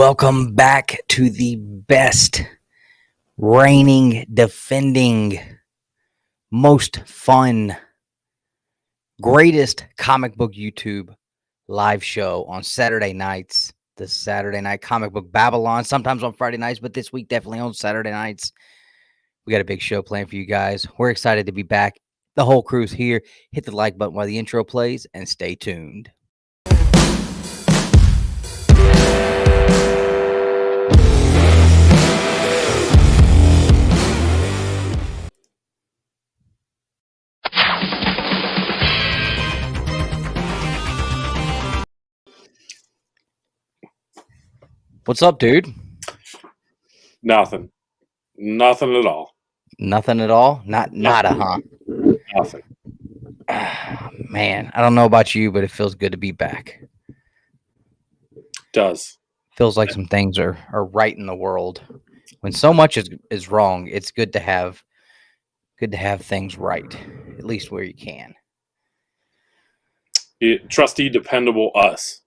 Welcome back to the best, reigning, defending, most fun, greatest comic book YouTube live show on Saturday nights. The Saturday Night Comic Book Babble-On, sometimes on Friday nights, but this week definitely on Saturday nights. We got a big show planned for you guys. We're excited to be back. The whole crew's here. Hit the like button while the intro plays and stay tuned. What's up, dude? Nothing. Nothing at all. Nothing at all? Nada, huh? Nothing. Man, I don't know about you, but it feels good to be back. Does. Feels like some things are right in the world. When so much is wrong, it's good to have things right, at least where you can. Trusty, dependable us.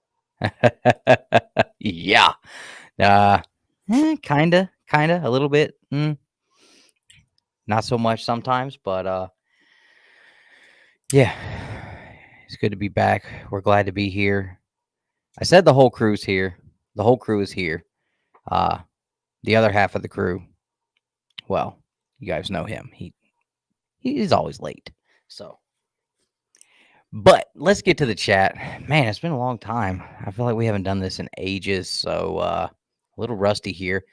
Yeah. Kinda, a little bit. Not so much sometimes, but yeah. It's good to be back. We're glad to be here. I said the whole crew's here. The whole crew is here. The other half of the crew, well, you guys know him. He's always late. So, but let's get to the chat. Man, it's been a long time. I feel like we haven't done this in ages, so a little rusty here.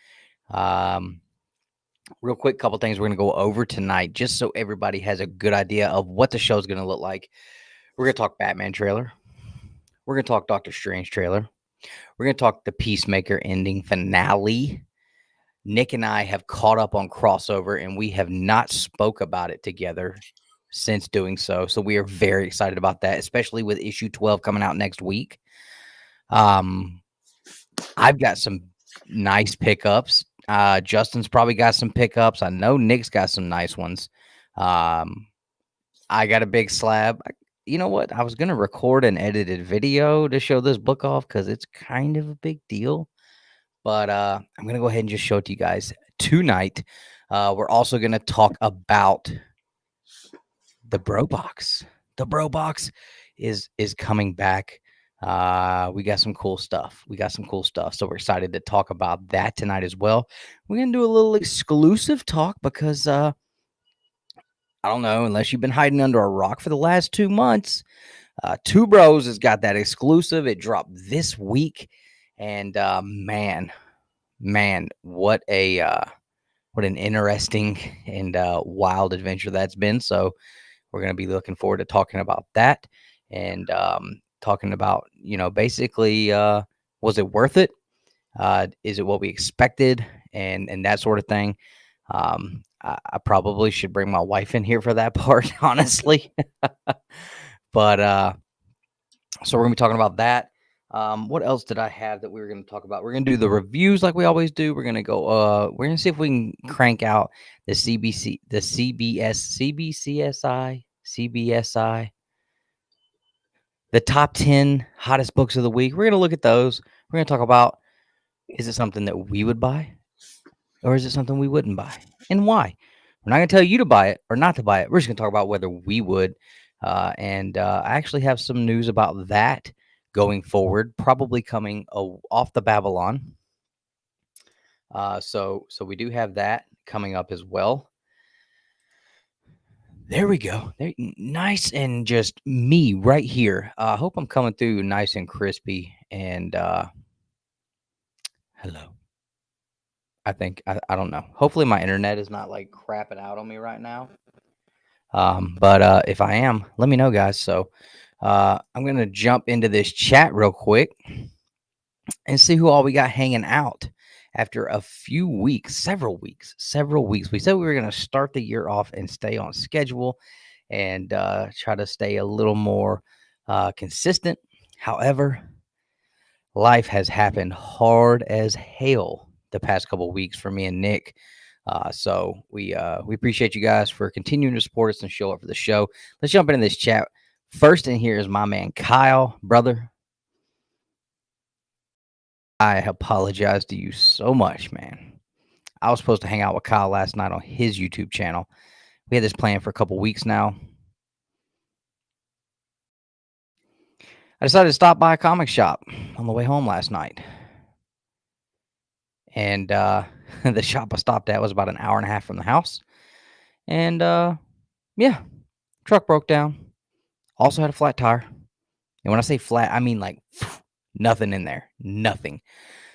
Real quick, couple things we're going to go over tonight, just so everybody has a good idea of what the show's going to look like. We're going to talk Batman trailer. We're going to talk Doctor Strange trailer. We're going to talk the Peacemaker ending finale. Nick and I have caught up on crossover, and we have not spoke about it together since doing so. So we are very excited about that, especially with issue 12 coming out next week. I've got some nice pickups. Justin's probably got some pickups. I know Nick's got some nice ones. I got a big slab. You know what? I was going to record an edited video to show this book off because it's kind of a big deal. But I'm going to go ahead and just show it to you guys tonight. We're also going to talk about the BroBox. The BroBox is coming back. We got some cool stuff. So we're excited to talk about that tonight as well. We're going to do a little exclusive talk because I don't know, unless you've been hiding under a rock for the last 2 months. Two Bros has got that exclusive. It dropped this week. And man, what an interesting and wild adventure that's been. So we're going to be looking forward to talking about that and talking about, basically, was it worth it? Is it what we expected? And that sort of thing. I probably should bring my wife in here for that part, honestly. But so we're going to be talking about that. What else did I have that we were going to talk about? We're going to do the reviews like we always do. We're going to go, we're going to see if we can crank out the Cbsi, the top 10 hottest books of the week. We're going to look at those. We're going to talk about, is it something that we would buy or is it something we wouldn't buy and why? We're not going to tell you to buy it or not to buy it. We're just going to talk about whether we would. And I actually have some news about that going forward, probably coming off the Babble-On. So we do have that coming up as well. There we go. Nice and just me right here. I hope I'm coming through nice and crispy. And hello. I think, I don't know. Hopefully my internet is not like crapping out on me right now. But if I am, let me know, guys. So I'm going to jump into this chat real quick and see who all we got hanging out after a few weeks, several weeks. We said we were going to start the year off and stay on schedule and try to stay a little more consistent. However, life has happened hard as hell the past couple of weeks for me and Nick. So we appreciate you guys for continuing to support us and show up for the show. Let's jump into this chat. First in here is my man Kyle, brother. I apologize to you so much, man. I was supposed to hang out with Kyle last night on his YouTube channel. We had this plan for a couple weeks now. I decided to stop by a comic shop on the way home last night. And the shop I stopped at was about an hour and a half from the house. And yeah, truck broke down. Also had a flat tire. And when I say flat, I mean like nothing in there. Nothing.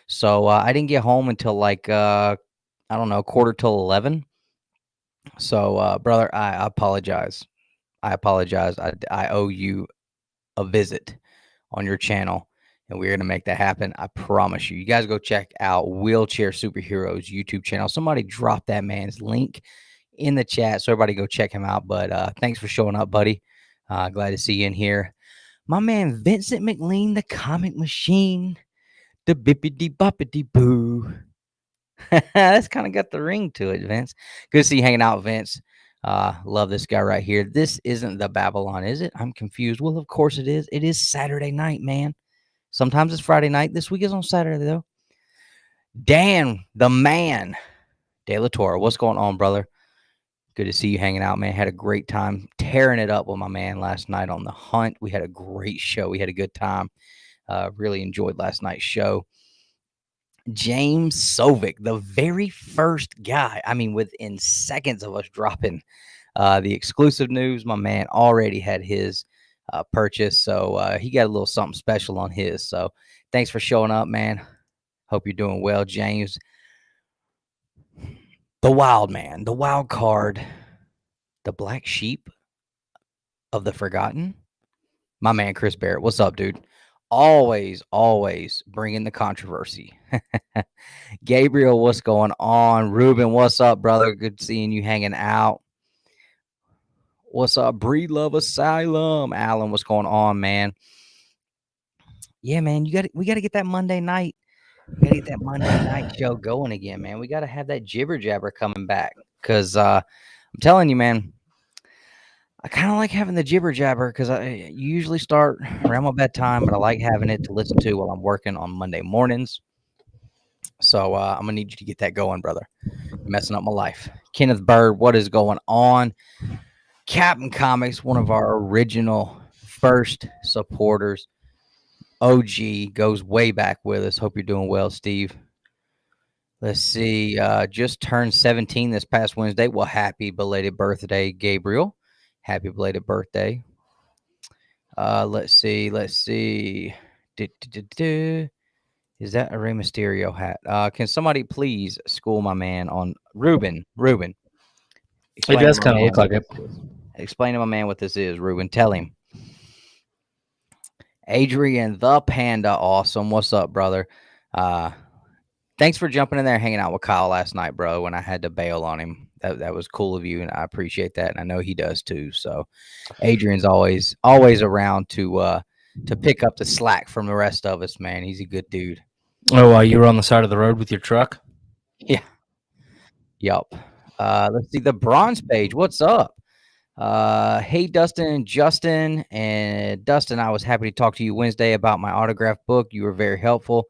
So I didn't get home until like, I don't know, quarter till 11. So, brother, I apologize. I apologize. I owe you a visit on your channel, and we're going to make that happen. I promise you. You guys go check out Wheelchair Superheroes YouTube channel. Somebody drop that man's link in the chat so everybody go check him out. But thanks for showing up, buddy. Glad to see you in here. My man Vincent McLean, the comic machine, the bippity boppity boo. That's kind of got the ring to it, Vince. Good to see you hanging out, Vince. Love this guy right here. This isn't the Babble-On, is it? I'm confused. Well, of course it is. It is Saturday night, man. Sometimes it's Friday night. This week is on Saturday, though. Dan, the man. De La Torre, what's going on, brother? Good to see you hanging out, man. Had a great time tearing it up with my man last night on The Hunt. We had a great show. We had a good time. Really enjoyed last night's show. James Sovic, the very first guy. I mean, within seconds of us dropping the exclusive news, my man already had his purchase. So he got a little something special on his. So thanks for showing up, man. Hope you're doing well, James. The wild man, the wild card, the black sheep of the forgotten. My man, Chris Barrett. What's up, dude? Always bringing the controversy. Gabriel, what's going on? Ruben, what's up, brother? Good seeing you hanging out. What's up, Breed Love Asylum? Alan, what's going on, man? Yeah, man, we got to get that Monday night. We got to get that Monday night show going again, man. We got to have that jibber jabber coming back because I'm telling you, man, I kind of like having the jibber jabber because I usually start around my bedtime, but I like having it to listen to while I'm working on Monday mornings. So I'm gonna need you to get that going, brother. You're messing up my life. Kenneth Bird, what is going on? Captain Comics, one of our original first supporters. OG goes way back with us. Hope you're doing well, Steve. Let's see. Just turned 17 this past Wednesday. Well, happy belated birthday, Gabriel. Happy belated birthday. Let's see. Is that a Rey Mysterio hat? Can somebody please school my man on Ruben? It does kind of look like it. Explain to my man what this is, Ruben. Tell him. Adrian the Panda, awesome. What's up, brother? Thanks for jumping in there and hanging out with Kyle last night, bro, when I had to bail on him. That was cool of you, and I appreciate that, and I know he does too. So Adrian's always around to pick up the slack from the rest of us, man. He's a good dude. Oh, you were on the side of the road with your truck? Yeah. Yup. Let's see the bronze page. What's up? Hey, Dustin, Justin, and Dustin, I was happy to talk to you Wednesday about my autograph book. You were very helpful.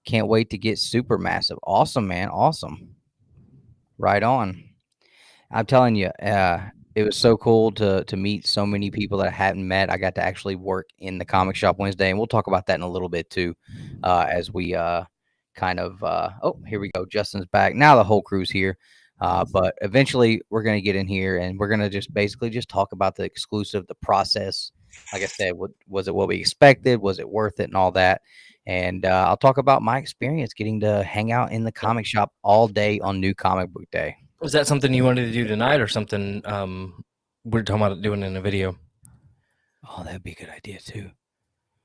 Can't wait to get super massive. Awesome, man. Awesome. Right on. I'm telling you, it was so cool to meet so many people that I hadn't met. I got to actually work in the comic shop Wednesday, and we'll talk about that in a little bit too, as we kind of. Oh, here we go. Justin's back. Now the whole crew's here. But eventually we're going to get in here and we're going to just basically just talk about the exclusive, the process. Like I said, was it what we expected? Was it worth it and all that? And I'll talk about my experience getting to hang out in the comic shop all day on New Comic Book Day. Was that something you wanted to do tonight or something we're talking about doing in a video? Oh, that'd be a good idea too.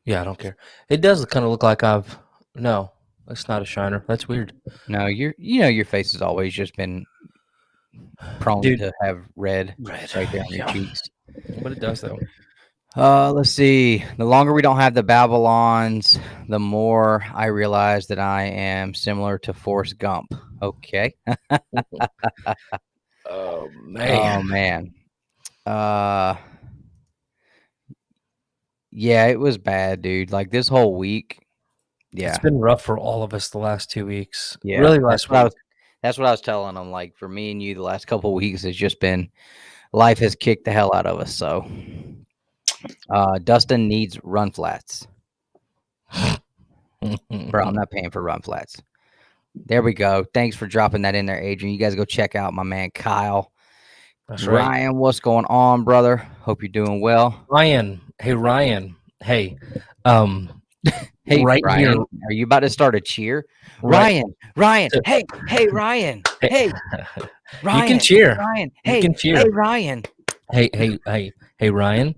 Yeah, I don't care. It does kind of look like no, that's not a shiner. That's weird. No, your face has always just been prone to have red right there on your cheeks. But it does though. Let's see. The longer we don't have the Babble-Ons, the more I realize that I am similar to Forrest Gump. Okay. Oh man. Yeah, it was bad, dude. Like this whole week, Yeah. It's been rough for all of us the last 2 weeks. Yeah. Really last week. That's what I was telling them. Like for me and you, the last couple of weeks has just been life has kicked the hell out of us. So Dustin needs run flats. Bro, I'm not paying for run flats. There we go. Thanks for dropping that in there, Adrian. You guys go check out my man Kyle. That's right. Ryan, what's going on, brother? Hope you're doing well. Ryan. Hey, Ryan. Hey. Hey, right Ryan, here. are you about to start a cheer? Right. Ryan. Hey, Ryan. Hey, Ryan. You can cheer. Ryan. You Hey, can cheer. Hey, Ryan. Hey, Ryan.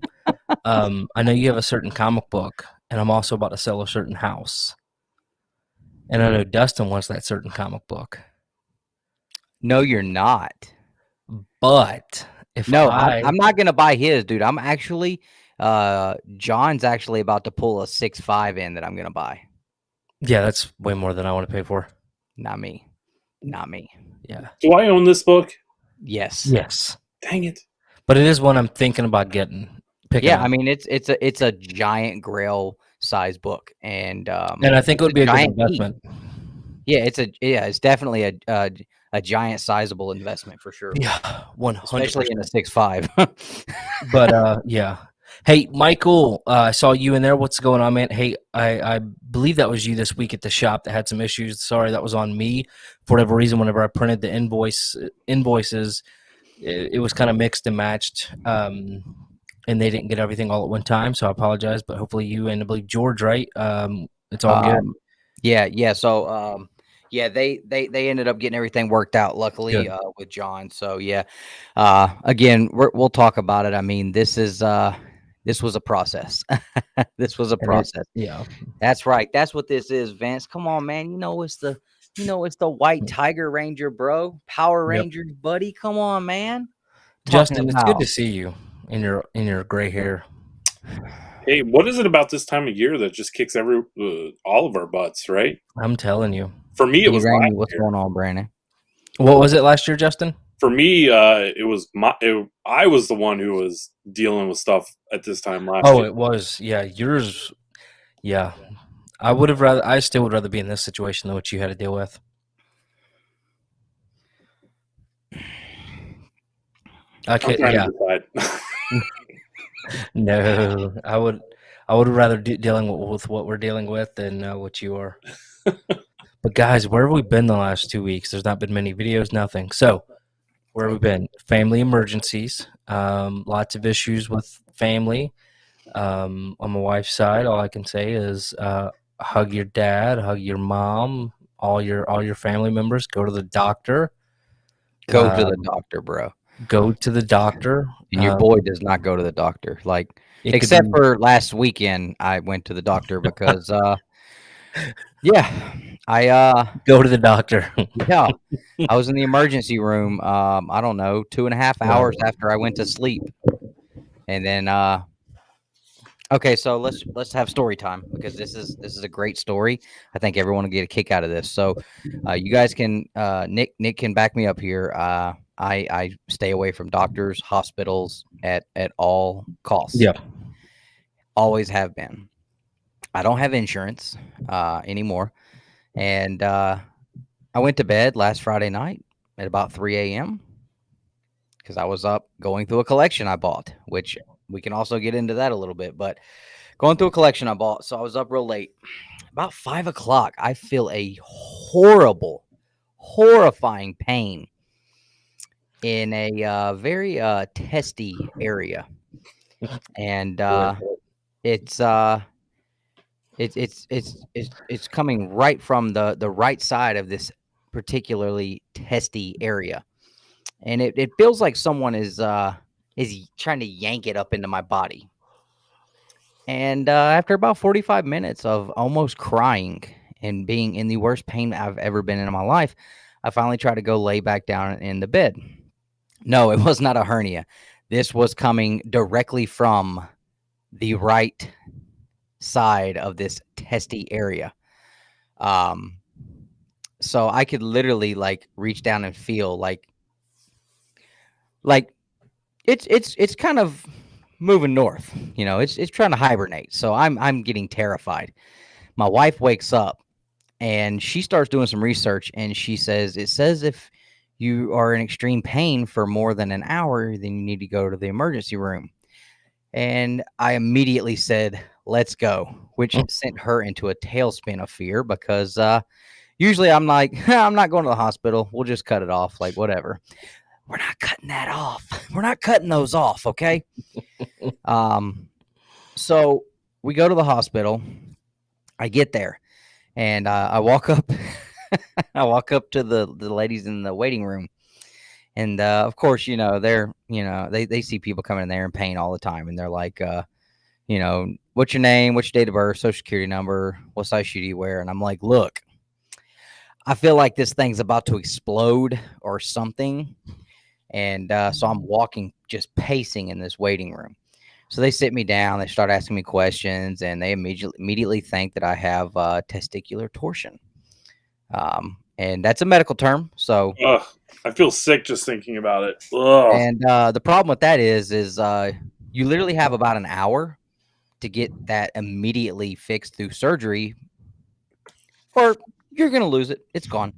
I know you have a certain comic book, and I'm also about to sell a certain house. And I know Dustin wants that certain comic book. No, you're not. But if I'm not gonna buy his, dude. I'm actually John's actually about to pull a 6.5 in that I'm gonna buy. Yeah, that's way more than I want to pay for. Not me. Yeah. Do I own this book? Yes. Dang it. But it is one I'm thinking about picking Yeah, up. I mean it's a giant Grail size book, and I think it would be a good investment. Yeah, it's definitely a giant sizable investment for sure. Yeah, 100%. Especially in a 6.5. But yeah. Hey, Michael, I saw you in there. What's going on, man? Hey, I believe that was you this week at the shop that had some issues. Sorry, that was on me. For whatever reason, whenever I printed the invoices, it was kind of mixed and matched, and they didn't get everything all at one time. So I apologize, but hopefully you and I believe George, right? It's all good. Yeah. So they ended up getting everything worked out, luckily, with John. So yeah, again, we'll talk about it. I mean, this was a process. This was a process. Yeah, that's right. That's what this is, Vince. Come on, man. It's the White Tiger Ranger, bro. Power Rangers, buddy. Come on, man. Justin, it's good to see you in your gray hair. Hey, what is it about this time of year that just kicks all of our butts, right? I'm telling you. For me, it was last what's year. going on, Brandon? What was it last year, Justin? For me, I was the one who was dealing with stuff at this time last year. Oh, it was. Yeah, yours. Yeah, I still would rather be in this situation than what you had to deal with. Okay, yeah. No, I would rather dealing with what we're dealing with than what you are. But guys, where have we been the last 2 weeks? There's not been many videos, nothing. So where have we been? Family emergencies, lots of issues with family. On my wife's side, all I can say is hug your dad, hug your mom, all your family members. Go to the doctor. Go to the doctor, bro. Go to the doctor. And your boy does not go to the doctor. Like, except for last weekend, I went to the doctor because, I go to the doctor. Yeah, I was in the emergency room. I don't know, 2.5 hours after I went to sleep, and then okay, so let's have story time because this is a great story. I think everyone will get a kick out of this. So, you guys can Nick can back me up here. I stay away from doctors, hospitals at all costs. Yeah, always have been. I don't have insurance anymore, and I went to bed last Friday night at about 3 a.m. because I was up going through a collection I bought, which we can also get into that a little bit, but going through a collection I bought. So I was up real late. About 5 o'clock, I feel a horrifying pain in a very testy area. And it's coming right from the right side of this particularly testy area. And it feels like someone is trying to yank it up into my body. And after about 45 minutes of almost crying and being in the worst pain I've ever been in my life, I finally tried to go lay back down in the bed. No, it was not a hernia. This was coming directly from the right side of this testy area. So I could literally like reach down and feel like it's kind of moving north, it's trying to hibernate. So I'm getting terrified. My wife wakes up and she starts doing some research, and she says, it says if you are in extreme pain for more than an hour, then you need to go to the emergency room. And I immediately said, let's go, which sent her into a tailspin of fear because usually I'm like, I'm not going to the hospital. We'll just cut it off. Like, whatever. We're not cutting that off. We're not cutting those off. Okay. So we go to the hospital. I get there and I walk up. I walk up to the ladies in the waiting room. And of course, they see people coming in there in pain all the time. And they're like, what's your name? What's your date of birth? Social security number? What size shoe do you wear? And I'm like, look, I feel like this thing's about to explode or something. And so I'm walking, just pacing in this waiting room. So they sit me down. They start asking me questions, and they immediately think that I have testicular torsion. And that's a medical term. So I feel sick just thinking about it. Ugh. And the problem with that is you literally have about an hour to get that immediately fixed through surgery, or you're going to lose it. It's gone.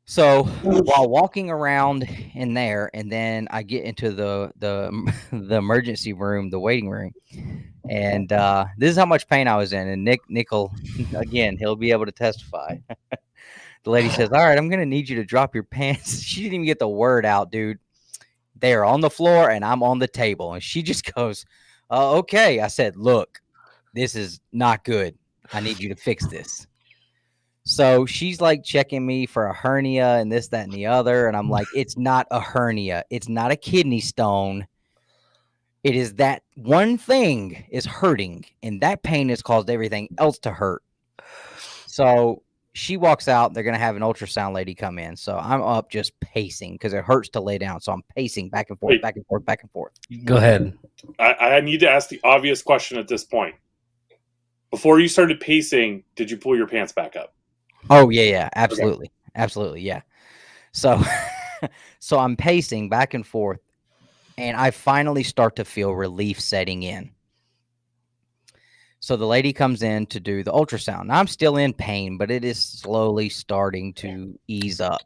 So while walking around in there, and then I get into the emergency room, the waiting room, and this is how much pain I was in. And Nickel, again, he'll be able to testify. The lady says, all right, I'm going to need you to drop your pants. She didn't even get the word out, dude. They're on the floor and I'm on the table. And she just goes, okay. I said, look, this is not good. I need you to fix this. So she's like checking me for a hernia and this, that, and the other. And I'm like, it's not a hernia. It's not a kidney stone. It is that one thing is hurting. And that pain has caused everything else to hurt. So she walks out. They're going to have an ultrasound lady come in. So I'm up just pacing because it hurts to lay down. So I'm pacing back and forth, back and forth, back and forth. Go ahead. I need to ask the obvious question at this point. Before you started pacing, did you pull your pants back up? Oh, yeah. Absolutely. Okay. Absolutely. Yeah. So, so I'm pacing back and forth, and I finally start to feel relief setting in. So the lady comes in to do the ultrasound. Now, I'm still in pain, but it is slowly starting to ease up.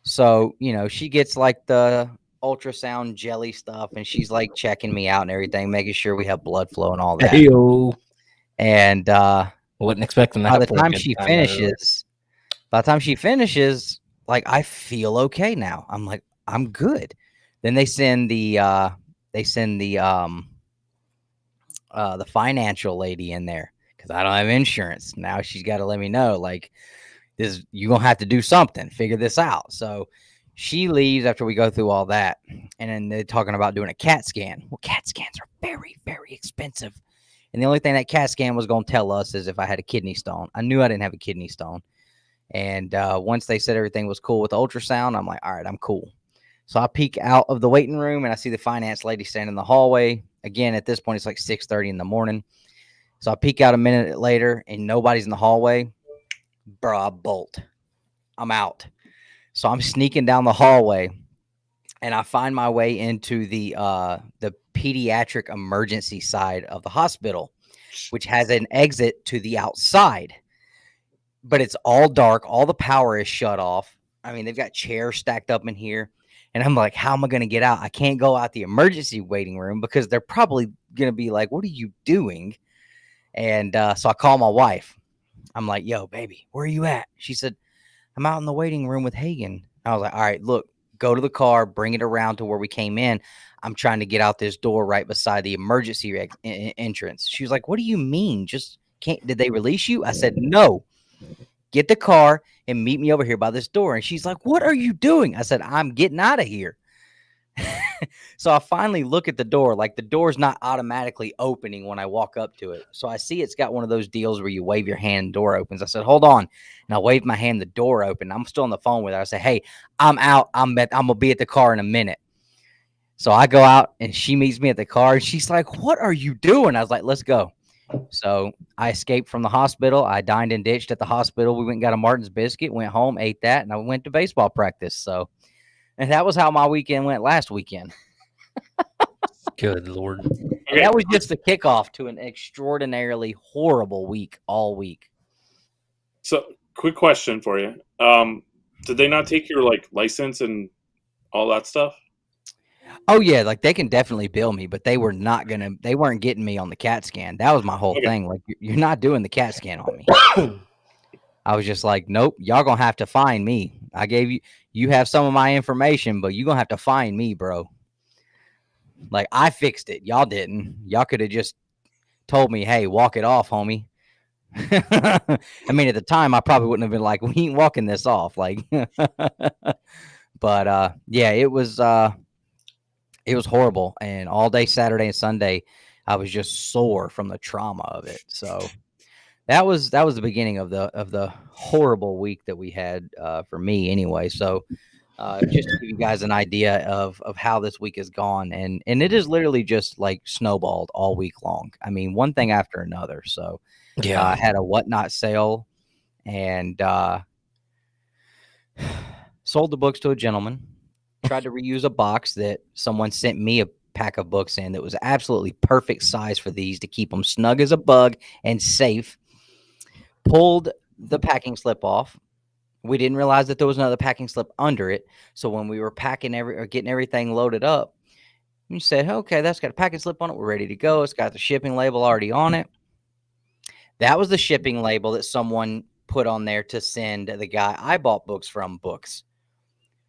So, she gets like the ultrasound jelly stuff, and she's like checking me out and everything, making sure we have blood flow and all that. Hey-o. And wasn't expecting that. By the time she finishes, like, I feel okay now. I'm like, I'm good. Then they send the financial lady in there because I don't have insurance. Now she's got to let me know, like, this, you're going to have to do something, figure this out. So she leaves after we go through all that. And then they're talking about doing a CAT scan. Well, CAT scans are very, very expensive. And the only thing that CAT scan was going to tell us is if I had a kidney stone. I knew I didn't have a kidney stone. And once they said everything was cool with the ultrasound, I'm like, all right, I'm cool. So I peek out of the waiting room and I see the finance lady standing in the hallway. Again, at this point, it's like 6:30 in the morning. So I peek out a minute later and nobody's in the hallway. Bro, I bolt. I'm out. So I'm sneaking down the hallway and I find my way into the pediatric emergency side of the hospital, which has an exit to the outside. But it's all dark. All the power is shut off. I mean, they've got chairs stacked up in here. And I'm like, how am I going to get out? I can't go out the emergency waiting room because they're probably going to be like, what are you doing? And so I call my wife. I'm like, yo, baby, where are you at? She said, I'm out in the waiting room with Hagen. I was like, all right, look, go to the car, bring it around to where we came in. I'm trying to get out this door right beside the emergency entrance. She was like, what do you mean? Just can't, did they release you? I said, no. Get the car and meet me over here by this door. And she's like, what are you doing? I said, I'm getting out of here. So I finally look at the door. Like, the door's not automatically opening when I walk up to it. So I see it's got one of those deals where you wave your hand, door opens. I said, hold on. And I waved my hand, the door opened. I'm still on the phone with her. I said, hey, I'm out. I'm going to be at the car in a minute. So I go out and she meets me at the car. And she's like, what are you doing? I was like, let's go. So I escaped from the hospital. I dined and ditched at the hospital. We went and got a Martin's biscuit, went home, ate that, and I went to baseball practice. So, and that was how my weekend went last weekend. Good Lord. Okay. that was just the kickoff to an extraordinarily horrible week all week. So, quick question for you. Did they not take your like license and all that stuff? Oh yeah, like they can definitely bill me, but they weren't getting me on the CAT scan. That was my whole Okay. thing. Like you're not doing the CAT scan on me. I was just like, nope, y'all gonna have to find me. I gave you have some of my information, but you're gonna have to find me, bro. Like I fixed it. Y'all didn't. Y'all could have just told me, hey, walk it off, homie. I mean, at the time, I probably wouldn't have been like, we ain't walking this off. Like, but yeah, it was horrible. And all day Saturday and Sunday, I was just sore from the trauma of it. So that was the beginning of the horrible week that we had for me anyway. So just to give you guys an idea of how this week has gone, and it is literally just like snowballed all week long. I mean, one thing after another. So Yeah. I had a whatnot sale and sold the books to a gentleman. Tried to reuse a box that someone sent me a pack of books in that was absolutely perfect size for these to keep them snug as a bug and safe. Pulled the packing slip off. We didn't realize that there was another packing slip under it. So when we were packing getting everything loaded up, we said, okay, that's got a packing slip on it. We're ready to go. It's got the shipping label already on it. That was the shipping label that someone put on there to send the guy I bought books from books.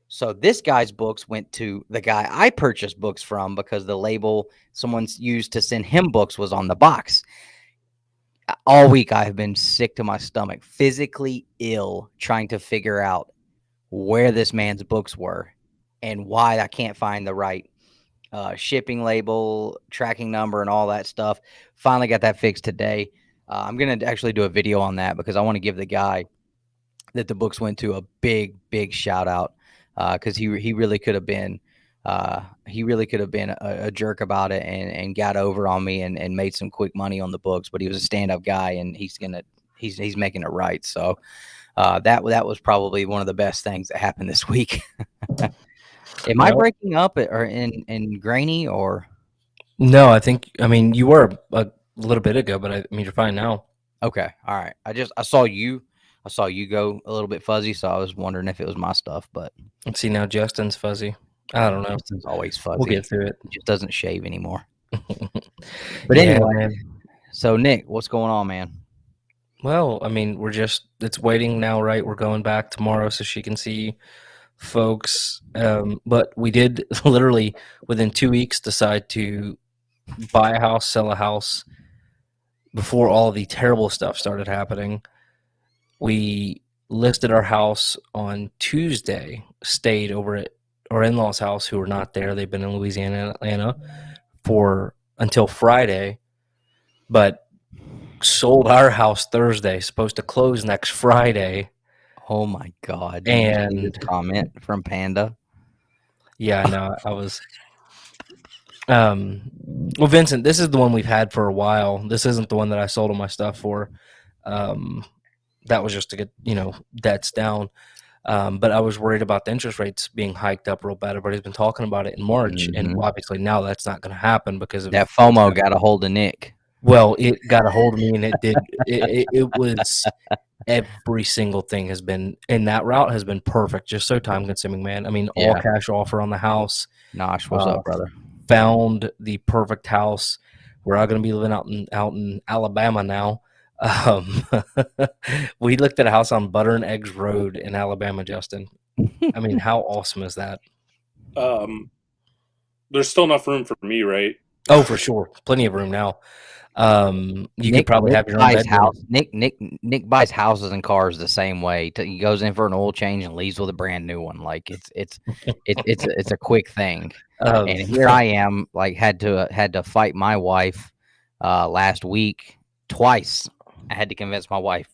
So this guy's books went to the guy I purchased books from because the label someone's used to send him books was on the box. All week I have been sick to my stomach, physically ill, trying to figure out where this man's books were and why I can't find the right shipping label, tracking number, and all that stuff. Finally got that fixed today. I'm going to actually do a video on that because I want to give the guy that the books went to a big shout out because he really could have been a jerk about it and got over on me and made some quick money on the books, but he was a stand-up guy and he's making it right. So that was probably one of the best things that happened this week. Am I breaking up or in grainy or? No, I mean, you were a little bit ago, but I mean, you're fine now. Okay. All right. I saw you go a little bit fuzzy. So I was wondering if it was my stuff, but Let's see now. Justin's fuzzy. I don't know. Justin's always fuzzy. We'll get through it. He just doesn't shave anymore. But Yeah, anyway, man. So Nick, what's going on, man? Well, I mean, it's waiting now, right? We're going back tomorrow so she can see folks. But we did literally within 2 weeks decide to buy a house, sell a house before all the terrible stuff started happening. We listed our house on Tuesday, stayed over at our in-laws' house who were not there. They've been in Louisiana and Atlanta until Friday, but sold our house Thursday, supposed to close next Friday. Oh my God. And this comment from Panda. Yeah, no, I was well, Vincent, this is the one we've had for a while. This isn't the one that I sold all my stuff for. That was just to get, debts down. But I was worried about the interest rates being hiked up real bad. Everybody's been talking about it in March, and obviously now that's not going to happen because of that FOMO got a hold of Nick. Well, it got a hold of me, and it did. It was every single thing has been in that route has been perfect. Just so time consuming, man. I mean, all cash offer on the house. Nosh, what's up, brother? Found the perfect house. We're all going to be living out in Alabama now. We looked at a house on Butter and Eggs Road in Alabama, Justin. I mean, how awesome is that? There's still enough room for me, right? Oh, for sure. Plenty of room now. You could probably have your own bedroom. House. Nick buys houses and cars the same way. He goes in for an oil change and leaves with a brand new one. Like it's a quick thing. And here I am, like had to fight my wife last week twice. I had to convince my wife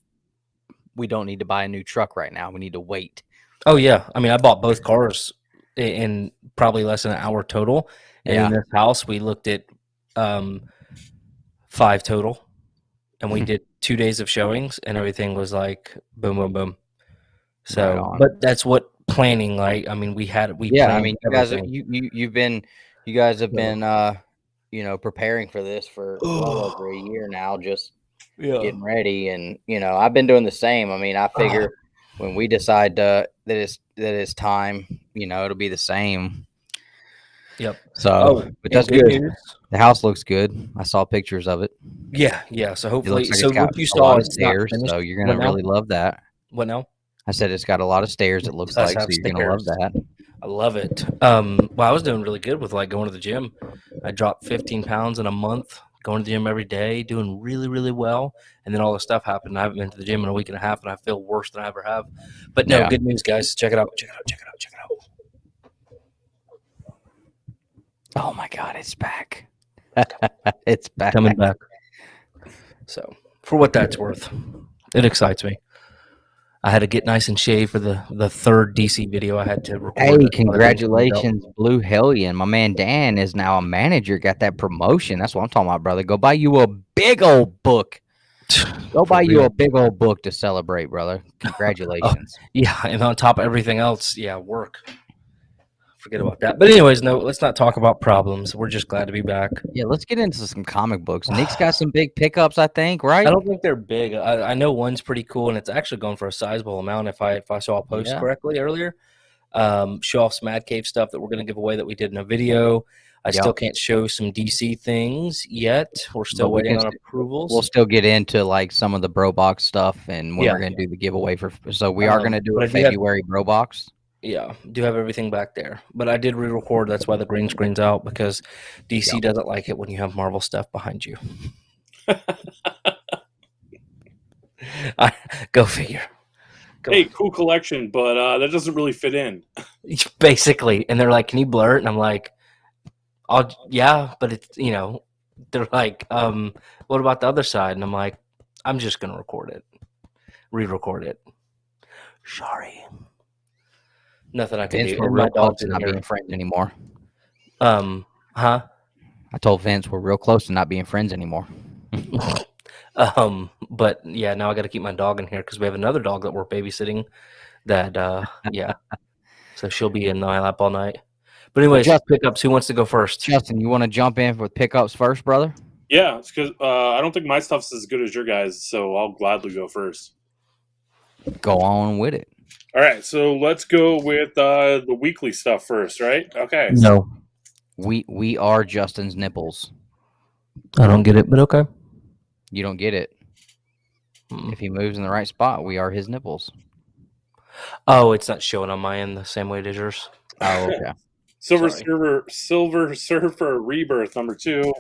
we don't need to buy a new truck right now. We need to wait. Oh yeah, I mean, I bought both cars in probably less than an hour total. And in this house, we looked at 5 total, and we did 2 days of showings, and everything was like boom, boom, boom. So, Right, but that's what planning like. I mean, we I mean, you guys have been preparing for this for well over a year now, just Yeah. getting ready. And, I've been doing the same. I mean, I figure when we decide that it's time, it'll be the same. Yep. So, but that's good. News. The house looks good. I saw pictures of it. Yeah. So hopefully, like what you saw is stairs. So you're gonna really love that. What now? I said it's got a lot of stairs. It looks like, so you're gonna love that. I love it. Well, I was doing really good with like going to the gym. I dropped 15 pounds in a month, going to the gym every day, doing really, really well. And then all this stuff happened. I haven't been to the gym in a week and a half, and I feel worse than I ever have. But no, good news, guys. Check it out. Oh my God, it's back. It's back. Coming back. So, for what that's worth, it excites me. I had to get nice and shaved for the third DC video I had to record. Hey, congratulations, Blue Hellion. My man Dan is now a manager, got that promotion. That's what I'm talking about, brother. Go buy you a big old book. Go buy you a big old book to celebrate, brother. Congratulations. Yeah, and on top of everything else, work. Forget about that. But anyways, no, let's not talk about problems. We're just glad to be back. Yeah, let's get into some comic books. Nick's got some big pickups, I think, right? I don't think they're big. I know one's pretty cool, and it's actually going for a sizable amount if I saw a post correctly earlier. Show off some Mad Cave stuff that we're going to give away that we did in a video. I still can't show some DC things yet. We're still waiting on approvals. We'll still get into like some of the BroBox stuff and when we're going to do the giveaway for. So we are going to do a February BroBox. Yeah, do have everything back there. But I did re-record. That's why the green screen's out, because DC doesn't like it when you have Marvel stuff behind you. Go figure. Hey, cool collection, but that doesn't really fit in. Basically. And they're like, can you blur it? And I'm like, but it's, they're like, what about the other side? And I'm like, I'm just going to record it. Re-record it. Sorry. Nothing I can do. We're real close to not being friends anymore. I told Vince we're real close to not being friends anymore. But yeah, now I got to keep my dog in here because we have another dog that we're babysitting. That so she'll be in my lap all night. But anyways, pickups. Who wants to go first? Justin, you want to jump in with pickups first, brother? Yeah, it's because I don't think my stuff's as good as your guys', so I'll gladly go first. Go on with it. All right, so let's go with the weekly stuff first, right? Okay. No. We are Justin's nipples. I don't get it, but okay. You don't get it. If he moves in the right spot, we are his nipples. Oh, it's not showing on my end the same way as yours. Oh, okay. Silver Surfer Rebirth #2.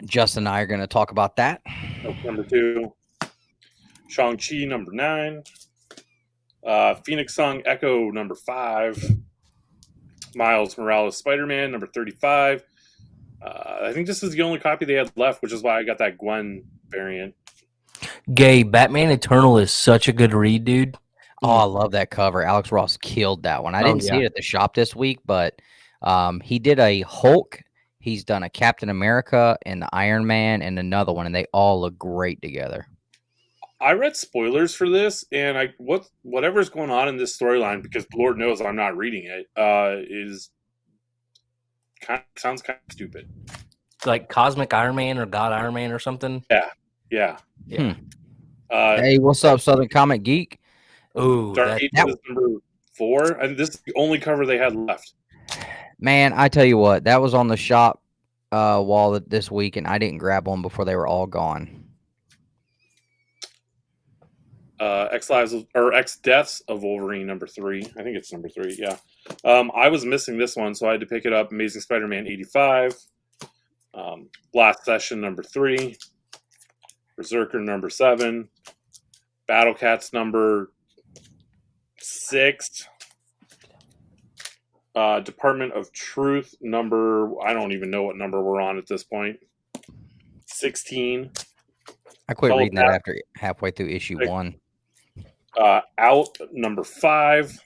Justin and I are going to talk about that. #2. Shang-Chi #9. Phoenix Song Echo #5. Miles Morales Spider-Man #35. I think this is the only copy they had left, which is why I got that Gwen variant. Gay, Batman Eternal is such a good read, dude. Oh, I love that cover. Alex Ross killed that one. I didn't see it at the shop this week, but he did a Hulk. He's done a Captain America and the Iron Man and another one, and they all look great together. I read spoilers for this, and whatever's going on in this storyline, because Lord knows I'm not reading it, sounds kind of stupid. Like Cosmic Iron Man or God Iron Man or something? Yeah. Hey, what's up, Southern Comic Geek? Ooh, Dark Ages #4. And this is the only cover they had left. Man, I tell you what, that was on the shop wall this week, and I didn't grab one before they were all gone. X Deaths of Wolverine #3. I think it's #3. Yeah. I was missing this one, so I had to pick it up. Amazing Spider-Man #85. Last Session #3. Berserker #7. Battle Cats #6. Department of Truth I don't even know what number we're on at this point. 16. I quit reading that after halfway through issue 1. Out #5.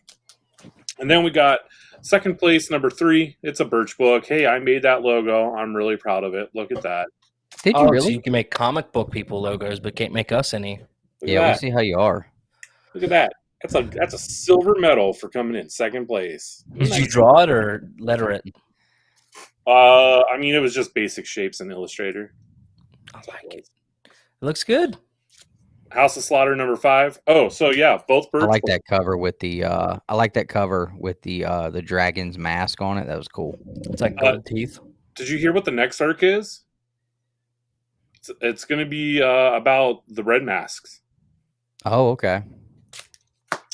And then we got second place #3. It's a Birch book. Hey, I made that logo. I'm really proud of it. Look at that. Did you really? So you can make comic book people logos, but can't make us any. Yeah, we see how you are. Look at that. That's a silver medal for coming in second place. Did you draw it or letter it? I mean, it was just basic shapes in Illustrator. I like it. It looks good. House of Slaughter number 5. Oh, so yeah, both birds. I like that cover with the the dragon's mask on it. That was cool. It's like gold teeth. Did you hear what the next arc is? It's going to be about the red masks. Oh, okay.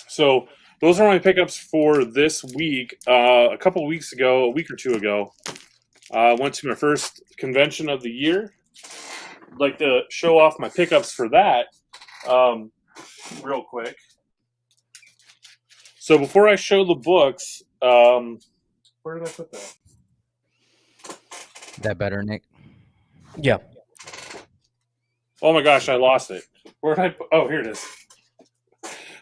So those are my pickups for this week. A couple of weeks ago, a week or two ago, I went to my first convention of the year. I'd like to show off my pickups for that real quick. So before I show the books, where did I put that? That better, Nick? Yeah. Oh my gosh, I lost it. Where did I put? Oh, here it is.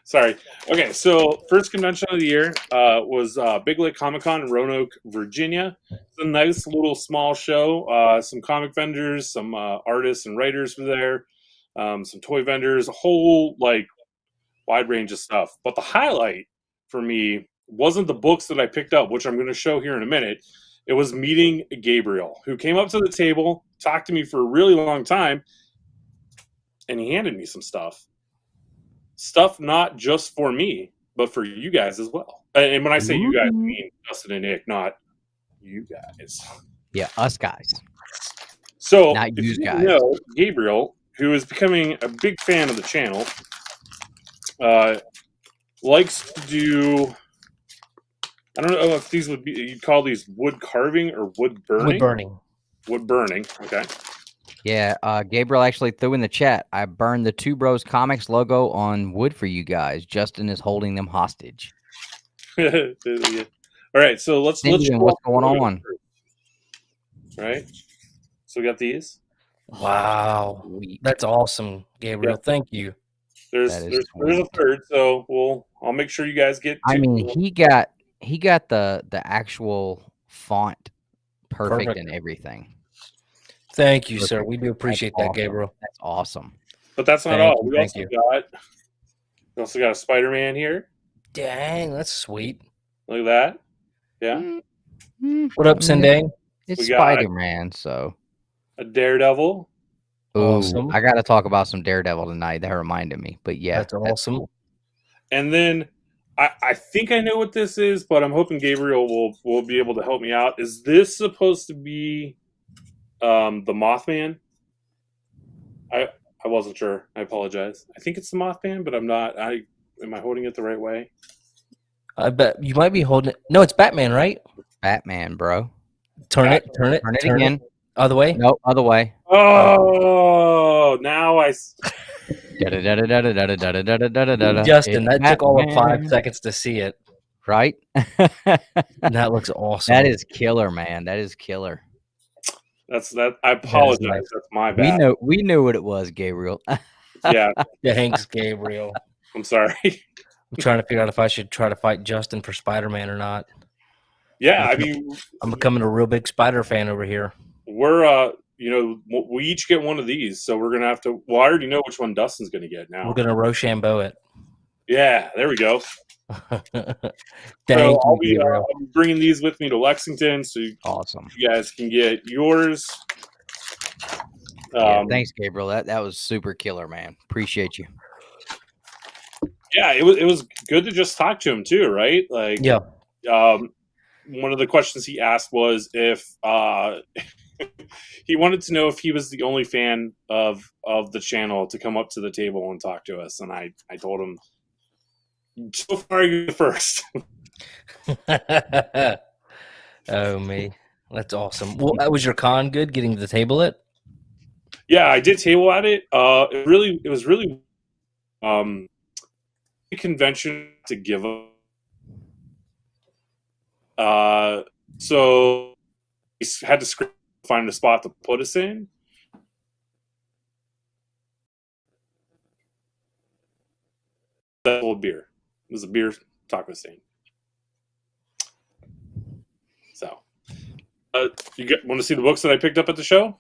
Sorry. Okay, so first convention of the year was Big Lake Comic Con in Roanoke, Virginia. It's a nice little small show. Some comic vendors, some artists and writers were there, some toy vendors, a whole wide range of stuff. But the highlight for me wasn't the books that I picked up, which I'm going to show here in a minute. It was meeting Gabriel, who came up to the table, talked to me for a really long time, and he handed me some stuff. Stuff not just for me, but for you guys as well. And when I say you guys, I mean Justin and Nick, not you guys. Yeah, us guys. So, not if you guys. know, Gabriel, who is becoming a big fan of the channel, likes to do, I don't know if these would be, you'd call these wood carving or wood burning? Wood burning. Wood burning, okay. Yeah, Gabriel actually threw in the chat. I burned the Two Bros Comics logo on wood for you guys. Justin is holding them hostage. Yeah. All right, so let's what's going on? Right. So we got these. Wow, that's awesome, Gabriel. Yeah. Thank you. There's a third, so I'll make sure you guys get. I mean, he got the actual font perfect and everything. Thank you, sir. We do appreciate that, awesome. Gabriel. That's awesome. But that's not all. We also got a Spider-Man here. Dang, that's sweet. Look at that. Yeah. What up, Sendang? It's Spider-Man, so. A Daredevil. Awesome. I got to talk about some Daredevil tonight. That reminded me. But yeah. That's awesome. Cool. And then I think I know what this is, but I'm hoping Gabriel will be able to help me out. Is this supposed to be the Mothman? I wasn't sure. I apologize. I think it's the Mothman, but I'm not. Am I holding it the right way? I bet you might be holding it. No, it's Batman, right? Batman, bro. Turn it again. Other way? Nope, other way. Oh, now I. Justin, that took all of 5 seconds to see it. Right? That looks awesome. That is killer, man. That is killer. That's. I apologize. Nice. That's my bad. We knew what it was, Gabriel. Yeah. Thanks, Gabriel. I'm sorry. I'm trying to figure out if I should try to fight Justin for Spider-Man or not. Yeah, I mean, I'm becoming a real big Spider fan over here. We're we each get one of these, so we're gonna have to. Well, I already know which one Dustin's gonna get now. We're gonna Rochambeau it. Yeah, there we go. I'll be bringing these with me to Lexington, so awesome. You guys can get yours. Thanks, Gabriel. That was super killer, man. Appreciate you. Yeah, it was good to just talk to him too, right? Like, yeah. One of the questions he asked was if he wanted to know if he was the only fan of the channel to come up to the table and talk to us, and I told him, so far you're the first. Oh me, that's awesome. Well, was your con good getting to the table it? Yeah, I did table at it. It was really a convention to give up. So we had to find a spot to put us in. That old beer. It was a beer taco stand. So, you want to see the books that I picked up at the show?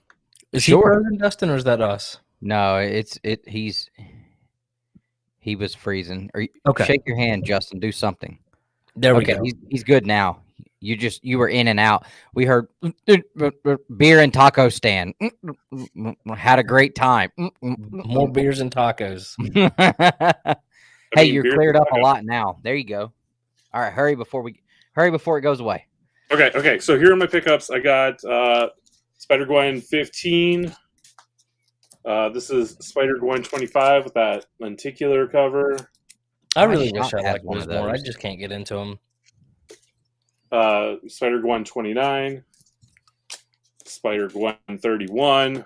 Is he frozen, Dustin, or is that us? No, he was freezing. Okay. Shake your hand, Justin. Do something. There we go. He's good now. You were in and out. We heard beer and taco stand. Had a great time. More beers and tacos. Hey, you're cleared up a lot now. There you go. All right, hurry before it goes away. Okay. So here are my pickups. I got Spider-Gwen 15. This is Spider-Gwen 25 with that lenticular cover. I really wish I liked those more. I just can't get into them. Spider-Gwen 29. Spider-Gwen 31.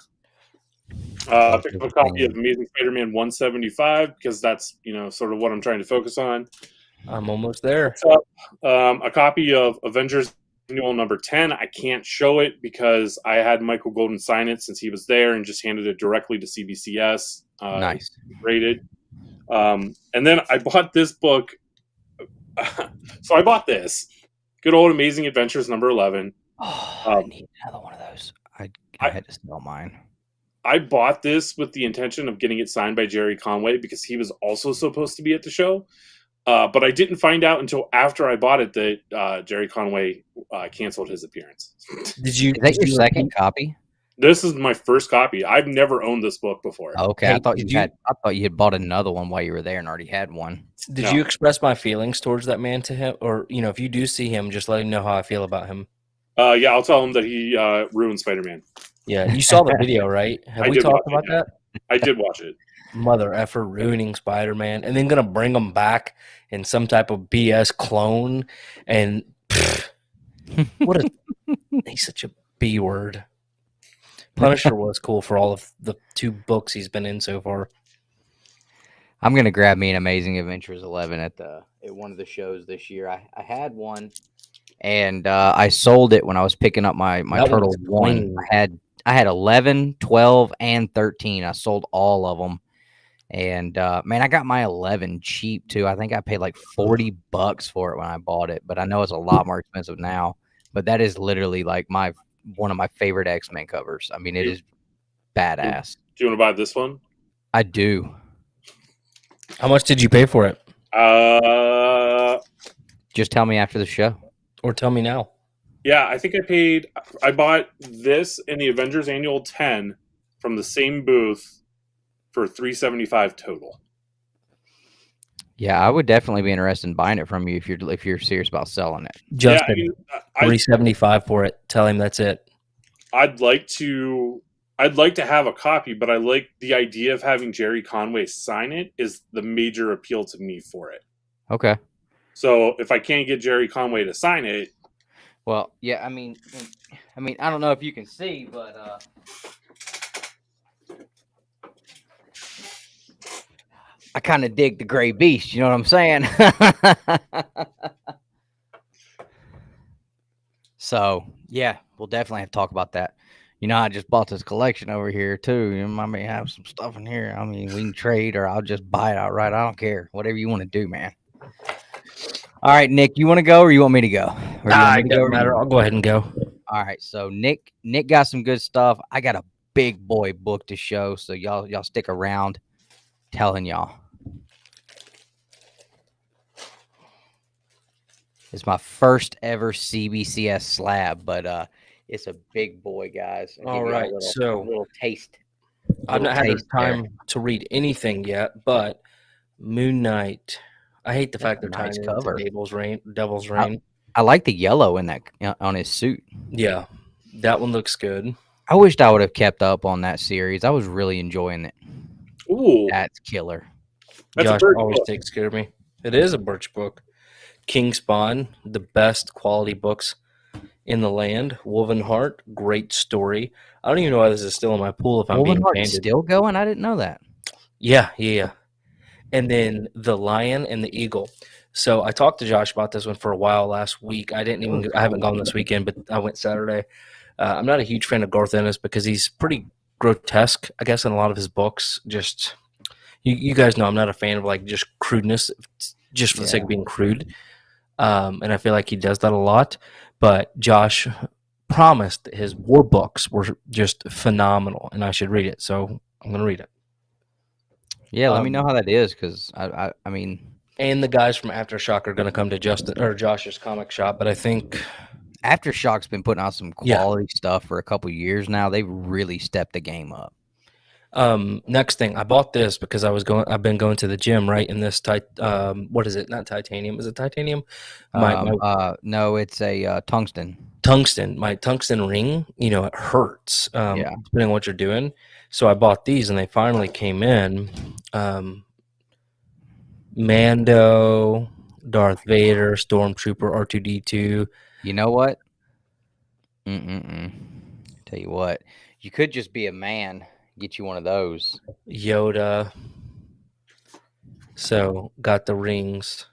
I picked up a copy of Amazing Spider-Man 175 because that's sort of what I'm trying to focus on. I'm almost there. A copy of Avengers Annual number 10. I can't show it because I had Michael Golden sign it since he was there and just handed it directly to CBCS. Nice. Rated. And then I bought this book. So I bought this. Good old Amazing Adventures number 11. Oh, I need another one of those. I had to sell mine. I bought this with the intention of getting it signed by Jerry Conway because he was also supposed to be at the show. But I didn't find out until after I bought it that Jerry Conway canceled his appearance. Is that your second copy? This is my first copy. I've never owned this book before. Okay, I thought you had bought another one while you were there and already had one. Did you express my feelings towards that man to him, or if you do see him, just let him know how I feel about him? Yeah, I'll tell him that he ruined Spider-Man. Yeah, you saw the video, right? Have we talked about that? I did watch it. Mother effer ruining Spider-Man, and then gonna bring him back in some type of BS clone, and he's such a B word. Punisher was cool for all of the 2 books he's been in so far. I'm gonna grab me an Amazing Adventures 11 at one of the shows this year. I had one, and I sold it when I was picking up my Turtles 1. I had 11, 12, and 13. I sold all of them. And man, I got my 11 cheap too. I think I paid like $40 for it when I bought it, but I know it's a lot more expensive now. But that is literally like one of my favorite X-Men covers. I mean, it is badass. Do you want to buy this one? I do. How much did you pay for it? Just tell me after the show, or tell me now. Yeah, I think I bought this in the Avengers Annual 10 from the same booth for $375 total. Yeah, I would definitely be interested in buying it from you if you're serious about selling it. Justin, $375 for it. Tell him that's it. I'd like to have a copy, but I like the idea of having Jerry Conway sign it is the major appeal to me for it. Okay. So if I can't get Jerry Conway to sign it, well, yeah, I mean, I don't know if you can see, but I kind of dig the Gray Beast. You know what I'm saying? So yeah, we'll definitely have to talk about that. I just bought this collection over here too. I may have some stuff in here. I mean, we can trade, or I'll just buy it outright. I don't care. Whatever you want to do, man. All right, Nick, you want to go or you want me to go? It doesn't matter. I'll go ahead and go. All right, so Nick got some good stuff. I got a big boy book to show, so y'all stick around. Telling y'all. It's my first ever CBCS slab, but it's a big boy, guys. All right, a little taste. I've not had time to read anything yet, but Moon Knight. I hate the fact they're tying it into Devil's Reign. I like the yellow in that on his suit. Yeah, that one looks good. I wished I would have kept up on that series. I was really enjoying it. Ooh, that's killer. Josh always takes care of me. It is a Birch book. King Spawn, the best quality books in the land. Woven Heart, great story. I don't even know why this is still in my pool. If I'm being candid, still going? I didn't know that. Yeah. And then The Lion and the Eagle. So I talked to Josh about this one for a while last week. I haven't gone this weekend, but I went Saturday. I'm not a huge fan of Garth Ennis because he's pretty grotesque, I guess, in a lot of his books. Just you guys know I'm not a fan of like just crudeness, just for the sake of being crude. And I feel like he does that a lot. But Josh promised that his war books were just phenomenal, and I should read it. So I'm going to read it. Yeah, let me know how that is, because I mean, And the guys from Aftershock are going to come to Josh's comic shop, but I think Aftershock's been putting out some quality stuff for a couple years now. They've really stepped the game up. Next thing, I bought this because I've been going to the gym, right? In this what is it? Not titanium. Is it titanium? No, it's a tungsten. Tungsten. My tungsten ring, it hurts. Yeah. Depending on what you're doing. So I bought these, and they finally came in. Mando, Darth Vader, Stormtrooper, R2D2. You know what? Tell you what, you could just be a man. Get you one of those. Yoda. So got the rings.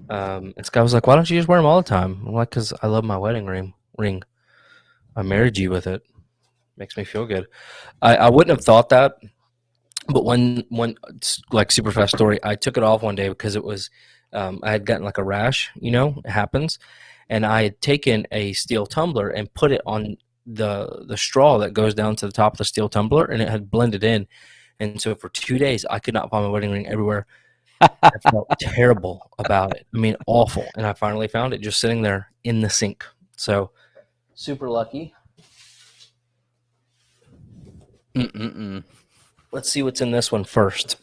And Sky was like, "Why don't you just wear them all the time?" I'm like, "Because I love my wedding ring. I married you with it. Makes me feel good." I wouldn't have thought that, but one like super fast story. I took it off one day because it was I had gotten like a rash. It happens, and I had taken a steel tumbler and put it on the straw that goes down to the top of the steel tumbler, and it had blended in. And so for 2 days, I could not find my wedding ring everywhere. I felt terrible about it. I mean, awful. And I finally found it just sitting there in the sink. So super lucky. Let's see what's in this one first.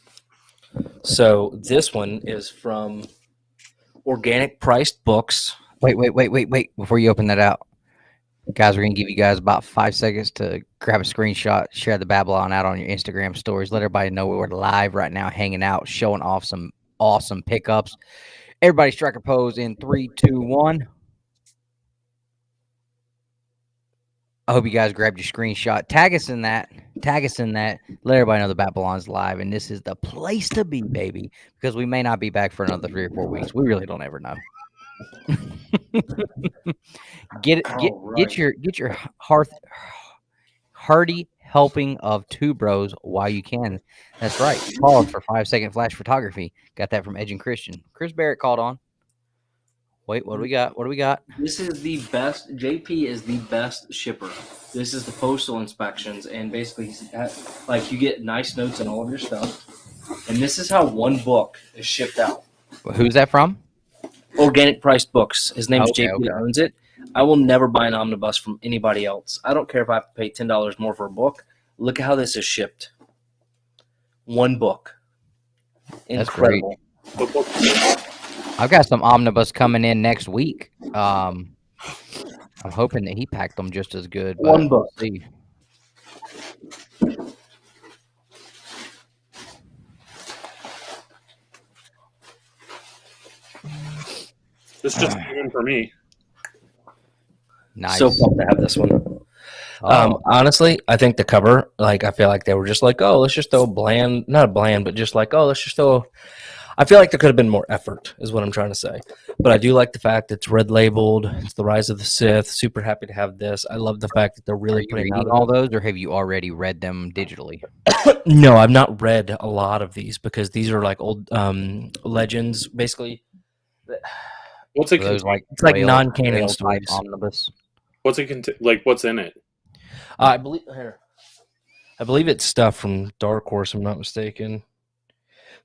So this one is from Organic Priced Books. Wait. Before you open that out, guys, we're going to give you guys about 5 seconds to grab a screenshot, share the Babble-On out on your Instagram stories. Let everybody know we're live right now, hanging out, showing off some awesome pickups. Everybody strike a pose in 3, 2, 1. I hope you guys grabbed your screenshot. Tag us in that. Let everybody know the Babble-On's live, and this is the place to be, baby, because we may not be back for another 3 or 4 weeks. We really don't ever know. Get your hearty helping of two bros while you can. That's right. Pause for 5-second flash photography. Got that from Edge and Christian. Chris Barrett called on. Wait, what do we got? This is the best. JP is the best shipper. This is the postal inspections, and basically, like, you get nice notes on all of your stuff. And this is how one book is shipped out. Who's that from? Organic Priced Books. His name's JP. Okay. Owns it. I will never buy an omnibus from anybody else. I don't care if I have to pay $10 more for a book. Look at how this is shipped. One book. Incredible. That's great. I've got some omnibus coming in next week. I'm hoping that he packed them just as good. But one book. We'll see. This just came in for me. Nice. So pumped to have this one. Honestly, I think the cover, like, I feel like they were just like, oh, let's just throw not a bland, but just like, oh, let's just throw. I feel like there could have been more effort, is what I'm trying to say. But I do like the fact it's red labeled. It's the Rise of the Sith. Super happy to have this. I love the fact that they're really putting out all those, or have you already read them digitally? No, I've not read a lot of these because these are like old legends, basically. What's it? Those like it's like non-canon stories. Omnibus. What's it? Like, what's in it? I believe it's stuff from Dark Horse. I'm not mistaken.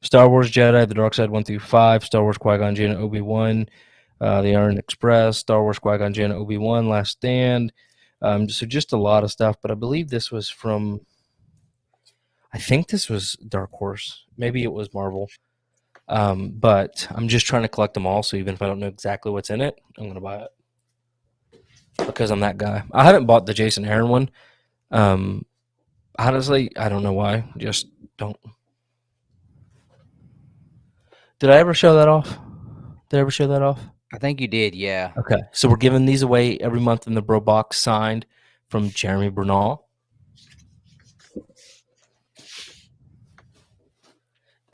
Star Wars Jedi, The Dark Side 1 through 5, Star Wars Qui-Gon Jinn, Obi-Wan, The Iron Express, Star Wars Qui-Gon Jinn, Obi-Wan, Last Stand. So just a lot of stuff. But I believe this was from. I think this was Dark Horse. Maybe it was Marvel. But I'm just trying to collect them all. So even if I don't know exactly what's in it, I'm gonna buy it because I'm that guy. I haven't bought the Jason Aaron one. Honestly, I don't know why. Just don't. Did I ever show that off? I think you did, yeah. Okay, so we're giving these away every month in the BroBox, signed from Jeremy Bernal.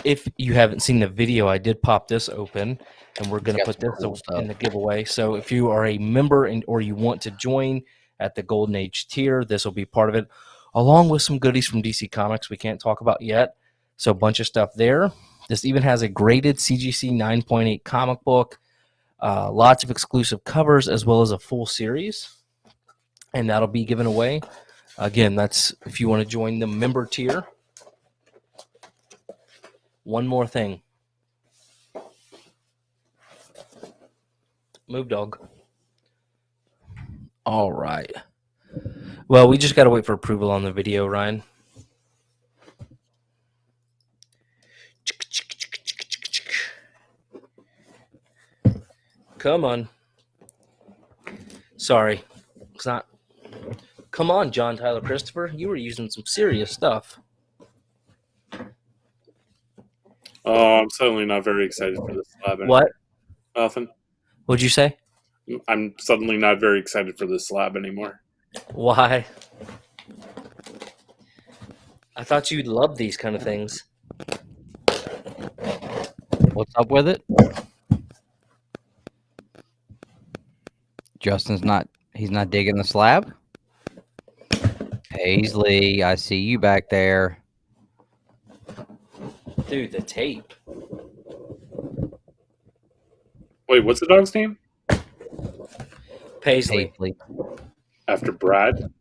If you haven't seen the video, I did pop this open, and we're going to put this in the giveaway. So if you are a member or you want to join at the Golden Age tier, this will be part of it, along with some goodies from DC Comics we can't talk about yet. So a bunch of stuff there. This even has a graded CGC 9.8 comic book, lots of exclusive covers, as well as a full series. And that'll be given away. Again, that's if you want to join the member tier. One more thing. Move, dog. All right. Well, we just got to wait for approval on the video, Ryan. Come on. Sorry. It's not. Come on, John Tyler Christopher. You were using some serious stuff. Oh, I'm suddenly not very excited for this slab. What? Nothing. What'd you say? I'm suddenly not very excited for this slab anymore. Why? I thought you'd love these kind of things. What's up with it? Justin's not. He's not digging the slab. Paisley, I see you back there. Dude, the tape. Wait, what's the dog's name? Paisley. Paisley. After Brad?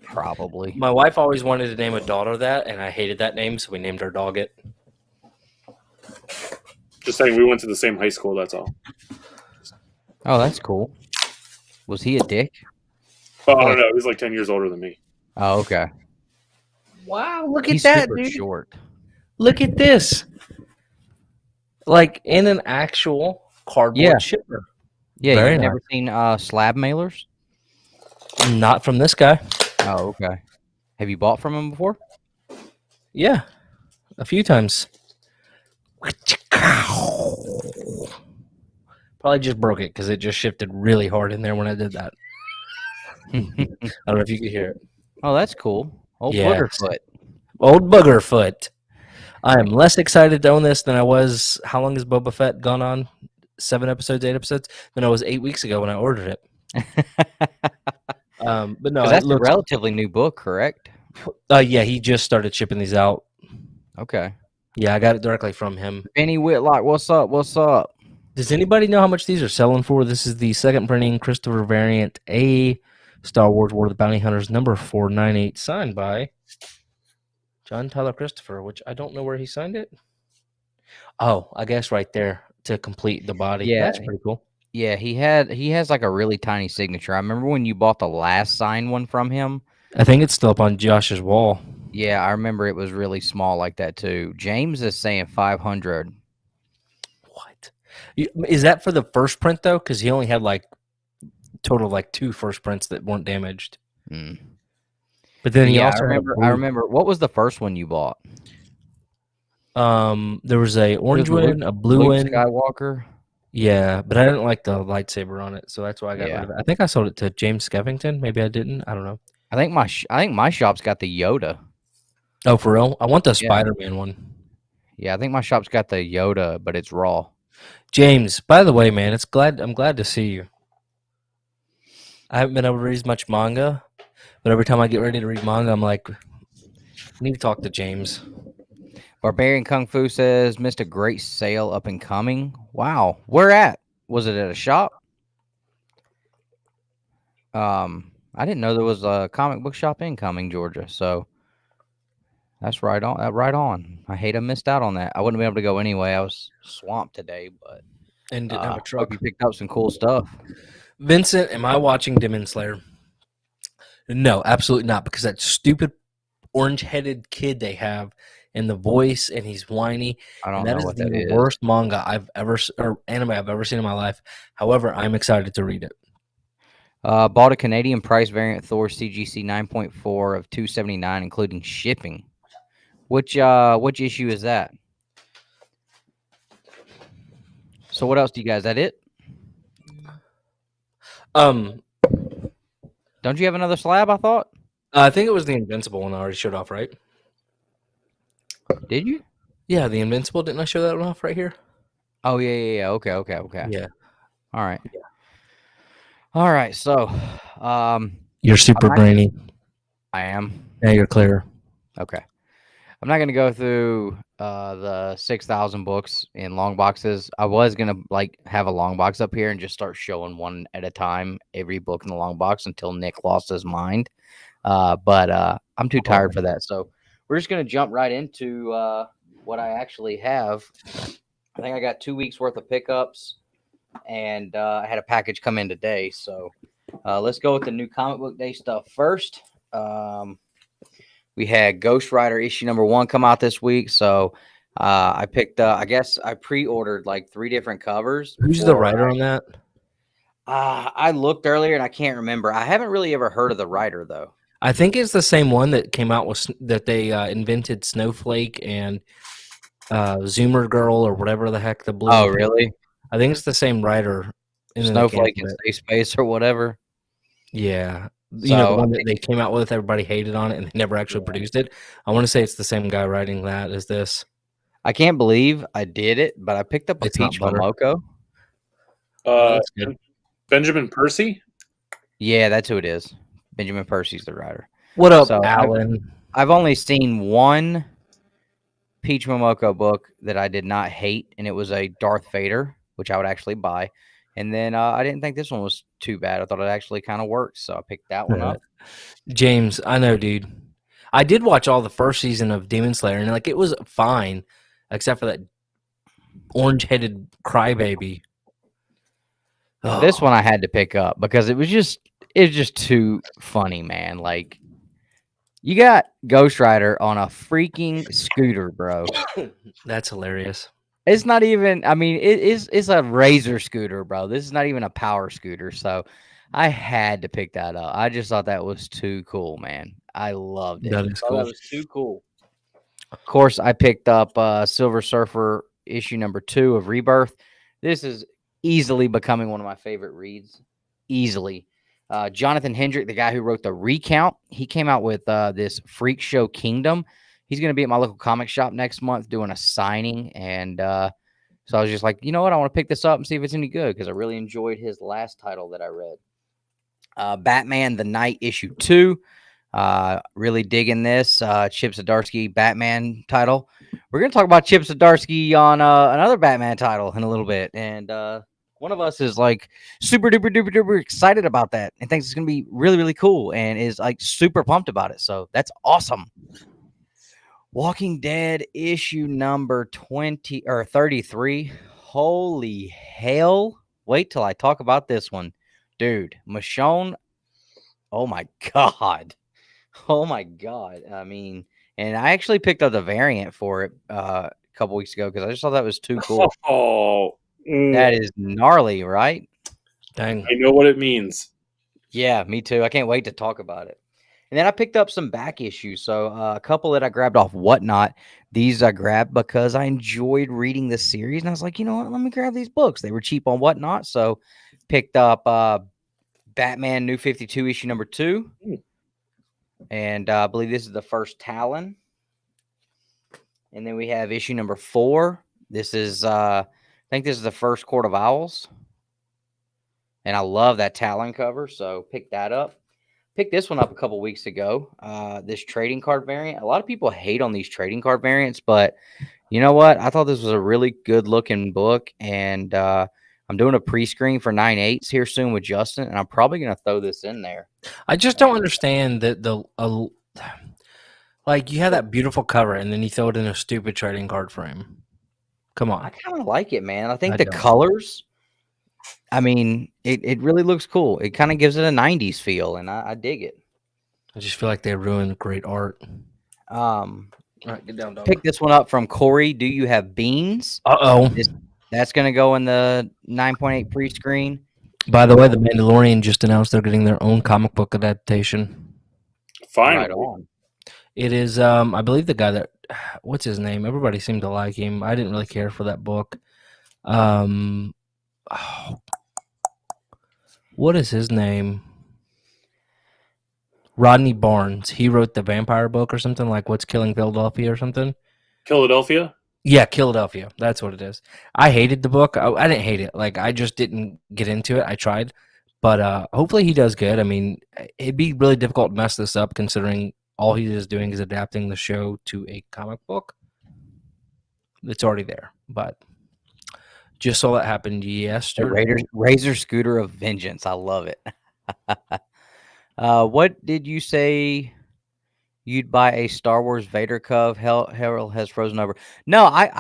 Probably. My wife always wanted to name a daughter that, and I hated that name, so we named our dog it. Just saying, we went to the same high school, that's all. Oh, that's cool. Was he a dick? Oh, I don't know. He's like 10 years older than me. Oh, okay. Wow, look at He's that, super dude. short. Look at this. Like in an actual cardboard shipper. Yeah, Very you've nice. never seen slab mailers? Not from this guy. Oh, okay. Have you bought from him before? Yeah, a few times. Probably just broke it because it just shifted really hard in there when I did that. I don't know if you could hear it. Oh, that's cool. Old Yeah. Boogerfoot. Old Boogerfoot. I am less excited to own this than I was. How long has Boba Fett gone on? 7 episodes, 8 episodes? Than I was 8 weeks ago when I ordered it. But no, That's it looks. a relatively new book, correct? Yeah, he just started shipping these out. Okay. Yeah, I got it directly from him. Benny Whitlock, what's up? What's up? Does anybody know how much these are selling for? This is the second printing Christopher variant A Star Wars War of the Bounty Hunters number 498, signed by John Tyler Christopher, which I don't know where he signed it. Oh, I guess right there to complete the body. Yeah. That's pretty cool. Yeah, he has like a really tiny signature. I remember when you bought the last signed one from him. I think it's still up on Josh's wall. Yeah, I remember it was really small like that too. James is saying 500. What? Is that for the first print though? Because he only had like total like 2 first prints that weren't damaged. Mm. But then he Yeah, also I remember. What was the first one you bought? there was a orange Luke- one, a blue Luke one. Skywalker. Yeah, but I didn't like the lightsaber on it, so that's why I got Yeah. rid of it. I think I sold it to James Skeffington. Maybe I didn't. I don't know. I think my shop's got the Yoda. Oh, for real? I want the Yeah. Spider-Man one. Yeah, I think my shop's got the Yoda, but it's raw. James, by the way, man, I'm glad to see you. I haven't been able to read as much manga, but every time I get ready to read manga, I'm like, I need to talk to James. Barbarian Kung Fu says missed a great sale up and coming. Wow, where at? Was it at a shop? I didn't know there was a comic book shop in Cumming, Georgia. So that's right on. Right on. I hate I missed out on that. I wouldn't be able to go anyway. I was swamped today, but And didn't have a hope truck. you picked up some cool stuff. Vincent, am I watching Demon Slayer? No, absolutely not, because that stupid orange-headed kid they have and the voice, and he's whiny. I don't And that know is what the that is. worst manga or anime I've ever seen in my life. However, I'm excited to read it. Bought a Canadian price variant Thor CGC 9.4 of $279, including shipping. Which issue is that? So what else do you guys? Is that it? Um, Don't you have another slab? I thought. I think it was the Invincible one I already showed off, right? Did you? Yeah, the Invincible. Didn't I show that one off right here? Oh yeah. Okay. Yeah. All right. All right. So, You're super not- brainy. I am. Yeah, you're clear. Okay. I'm not going to go through the 6,000 books in long boxes. I was going to have a long box up here and just start showing one at a time, every book in the long box until Nick lost his mind. But I'm too tired for that. So we're just going to jump right into what I actually have. I think I got 2 weeks worth of pickups, and I had a package come in today. So let's go with the new comic book day stuff first. We had Ghost Rider issue number 1 come out this week. So I picked I guess I pre-ordered like 3 different covers. Who's the writer on that? I looked earlier and I can't remember. I haven't really ever heard of the writer though. I think it's the same one that came out with that they invented Snowflake and Zoomer Girl or whatever the heck the blue. Oh, really? I think it's the same writer. Snowflake and Safe Space or whatever. Yeah. So, you know, the one that they came out with, everybody hated on it and they never actually produced it. I want to say it's the same guy writing that as this. I can't believe I did it, but I picked up a Peach Momoko. Benjamin Percy? Yeah, that's who it is. Benjamin Percy's the writer. What up, Alan? I've only seen one Peach Momoko book that I did not hate, and it was a Darth Vader, which I would actually buy. And then I didn't think this one was too bad. I thought it actually kind of worked, so I picked that one up. James, I know, dude. I did watch all the first season of Demon Slayer, and like it was fine, except for that orange-headed crybaby. This one I had to pick up because it was just too funny, man. Like, you got Ghost Rider on a freaking scooter, bro. That's hilarious. It's not even, I mean, it's a razor scooter, bro. This is not even a power scooter. So I had to pick that up. I just thought that was too cool, man. I loved it. That is cool. That was too cool. Of course, I picked up Silver Surfer issue number 2 of Rebirth. This is easily becoming one of my favorite reads. Easily. Jonathan Hendrick, the guy who wrote the Recount, he came out with this Freak Show Kingdom. He's going to be at my local comic shop next month doing a signing. And so I was just like, you know what? I want to pick this up and see if it's any good because I really enjoyed his last title that I read. Batman the Night issue 2. Really digging this Chip Zdarsky Batman title. We're going to talk about Chip Zdarsky on another Batman title in a little bit. And one of us is like super duper duper duper excited about that and thinks it's going to be really, really cool and is like super pumped about it. So that's awesome. Walking Dead issue number 20 or 33. Holy hell. Wait till I talk about this one. Dude, Michonne. Oh my God. Oh my God. I mean, and I actually picked up the variant for it a couple weeks ago because I just thought that was too cool. That is gnarly, right? Dang. I know what it means. Yeah, me too. I can't wait to talk about it. And then I picked up some back issues. So a couple that I grabbed off Whatnot. These I grabbed because I enjoyed reading the series. And I was like, you know what? Let me grab these books. They were cheap on Whatnot. So picked up Batman New 52 issue number 2. And I believe this is the first Talon. And then we have issue number 4. This is, I think this is the first Court of Owls. And I love that Talon cover. So picked that up. Picked this one up a couple weeks ago. This trading card variant. A lot of people hate on these trading card variants, but you know what? I thought this was a really good looking book, and I'm doing a pre-screen for 9/8s here soon with Justin, and I'm probably going to throw this in there. I just don't understand that like you have that beautiful cover, and then you throw it in a stupid trading card frame. Come on. I kind of like it, man. I think the colors. I mean, it really looks cool. It kind of gives it a 90s feel, and I dig it. I just feel like they ruined great art. All right, get down, dog. Pick this one up from Corey. Do you have beans? Uh-oh. That's going to go in the 9.8 pre-screen. By the way, The Mandalorian just announced they're getting their own comic book adaptation. Fine. Right on. It is, I believe the guy that, what's his name? Everybody seemed to like him. I didn't really care for that book. What is his name? Rodney Barnes. He wrote the vampire book or something, like What's Killing Philadelphia or something. Philadelphia? Yeah, Philadelphia. That's what it is. I hated the book. I didn't hate it. Like, I just didn't get into it. I tried. But hopefully he does good. I mean, it'd be really difficult to mess this up considering all he is doing is adapting the show to a comic book. It's already there. But just saw that happen yesterday. Razor Scooter of Vengeance. I love it. What did you say you'd buy a Star Wars Vader cove. Harold has frozen over. No, I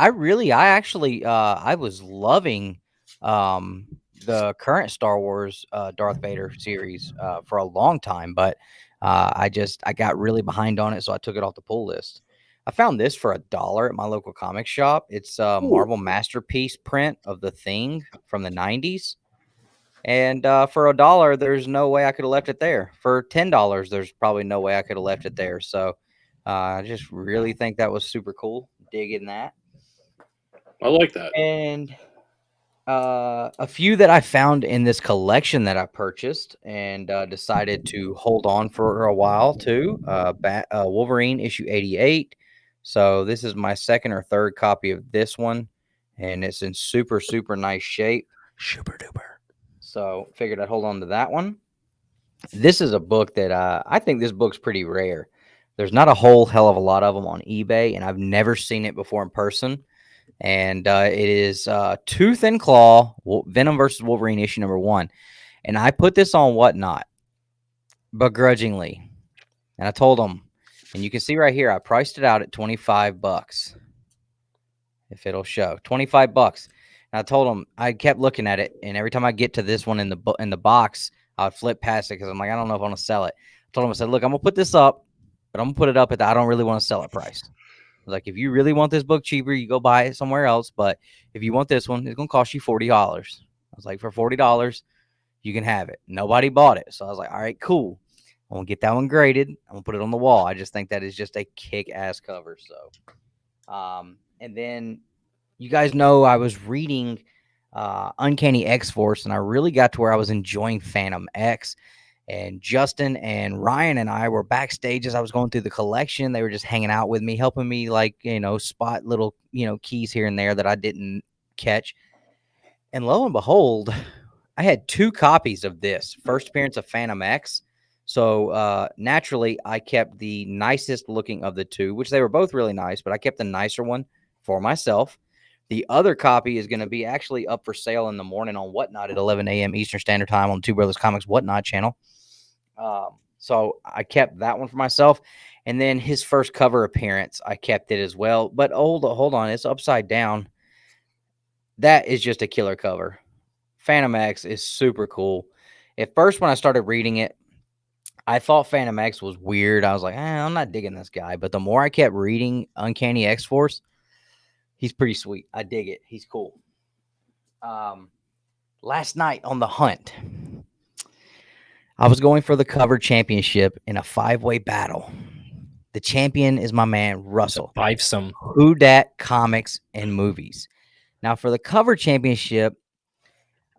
actually, I was loving the current Star Wars Darth Vader series for a long time, but I got really behind on it, so I took it off the pull list. I found this for $1 at my local comic shop. It's a Marvel Masterpiece print of the Thing from the 90s. And for $1, there's no way I could have left it there. For $10, there's probably no way I could have left it there. So I just really think that was super cool. Digging that. I like that. And a few that I found in this collection that I purchased and decided to hold on for a while too. Wolverine issue 88. So this is my second or third copy of this one, and it's in super, super nice shape. Super duper. So figured I'd hold on to that one. This is a book that I think this book's pretty rare. There's not a whole hell of a lot of them on eBay, and I've never seen it before in person. And it is Tooth and Claw, Venom versus Wolverine issue number 1. And I put this on Whatnot, begrudgingly. And I told them, and you can see right here, I priced it out at $25. If it'll show, $25. And I told them, I kept looking at it, and every time I get to this one in the box, I would flip past it because I'm like, I don't know if I want to sell it. I told them, I said, look, I'm gonna put this up, but I'm gonna put it up at the I don't really want to sell it price. I was like, if you really want this book cheaper, you go buy it somewhere else. But if you want this one, it's gonna cost you $40. I was like, for $40, you can have it. Nobody bought it, so I was like, all right, cool. I'm gonna get that one graded. I'm gonna put it on the wall. I just think that is just a kick-ass cover. So, and then you guys know I was reading Uncanny X-Force, and I really got to where I was enjoying Phantom X. And Justin and Ryan and I were backstage as I was going through the collection. They were just hanging out with me, helping me, like, spot little, keys here and there that I didn't catch. And lo and behold, I had 2 copies of this first appearance of Phantom X. So naturally, I kept the nicest looking of the 2, which they were both really nice, but I kept the nicer one for myself. The other copy is going to be actually up for sale in the morning on Whatnot at 11 a.m. Eastern Standard Time on Two Brothers Comics Whatnot channel. So I kept that one for myself. And then his first cover appearance, I kept it as well. But hold on, it's upside down. That is just a killer cover. Phantom X is super cool. At first, when I started reading it, I thought Phantom X was weird. I was like, I'm not digging this guy. But the more I kept reading Uncanny X-Force, he's pretty sweet. I dig it. He's cool. Last night on the hunt, I was going for the cover championship in a 5-way battle. The champion is my man, Russell. Fivesome. Who Dat Comics and Movies. Now, for the cover championship,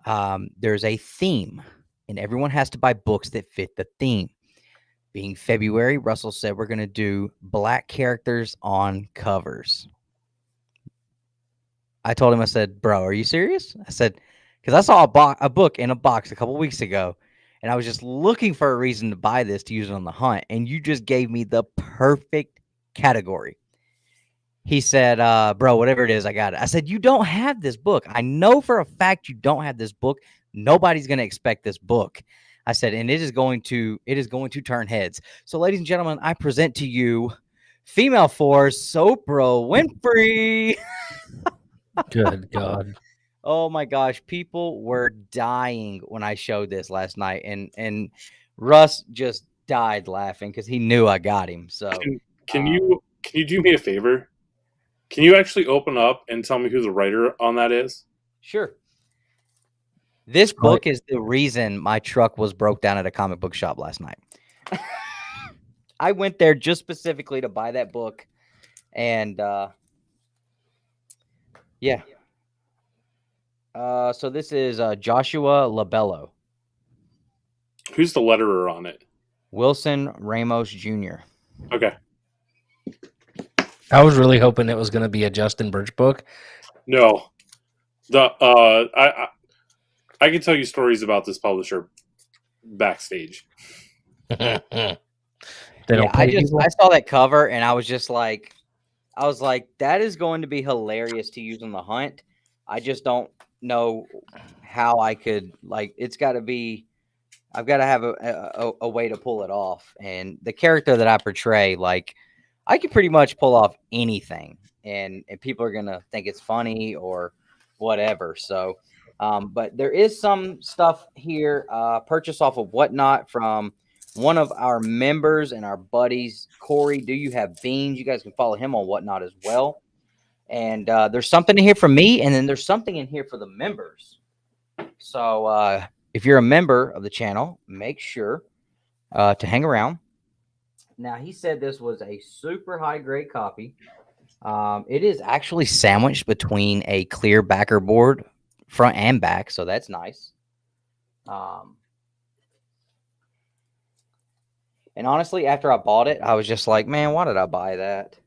there's a theme, and everyone has to buy books that fit the theme. Being February, Russell said we're going to do black characters on covers. I told him, I said, bro, are you serious? I said, because I saw a book in a box a couple weeks ago, and I was just looking for a reason to buy this to use it on the hunt, and you just gave me the perfect category. He said, bro, whatever it is, I got it. I said, you don't have this book. I know for a fact you don't have this book. Nobody's going to expect this book. I said, and it is going to turn heads. So, ladies and gentlemen, I present to you Female Force, Oprah Winfrey. Good God. Oh my gosh, people were dying when I showed this last night, and Russ just died laughing because he knew I got him. So can you do me a favor? Can you actually open up and tell me who the writer on that is? Sure. This book is the reason my truck was broke down at a comic book shop last night. I went there just specifically to buy that book, and yeah. So this is Joshua Labello. Who's the letterer on it? Wilson Ramos Jr. Okay. I was really hoping it was going to be a Justin Birch book. No. I can tell you stories about this publisher backstage. I saw that cover and I was like, that is going to be hilarious to use on the hunt. I just don't know how I could, like, it's got to be I've got to have a way to pull it off. And the character that I portray, like, I can pretty much pull off anything, and people are gonna think it's funny or whatever. So, but there is some stuff here purchased off of Whatnot from one of our members and our buddies, Corey. Do you have beans? You guys can follow him on Whatnot as well. And there's something in here for me, and then there's something in here for the members. So if you're a member of the channel, make sure to hang around. Now, he said this was a super high grade copy. It is actually sandwiched between a clear backer board, front and back, so that's nice. And honestly, after I bought it, I was just like, man, why did I buy that?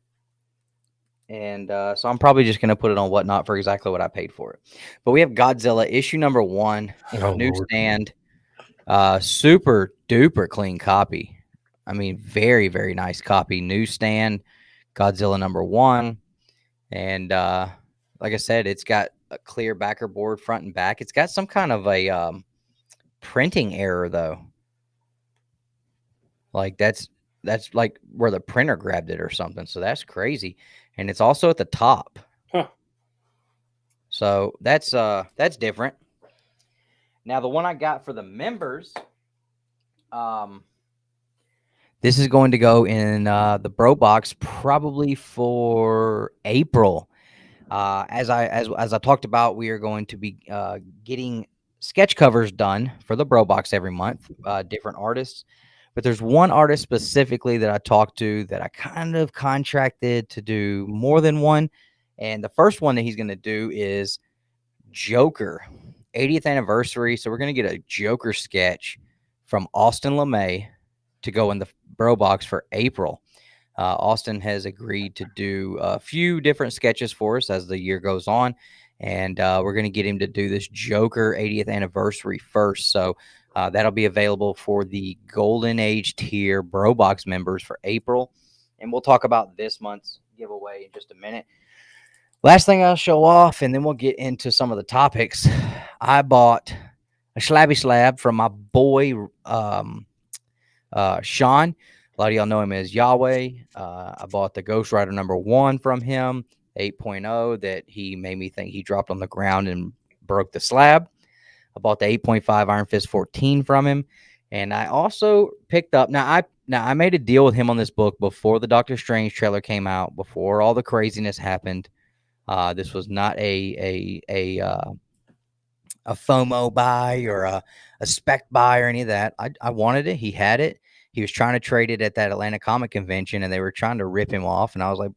And so I'm probably just going to put it on Whatnot for exactly what I paid for it. But we have Godzilla issue number 1, newsstand, super duper clean copy. I mean, very, very nice copy. Newsstand, Godzilla number 1. And like I said, it's got a clear backer board front and back. It's got some kind of a printing error, though. Like that's like where the printer grabbed it or something. So that's crazy. And it's also at the top. Huh. So that's different. Now, the one I got for the members, this is going to go in the BroBox probably for April. As I talked about, we are going to be getting sketch covers done for the BroBox every month, different artists. But there's one artist specifically that I talked to that I kind of contracted to do more than one. And the first one that he's going to do is Joker, 80th anniversary. So we're going to get a Joker sketch from Austin LeMay to go in the BroBox for April. Austin has agreed to do a few different sketches for us as the year goes on. And we're going to get him to do this Joker 80th anniversary first. So that'll be available for the Golden Age tier BroBox members for April. And we'll talk about this month's giveaway in just a minute. Last thing I'll show off, and then we'll get into some of the topics. I bought a Slab from my boy, Sean. A lot of y'all know him as Yahweh. I bought the Ghost Rider number 1 from him, 8.0, that he made me think he dropped on the ground and broke the slab. I bought the 8.5 Iron Fist 14 from him. And I also picked up, now I made a deal with him on this book before the Doctor Strange trailer came out, before all the craziness happened. This was not a FOMO buy or a spec buy or any of that. I wanted it. He had it. He was trying to trade it at that Atlanta Comic Convention, and they were trying to rip him off. And I was like,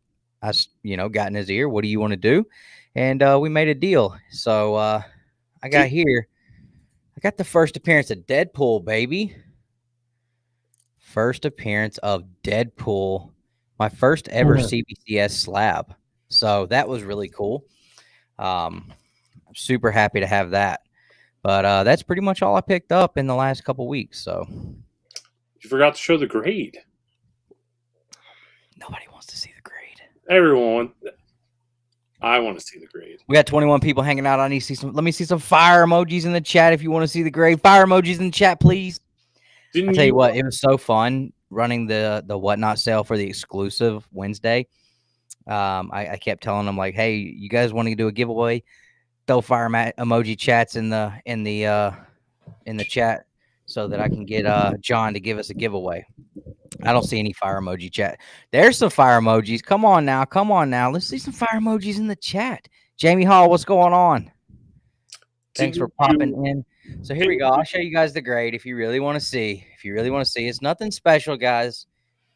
got in his ear. What do you want to do? And we made a deal. So I got the first appearance of Deadpool, baby. First appearance of Deadpool. My first ever CBCS slab. So that was really cool. I'm super happy to have that. But that's pretty much all I picked up in the last couple weeks. So you forgot to show the grade. Nobody wants to see the grade. Everyone, I want to see the grade. We got 21 people hanging out. I need to see some. Let me see some fire emojis in the chat if you want to see the grade. Fire emojis in the chat, please. I'll tell you what, it was so fun running the Whatnot sale for the exclusive Wednesday. I kept telling them, like, hey, you guys want to do a giveaway? Throw fire emoji chats in the chat so that I can get John to give us a giveaway. I don't see any fire emoji chat. There's some fire emojis. Come on now. Let's see some fire emojis in the chat. Jamie Hall, what's going on? Thanks for popping in. So here we go. I'll show you guys the grade if you really want to see. It's nothing special, guys.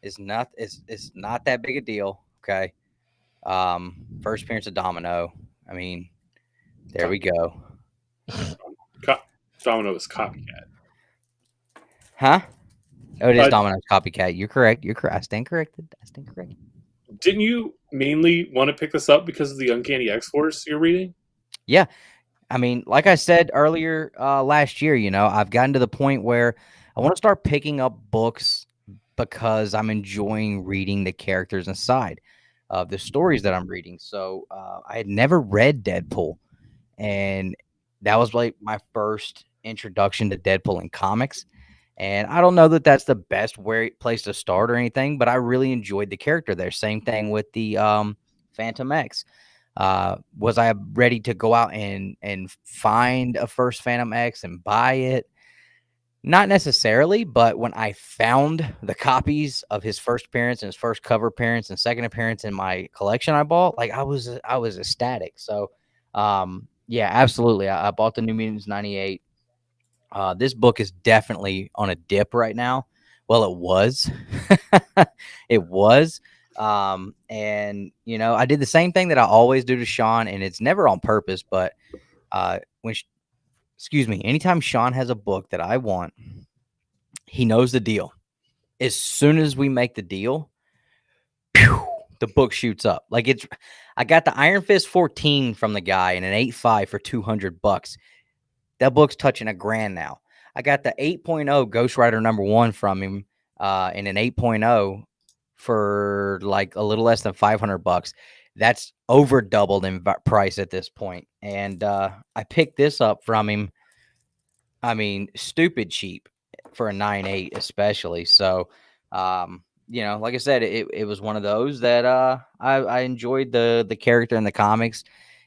It's not that big a deal. Okay. First appearance of Domino. I mean, there we go. Domino is copycat. Huh? Oh, it is Domino's copycat. You're correct. I stand corrected. Didn't you mainly want to pick this up because of the Uncanny X-Force you're reading? Yeah. I mean, like I said earlier last year, I've gotten to the point where I want to start picking up books because I'm enjoying reading the characters inside of the stories that I'm reading. So I had never read Deadpool, and that was like my first introduction to Deadpool in comics. And I don't know that that's the best place to start or anything, but I really enjoyed the character there. Same thing with the Phantom X. Was I ready to go out and find a first Phantom X and buy it? Not necessarily, but when I found the copies of his first appearance and his first cover appearance and second appearance in my collection I bought, like I was ecstatic. So yeah, absolutely. I bought the New Mutants 98. This book is definitely on a dip right now. Well, it was. It was. And you know, I did the same thing that I always do to Sean, and it's never on purpose, but anytime Sean has a book that I want, he knows the deal. As soon as we make the deal, the book shoots up. Like I got the Iron Fist 14 from the guy in an 8.5 for $200. That book's touching $1,000 now. I got the 8.0 Ghost Rider #1 from him in an 8.0 for like a little less than $500. That's over doubled in price at this point. And I picked this up from him. I mean, stupid cheap for a 9.8, especially. So, you know, like I said, it was one of those that I enjoyed the character in the comics,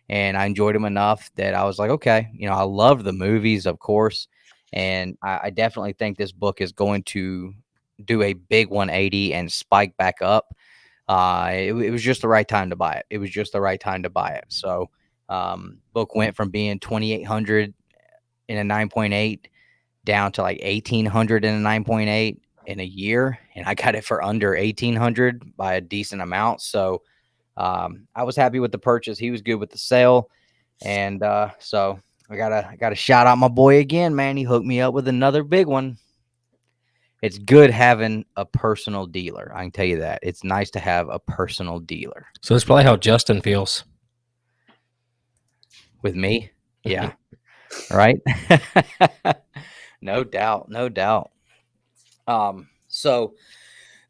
and I enjoyed him enough that I was like, okay, you know, I love the movies, of course, and I definitely think this book is going to do a big 180 and spike back up. It was just the right time to buy it. It was just the right time to buy it. So, book went from being 2,800 in a 9.8 down to like 1,800 in a 9.8 in a year, and I got it for under 1,800 by a decent amount. So I was happy with the purchase. He was good with the sale, and so I gotta shout out my boy again, man. He hooked me up with another big one. It's good having a personal dealer. I can tell you that. It's nice to have a personal dealer. So it's probably how Justin feels with me. Yeah. Right. No doubt. No doubt. So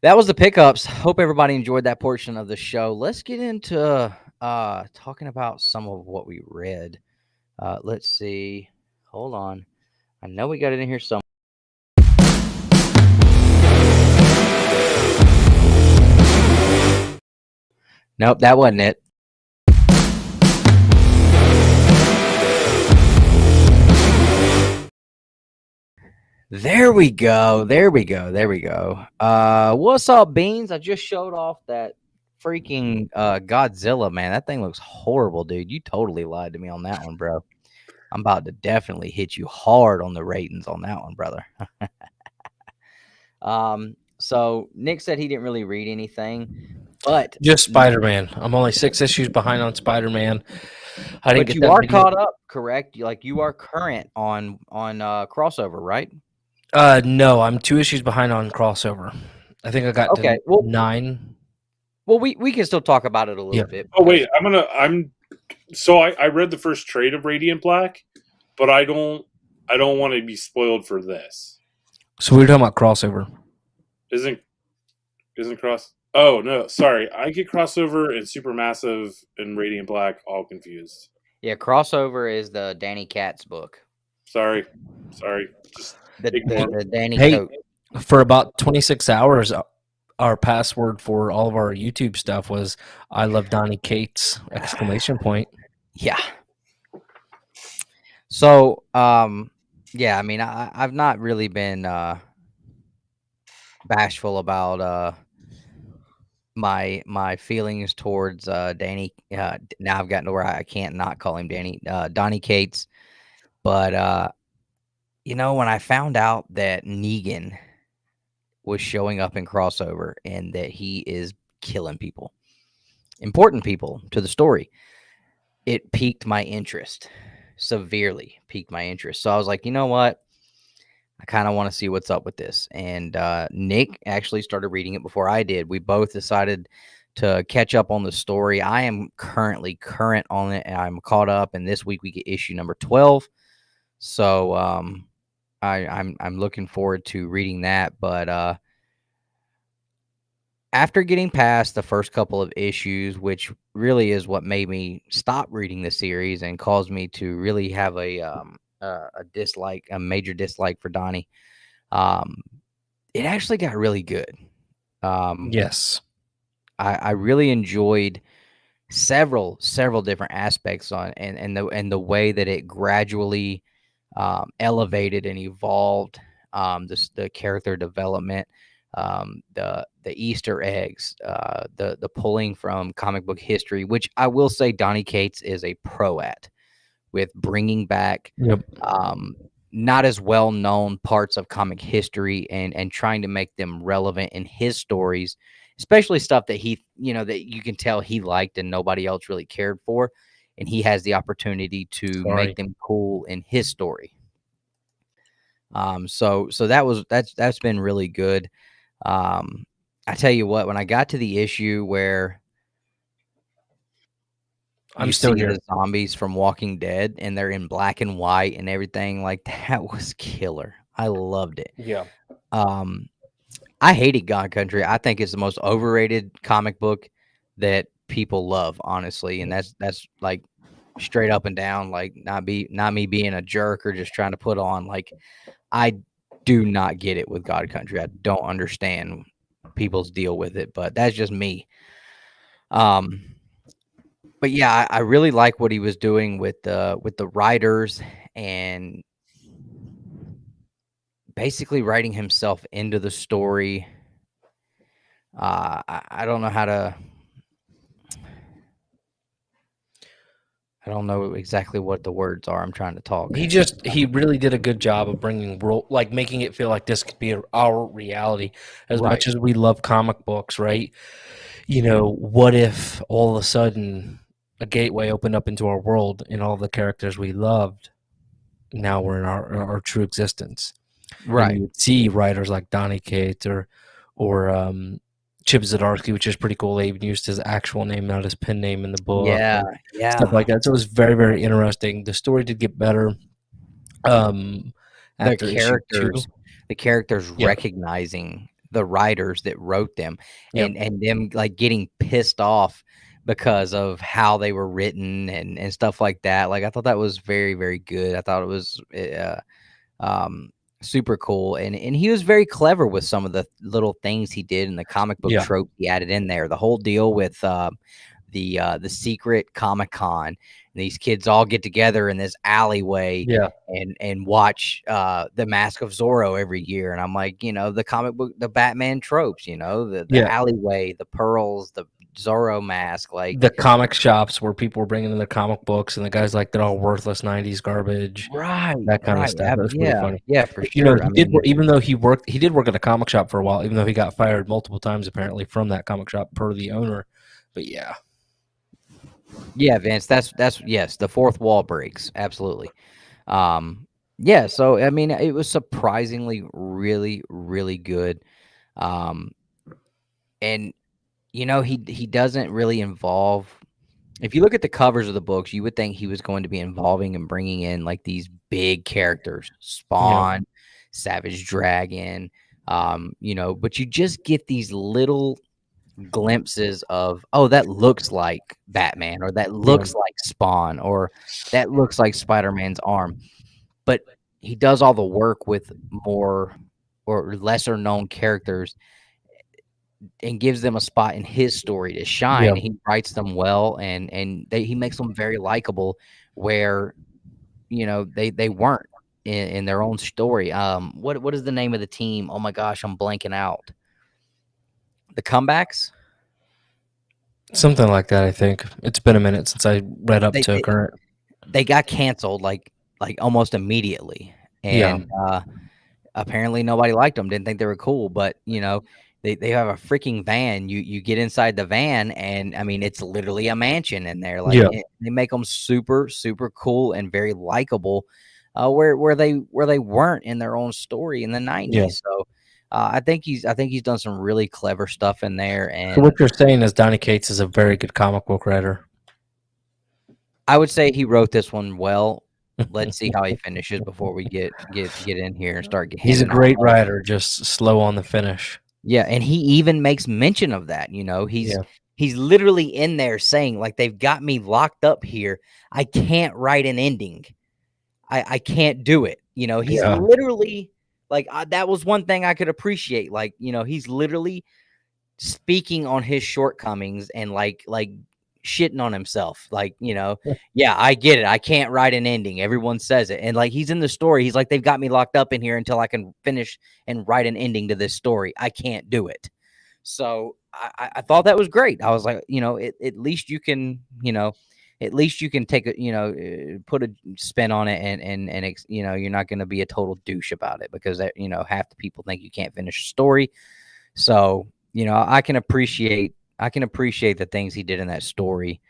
that was the pickups. Hope everybody enjoyed that portion of the show. Let's get into talking about some of what we read. Let's see. Hold on. I know we got it in here somewhere. Nope, that wasn't it. There we go. There we go. There we go. What's up, Beans? I just showed off that freaking Godzilla, man. That thing looks horrible, dude. You totally lied to me on that one, bro. I'm about to definitely hit you hard on the ratings on that one, brother. So Nick said he didn't really read anything, but just Spider-Man. I'm only 6 issues behind on Spider-Man. I didn't but get you that are video. caught up, correct? Like you are current on crossover, right? No, I'm 2 issues behind on crossover. I think I got to 9. Well, we can still talk about it a little bit. Oh wait, I read the first trade of Radiant Black, but I don't want to be spoiled for this. So we're talking about crossover. Isn't cross? Oh no, sorry. I get crossover and Supermassive and Radiant Black all confused. Yeah, crossover is the Danny Katz book. Sorry. Just the Danny Coat. For about 26 hours, our password for all of our YouTube stuff was "I love Donny Cates!" ! Yeah. So, yeah, I mean, I've not really been bashful about my feelings towards Danny. Now I've gotten to where I can't not call him Donny Cates. But you know, when I found out that Negan was showing up in crossover and that he is killing people, important people to the story, it piqued my interest, severely piqued my interest. So I was like, you know what? I kind of want to see what's up with this. And Nick actually started reading it before I did. We both decided to catch up on the story. I am currently current on it, and I'm caught up. And this week we get issue number 12. So I'm looking forward to reading that. But after getting past the first couple of issues, which really is what made me stop reading the series and caused me to really have a dislike, a major dislike for Donnie. It actually got really good. Yes. I really enjoyed several different aspects on and the way that it gradually elevated and evolved, the character development, the Easter eggs, the pulling from comic book history, which I will say Donny Cates is a pro at, with bringing back Yep. not as well known parts of comic history and trying to make them relevant in his stories, especially stuff that that you can tell he liked and nobody else really cared for, and he has the opportunity to make them cool in his story. So that's been really good. I tell you what, when I got to the issue where I'm you still see here. the zombies from Walking Dead and they're in black and white and everything, like, that was killer. I loved it. Yeah. I hated God Country. I think it's the most overrated comic book that people love, honestly, and that's like straight up and down. Like, not me being a jerk or just trying to put on. Like, I do not get it with God Country. I don't understand people's deal with it, but that's just me. But yeah, I really like what he was doing with the writers and basically writing himself into the story. I don't know how to. I don't know exactly what the words are. I'm trying to talk. He really did a good job of bringing making it feel like this could be our reality as much as we love comic books, right? What if all of a sudden a gateway opened up into our world and all the characters we loved now were in our true existence. Right. And you would see writers like Donny Cates or Chip Zdarsky, which is pretty cool. They even used his actual name, not his pen name in the book. Yeah. Stuff like that. So it was very, very interesting. The story did get better. After the characters recognizing the writers that wrote them and them like getting pissed off because of how they were written and stuff like that. Like, I thought that was very, very good. I thought it was super cool, and he was very clever with some of the little things he did in the comic book trope he added in there. The whole deal with the secret Comic-Con. These kids all get together in this alleyway and watch the Mask of Zorro every year. And I'm like, the comic book, the Batman tropes, the alleyway, the pearls, the Zorro mask, like the comic shops where people were bringing in their comic books and the guys like they're all worthless 90s garbage. Right. That kind of stuff. That was pretty funny. Yeah, for sure. Even though he did work at a comic shop for a while, even though he got fired multiple times apparently from that comic shop per the owner. But yeah. Yeah, Vince, that's yes, the fourth wall breaks. Absolutely. Yeah, so I mean, it was surprisingly really, really good. And he doesn't really involve. If you look at the covers of the books, you would think he was going to be involving and bringing in like these big characters, Spawn, Savage Dragon, but you just get these little glimpses of, oh, that looks like Batman, or that looks like Spawn, or that looks like Spider-Man's arm. But he does all the work with more or lesser known characters and gives them a spot in his story to shine. He writes them well, and he makes them very likable where they weren't in their own story. What is the name of the team? Oh my gosh, I'm blanking out. The Comebacks? Something like that, I think. It's been a minute since I read up to current. They got canceled like almost immediately. And apparently nobody liked them, didn't think they were cool, but they have a freaking van. You get inside the van, and I mean, it's literally a mansion in there. Like, they make them super, super cool and very likable, where they weren't in their own story in the 90s. So I think he's done some really clever stuff in there. And so what you're saying is Donny Cates is a very good comic book writer. I would say he wrote this one well. Let's see how he finishes before we get in here and start getting. He's a great writer, just slow on the finish. Yeah, and he even makes mention of that. He's literally in there saying, like, they've got me locked up here. I can't write an ending. I can't do it. He's literally Like that was one thing I could appreciate. Like, he's literally speaking on his shortcomings and like shitting on himself. Like, yeah, I get it. I can't write an ending. Everyone says it. And like, he's in the story. He's like, they've got me locked up in here until I can finish and write an ending to this story. I can't do it. So I thought that was great. I was like, at least you can, at least you can take a, put a spin on it and you're not going to be a total douche about it because half the people think you can't finish a story. So, I can appreciate the things he did in that story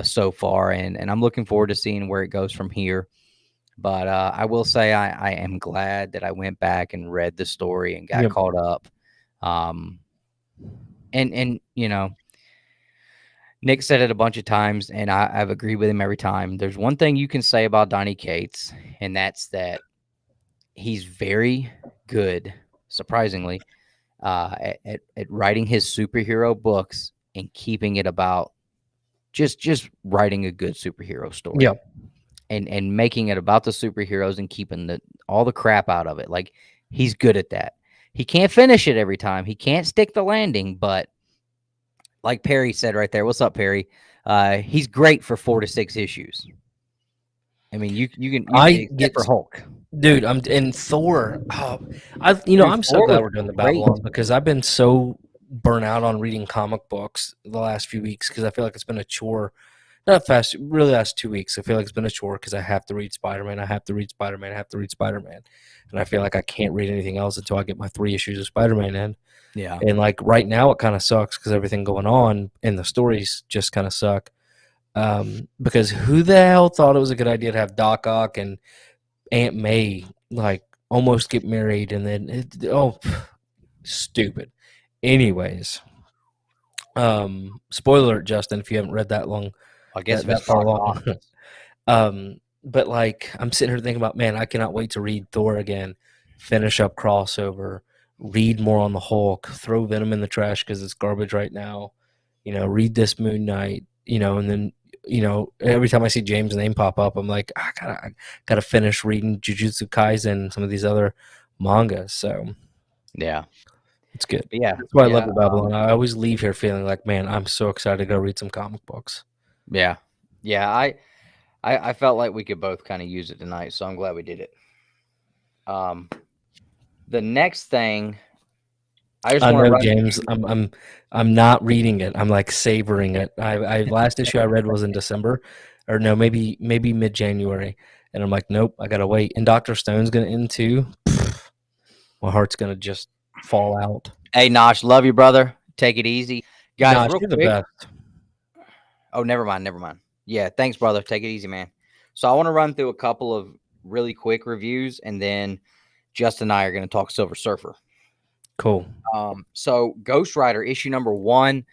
so far, and I'm looking forward to seeing where it goes from here. But I will say I am glad that I went back and read the story and got caught up. And Nick said it a bunch of times, and I've agreed with him every time. There's one thing you can say about Donny Cates, and that's that he's very good, surprisingly, at writing his superhero books and keeping it about just writing a good superhero story. Yeah. And making it about the superheroes and keeping all the crap out of it. Like, he's good at that. He can't finish it every time. He can't stick the landing, but like Perry said right there, what's up, Perry? He's great for 4 to 6 issues. I mean, you can get for Hulk. Dude, I'm in Thor. Oh, I'm so glad we're doing the Babble-On because I've been so burnt out on reading comic books the last few weeks because I feel like it's been a chore. Not fast, really last 2 weeks. I feel like it's been a chore because I have to read Spider-Man. I have to read Spider-Man. I have to read Spider-Man. And I feel like I can't read anything else until I get my 3 issues of Spider-Man in. Yeah. And like right now it kind of sucks because everything going on and the stories just kind of suck. Because who the hell thought it was a good idea to have Doc Ock and Aunt May like almost get married and then stupid. Anyways, spoiler alert, Justin, if you haven't read that long, I guess that far long. But like I'm sitting here thinking about, man, I cannot wait to read Thor again, finish up crossover, read more on the Hulk, throw Venom in the trash because it's garbage right now. Read this Moon Knight, and then every time I see James' name pop up, I'm like, I gotta finish reading Jujutsu Kaisen and some of these other mangas. So yeah, it's good. But yeah, that's why I love the Babble-On. I always leave here feeling like, man, I'm so excited to go read some comic books. Yeah. I felt like we could both kind of use it tonight, so I'm glad we did it. The next thing, I know, James. I'm not reading it. I'm like savoring it. I last issue I read was in December, or no, maybe mid-January, and I'm like, nope, I gotta wait. And Dr. Stone's gonna end too. My heart's gonna just fall out. Hey, Nosh, love you, brother. Take it easy, guys. Nosh, real you're quick. The best. Oh, never mind. Yeah, thanks, brother. Take it easy, man. So I want to run through a couple of really quick reviews, and then Justin and I are going to talk Silver Surfer. Cool. So Ghost Rider issue number 1.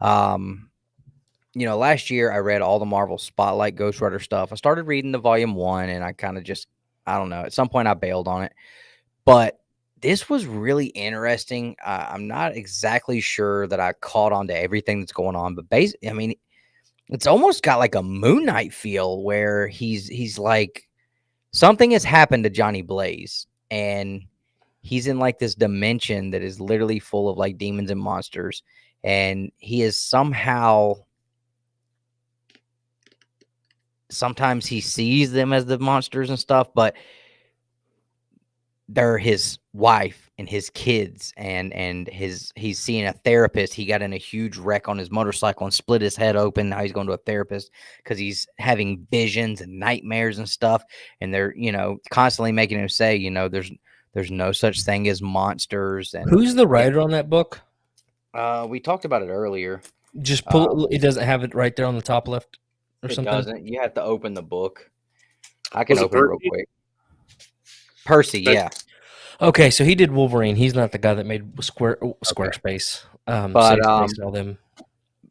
Last year I read all the Marvel Spotlight Ghost Rider stuff. I started reading the volume 1, and I kind of just, I don't know, at some point I bailed on it. But this was really interesting. I'm not exactly sure that I caught on to everything that's going on, but basically, I mean, it's almost got like a Moon Knight feel where he's like, something has happened to Johnny Blaze, and he's in like this dimension that is literally full of like demons and monsters, and he is sometimes he sees them as the monsters and stuff, but they're his wife and his kids, and he's seeing a therapist. He got in a huge wreck on his motorcycle and split his head open. Now he's going to a therapist because he's having visions and nightmares and stuff. And they're, constantly making him say, there's no such thing as monsters. And who's the writer on that book? We talked about it earlier. Just pull it. Doesn't have it right there on the top left or it something? Doesn't. You have to open the book. I can open it real quick. Percy, yeah. Okay, so he did Wolverine. He's not the guy that made Squarespace. All them.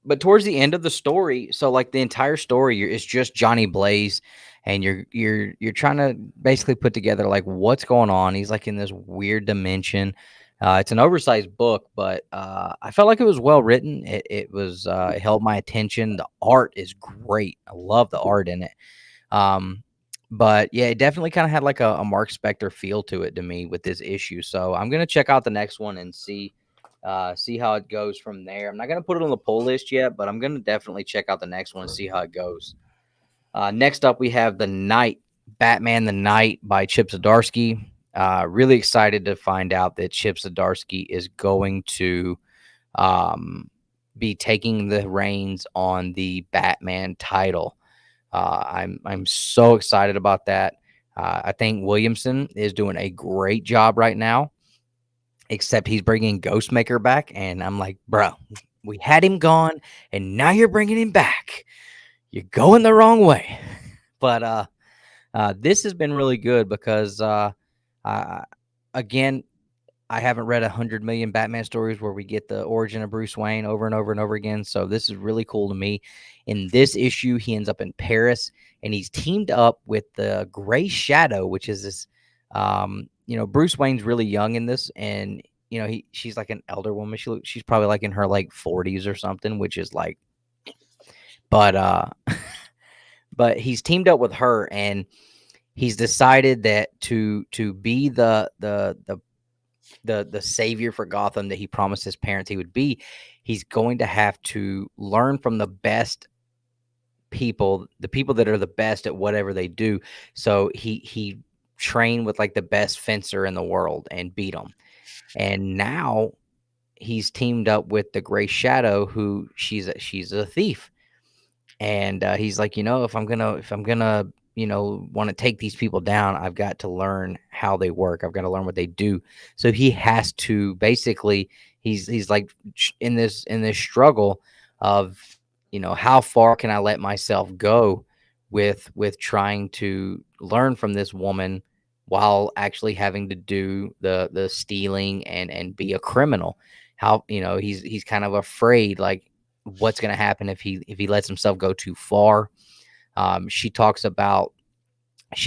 But towards the end of the story, so like the entire story is just Johnny Blaze, and you're trying to basically put together like what's going on. He's like in this weird dimension. It's an oversized book, but I felt like it was well written. It held my attention. The art is great. I love the art in it. But yeah, it definitely kind of had like a Mark Spector feel to it to me with this issue. So I'm gonna check out the next one and see how it goes from there. I'm not gonna put it on the pull list yet, but I'm gonna definitely check out the next one and see how it goes. Next up, we have the Night Batman the Night by Chip Zdarsky. Really excited to find out that Chip Zdarsky is going to be taking the reins on the Batman title. I'm so excited about that. I think Williamson is doing a great job right now, except he's bringing Ghostmaker back, and I'm like, bro, we had him gone, and now you're bringing him back. You're going the wrong way. But this has been really good because, again, I haven't read 100 million Batman stories where we get the origin of Bruce Wayne over and over and over again. So this is really cool to me. In this issue, he ends up in Paris, and he's teamed up with the Gray Shadow, which is this, Bruce Wayne's really young in this, and she's like an elder woman. She's probably like in her like 40s or something, which is like, but but he's teamed up with her, and he's decided that to be the savior for Gotham that he promised his parents he would be, he's going to have to learn from the best people, the people that are the best at whatever they do. So he trained with like the best fencer in the world and beat him. And now he's teamed up with the Gray Shadow, who she's a thief. And he's like, if I'm gonna want to take these people down, I've got to learn how they work. I've got to learn what they do. So he has to basically, he's like in this struggle of, how far can I let myself go with trying to learn from this woman while actually having to do the stealing and be a criminal. How, he's kind of afraid, like, what's going to happen if he lets himself go too far. She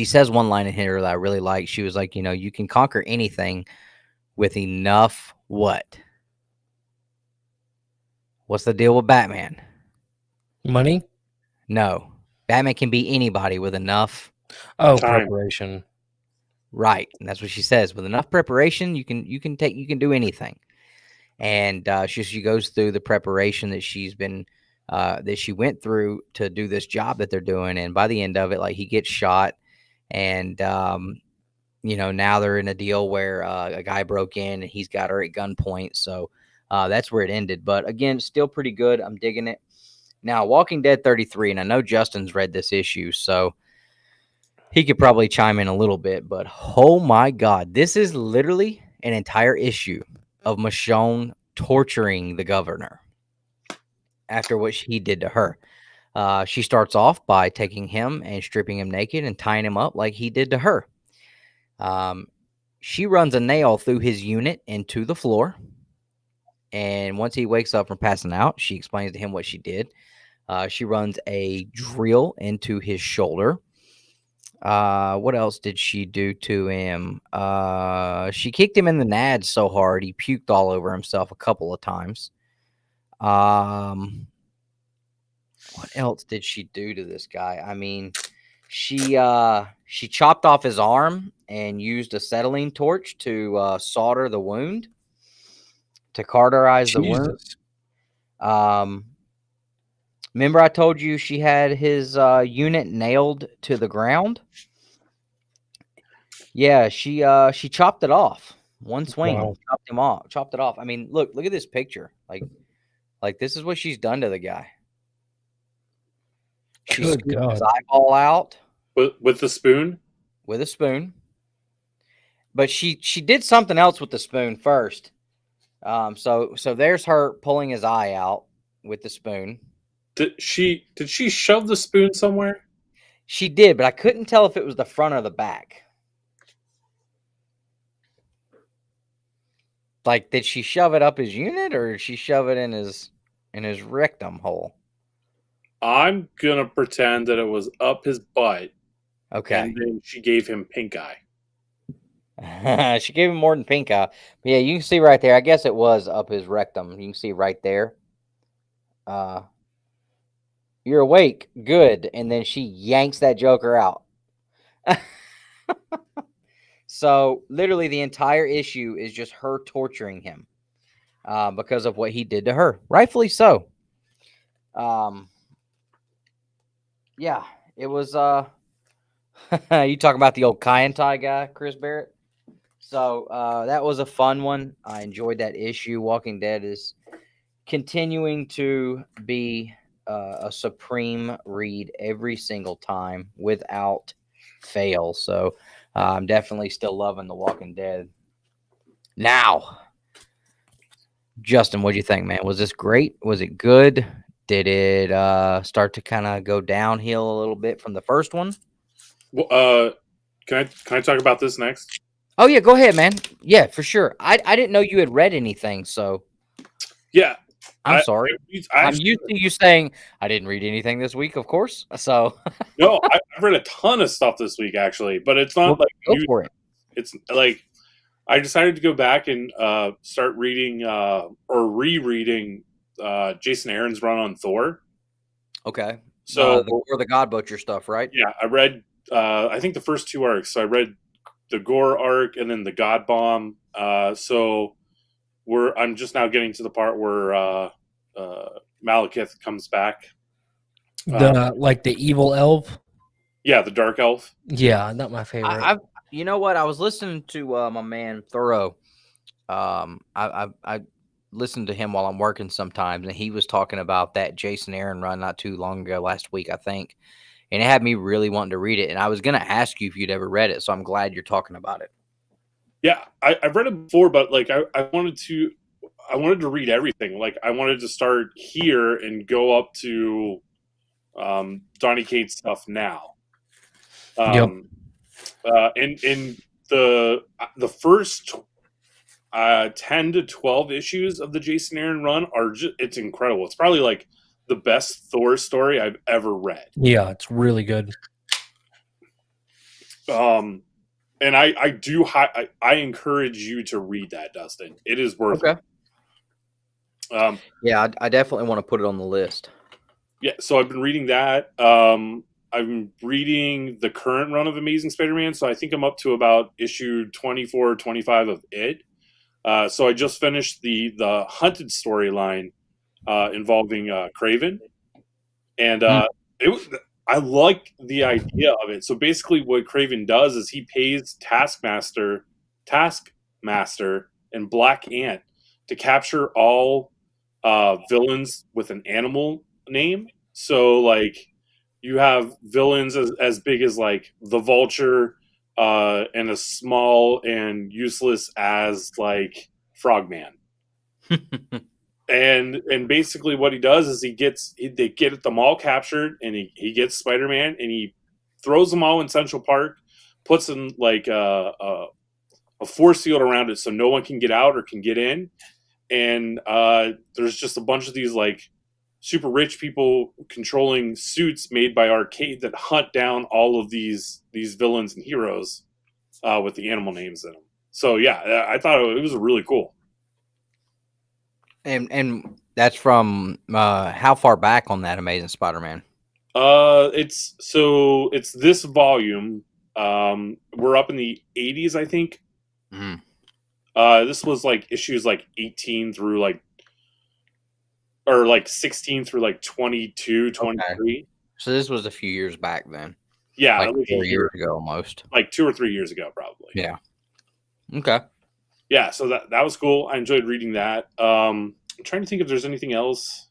says one line in here that I really like. She was like, you can conquer anything with enough what? What's the deal with Batman? Money? No. Batman can be anybody with enough time. Preparation. Right. And that's what she says. With enough preparation, you can do anything. And she goes through the preparation that she's been that she went through to do this job that they're doing. And by the end of it, like, he gets shot, and now they're in a deal where a guy broke in and he's got her at gunpoint. So that's where it ended. But again, still pretty good. I'm digging it. Now, Walking Dead 33, and I know Justin's read this issue, so he could probably chime in a little bit. But oh my God, this is literally an entire issue of Michonne torturing the governor after what he did to her. She starts off by taking him and stripping him naked and tying him up like he did to her. She runs a nail through his unit into the floor. And once he wakes up from passing out, she explains to him what she did. She runs a drill into his shoulder. What else did she do to him? She kicked him in the nads so hard he puked all over himself a couple of times. What else did she do to this guy? I mean, she chopped off his arm and used a acetylene torch to solder the wound, to cauterize the wound. Remember I told you she had his unit nailed to the ground? Yeah, she chopped it off. One swing. Wow. Chopped it off. I mean, look at this picture. Like this is what she's done to the guy. She scooped his eyeball out. With the spoon? With a spoon. But she did something else with the spoon first. So there's her pulling his eye out with the spoon. Did she shove the spoon somewhere? She did, but I couldn't tell if it was the front or the back. Like, did she shove it up his unit, or did she shove it in his rectum hole? I'm gonna pretend that it was up his butt. Okay. And then she gave him pink eye. She gave him more than pink eye. But yeah, you can see right there. I guess it was up his rectum. You can see right there. You're awake. Good. And then she yanks that joker out. So literally the entire issue is just her torturing him because of what he did to her. Rightfully so. Yeah, it was you talk about the old Kyantai guy, Chris Barrett. So that was a fun one. I enjoyed that issue. Walking Dead is continuing to be a supreme read every single time without fail. So I'm definitely still loving The Walking Dead. Now, Justin, what do you think, man? Was this great? Was it good? Did it start to kind of go downhill a little bit from the first one? Well, can I talk about this next? Oh yeah, go ahead, man. Yeah, for sure. I didn't know you had read anything, so yeah. I'm sorry. I'm used to you saying I didn't read anything this week, of course. So no, I've read a ton of stuff this week actually, but it's not like go for it. It's like I decided to go back and start reading or rereading Jason Aaron's run on Thor. Okay. So the God Butcher stuff, right? Yeah, I read I think the first 2 arcs. So I read the Gore arc and then the God Bomb. So I'm just now getting to the part where Malekith comes back. The evil elf. Yeah, the dark elf. Yeah, not my favorite. You know what? I was listening to my man Thoreau. I listened to him while I'm working sometimes, and he was talking about that Jason Aaron run not too long ago, last week, I think. And it had me really wanting to read it. And I was going to ask you if you'd ever read it, so I'm glad you're talking about it. Yeah, I've read it before, but like I wanted to read everything. Like I wanted to start here and go up to Donny Cates stuff now. And the first 10 to 12 issues of the Jason Aaron run it's incredible. It's probably like the best Thor story I've ever read. Yeah, it's really good. And I encourage you to read that, Dustin. It is worth it. Yeah, I definitely want to put it on the list. Yeah, so I've been reading that. I'm reading the current run of Amazing Spider-Man, so I think I'm up to about issue 24, 25 of it. So I just finished the Hunted storyline involving Kraven, and I like the idea of it. So basically, what Kraven does is he pays Taskmaster, and Black Ant to capture all villains with an animal name. So like you have villains as big as like the Vulture, and as small and useless as like Frogman. And basically what he does is they get them all captured, and he gets Spider-Man and he throws them all in Central Park, puts in like a force field around it so no one can get out or can get in. And there's just a bunch of these like super rich people controlling suits made by Arcade that hunt down all of these villains and heroes with the animal names in them. So yeah, I thought it was really cool. And that's from how far back on that Amazing Spider-Man? It's this volume. We're up in the 80s, I think. Mm-hmm. This was like issues like 18 through like, or like 16 through like 22, 23. Okay. So this was a few years back then. Yeah, like 4 years ago almost. Like 2 or 3 years ago, probably. Yeah. Okay. Yeah, so that was cool. I enjoyed reading that. I'm trying to think if there's anything else.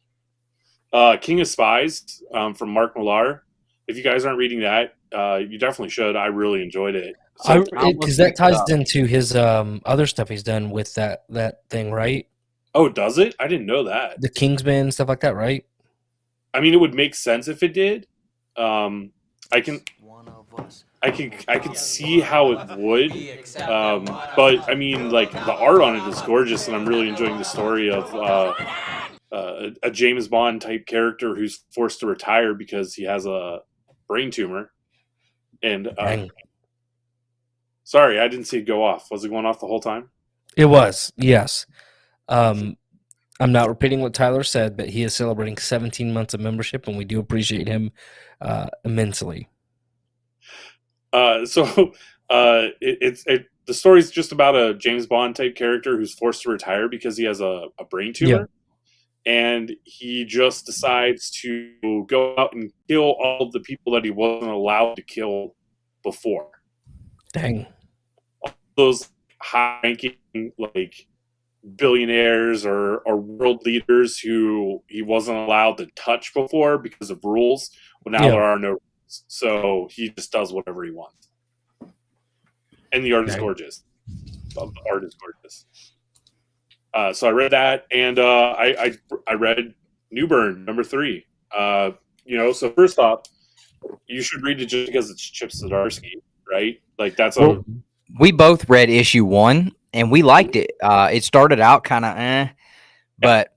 King of Spies from Mark Millar. If you guys aren't reading that, you definitely should. I really enjoyed it. Because that ties into his other stuff he's done with that thing, right? Oh, does it? I didn't know that. The Kingsman, stuff like that, right? I mean, it would make sense if it did. I can see how it would, but I mean, like the art on it is gorgeous, and I'm really enjoying the story of a James Bond type character who's forced to retire because he has a brain tumor. And sorry, I didn't see it go off. Was it going off the whole time? It was, yes. I'm not repeating what Tyler said, but he is celebrating 17 months of membership, and we do appreciate him immensely. The story's just about a James Bond type character who's forced to retire because he has a brain tumor, and he just decides to go out and kill all of the people that he wasn't allowed to kill before. Dang. All those high-ranking like billionaires or world leaders who he wasn't allowed to touch before because of rules. Well, now there are no rules, so he just does whatever he wants. And the art is gorgeous. The art is gorgeous. So I read that, and I read Newburn #3. So first off, you should read it just because it's Chip Zdarsky, right? Like that's we both read issue 1 and we liked it. It started out kind of but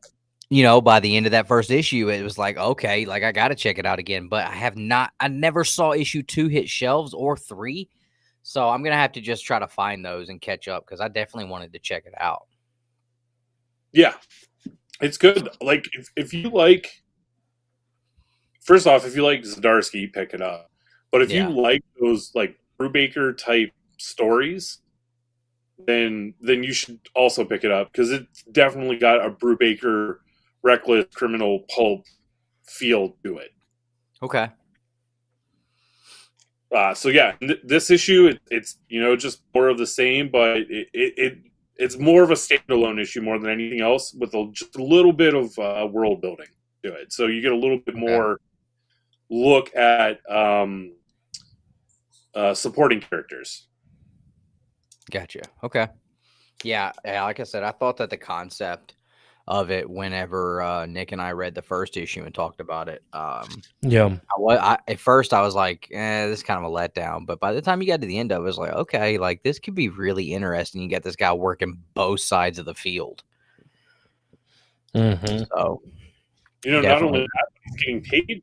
by the end of that first issue, it was like, okay, like I got to check it out again. But I never saw issue 2 hit shelves or 3. So I'm going to have to just try to find those and catch up because I definitely wanted to check it out. Yeah, it's good. Like if you like, first off, if you like Zdarsky, pick it up. But if you like those like Brubaker type stories, then you should also pick it up because it's definitely got a Brubaker reckless criminal pulp feel to it. Okay. So yeah, this issue it's just more of the same, but it's more of a standalone issue more than anything else, with just a little bit of world building to it. So you get a little bit more look at supporting characters. Gotcha. Okay. Yeah, like I said, I thought that the concept of it whenever Nick and I read the first issue and talked about it. At first I was like, this is kind of a letdown. But by the time you got to the end of it, I was like, okay, like this could be really interesting. You get this guy working both sides of the field. Mm-hmm. So, not only that, but he's getting paid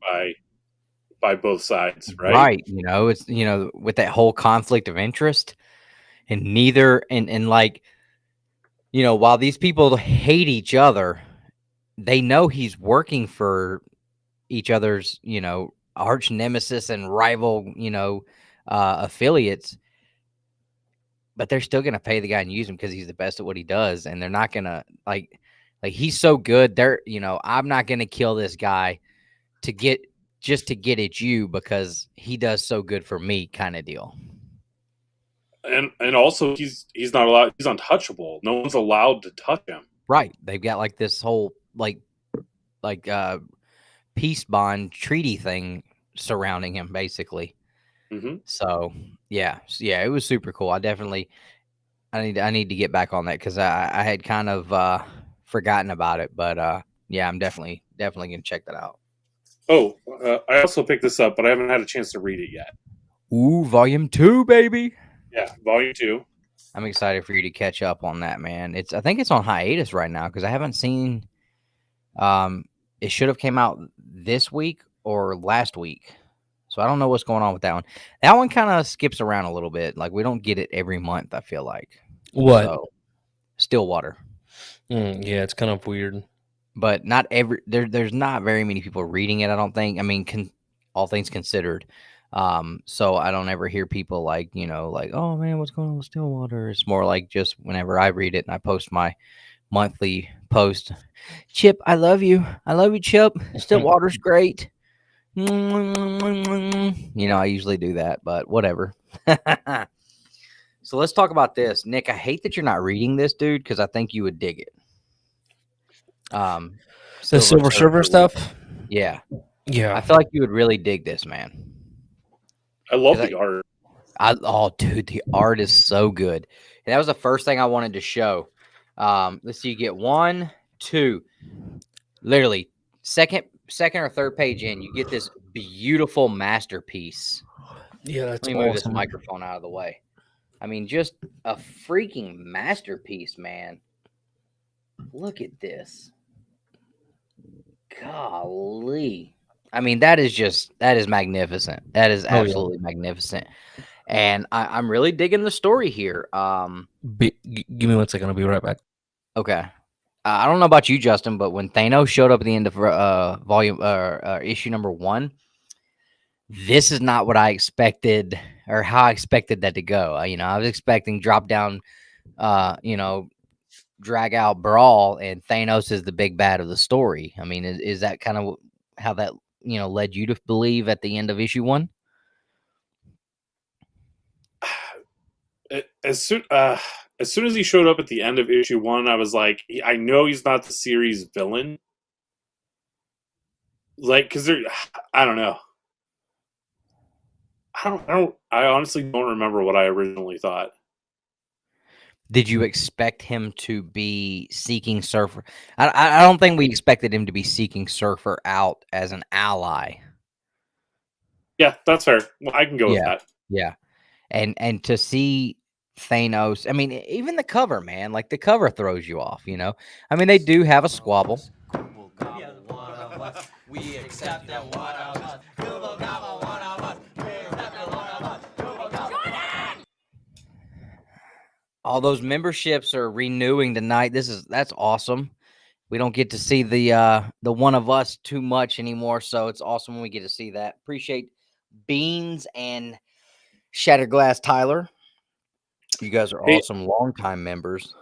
by both sides, right? Right. It's, with that whole conflict of interest and neither, and like, while these people hate each other, they know he's working for each other's, arch nemesis and rival, affiliates. But they're still going to pay the guy and use him because he's the best at what he does. And they're not going to like he's so good. I'm not going to kill this guy to get at you because he does so good for me kind of deal. And also he's not allowed. He's untouchable. No one's allowed to touch him. Right. They've got like this whole like peace bond treaty thing surrounding him, basically. Mm-hmm. So yeah, it was super cool. I need to get back on that because I had kind of forgotten about it, but yeah, I'm definitely gonna check that out. Oh, I also picked this up, but I haven't had a chance to read it yet. Ooh, volume 2, baby. Yeah, volume 2. I'm excited for you to catch up on that, man. I think it's on hiatus right now because I haven't seen. It should have came out this week or last week, so I don't know what's going on with that one. That one kind of skips around a little bit. Like we don't get it every month. I feel like. What? So, Stillwater. Yeah, it's kind of weird. But not there's not very many people reading it. I don't think. I mean, all things considered. So I don't ever hear people like, oh man, what's going on with Stillwater? It's more like just whenever I read it and I post my monthly post, Chip, I love you, Chip. Stillwater's great. I usually do that, but whatever. So let's talk about this, Nick. I hate that you're not reading this, dude, because I think you would dig it. The Silver Surfer stuff. Yeah. I feel like you would really dig this, man. I love the art. Dude, the art is so good. And that was the first thing I wanted to show. Let's see, you get 1, 2, literally second or third page in, you get this beautiful masterpiece. Yeah, that's Let me move this microphone out of the way. I mean, just a freaking masterpiece, man. Look at this. Golly. I mean, that is magnificent. That is absolutely magnificent. And I'm really digging the story here. Give me 1 second. I'll be right back. Okay. I don't know about you, Justin, but when Thanos showed up at the end of issue number 1, this is not what I expected or how I expected that to go. I was expecting drop down, drag out brawl, and Thanos is the big bad of the story. I mean, is that kind of how that led you to believe at the end of issue 1? As soon as he showed up at the end of issue 1, I was like, I know he's not the series villain. Like, because I don't know. I honestly don't remember what I originally thought. Did you expect him to be seeking Surfer? I don't think we expected him to be seeking Surfer out as an ally. Yeah, that's fair. Well, I can go with that. Yeah, and to see Thanos, I mean, even the cover, man, like the cover throws you off. I mean, they do have a squabble. We accept that one of us. All those memberships are renewing tonight. That's awesome. We don't get to see the one of us too much anymore, so it's awesome when we get to see that. Appreciate Beans and Shattered Glass Tyler. You guys are awesome longtime members.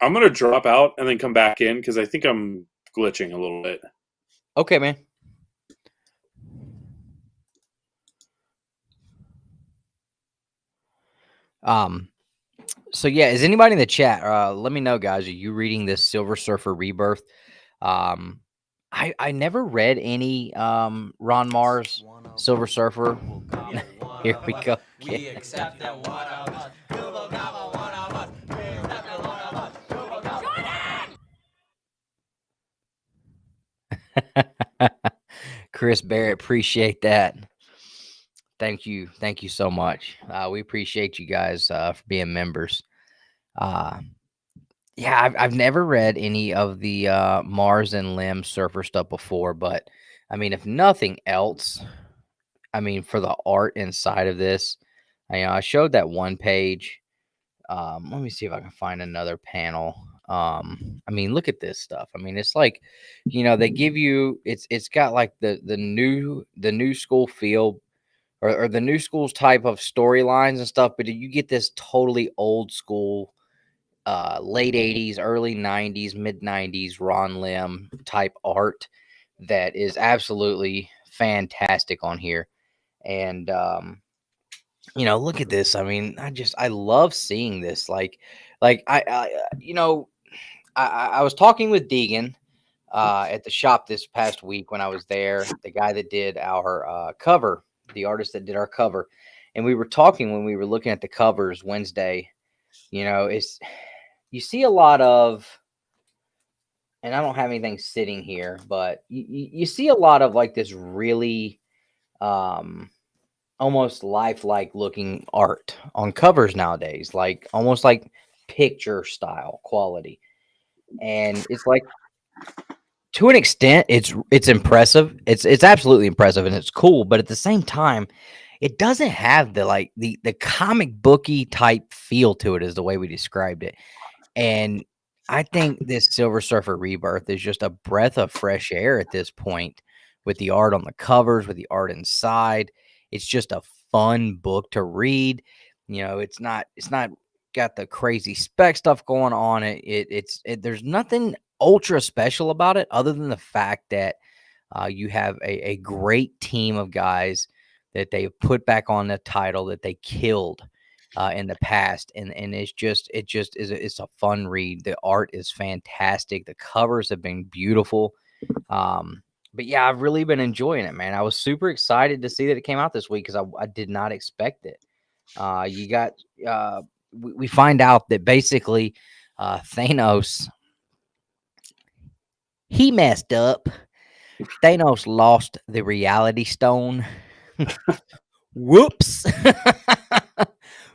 I'm gonna drop out and then come back in because I think I'm glitching a little bit. Okay, man. So yeah, is anybody in the chat? Let me know, guys. Are you reading this Silver Surfer Rebirth? I never read any Ron Mars Silver Surfer. Here we go. We accept that one of us. Chris Barrett, appreciate that. Thank you so much. We appreciate you guys for being members. Yeah, I've never read any of the Mars and Lim Surfer stuff before, but I mean, if nothing else, I mean, for the art inside of this, I showed that one page. Let me see if I can find another panel. I mean, look at this stuff. I mean, it's like, they give you it's got like the new school feel or the new school's type of storylines and stuff, but you get this totally old school late 80s, early 90s, mid 90s Ron Lim type art that is absolutely fantastic on here. And look at this. I mean, I love seeing this. Like I was talking with Deegan at the shop this past week when I was there, the guy that did our cover, the artist that did our cover. And we were talking when we were looking at the covers Wednesday, you see a lot of, and I don't have anything sitting here, but you see a lot of like this really almost lifelike looking art on covers nowadays, like almost like picture style quality. And it's like, to an extent, it's impressive. It's absolutely impressive and it's cool, but at the same time, it doesn't have the comic booky type feel to it, is the way we described it. And I think this Silver Surfer Rebirth is just a breath of fresh air at this point, with the art on the covers, with the art inside. It's just a fun book to read. It's not got the crazy spec stuff going on. There's nothing ultra special about it other than the fact that you have a great team of guys that they put back on the title that they killed in the past, and it's a fun read. The art is fantastic. The covers have been beautiful. But yeah, I've really been enjoying it, man. I was super excited to see that it came out this week because I did not expect it. We find out that basically Thanos, he messed up. Thanos lost the reality stone. Whoops.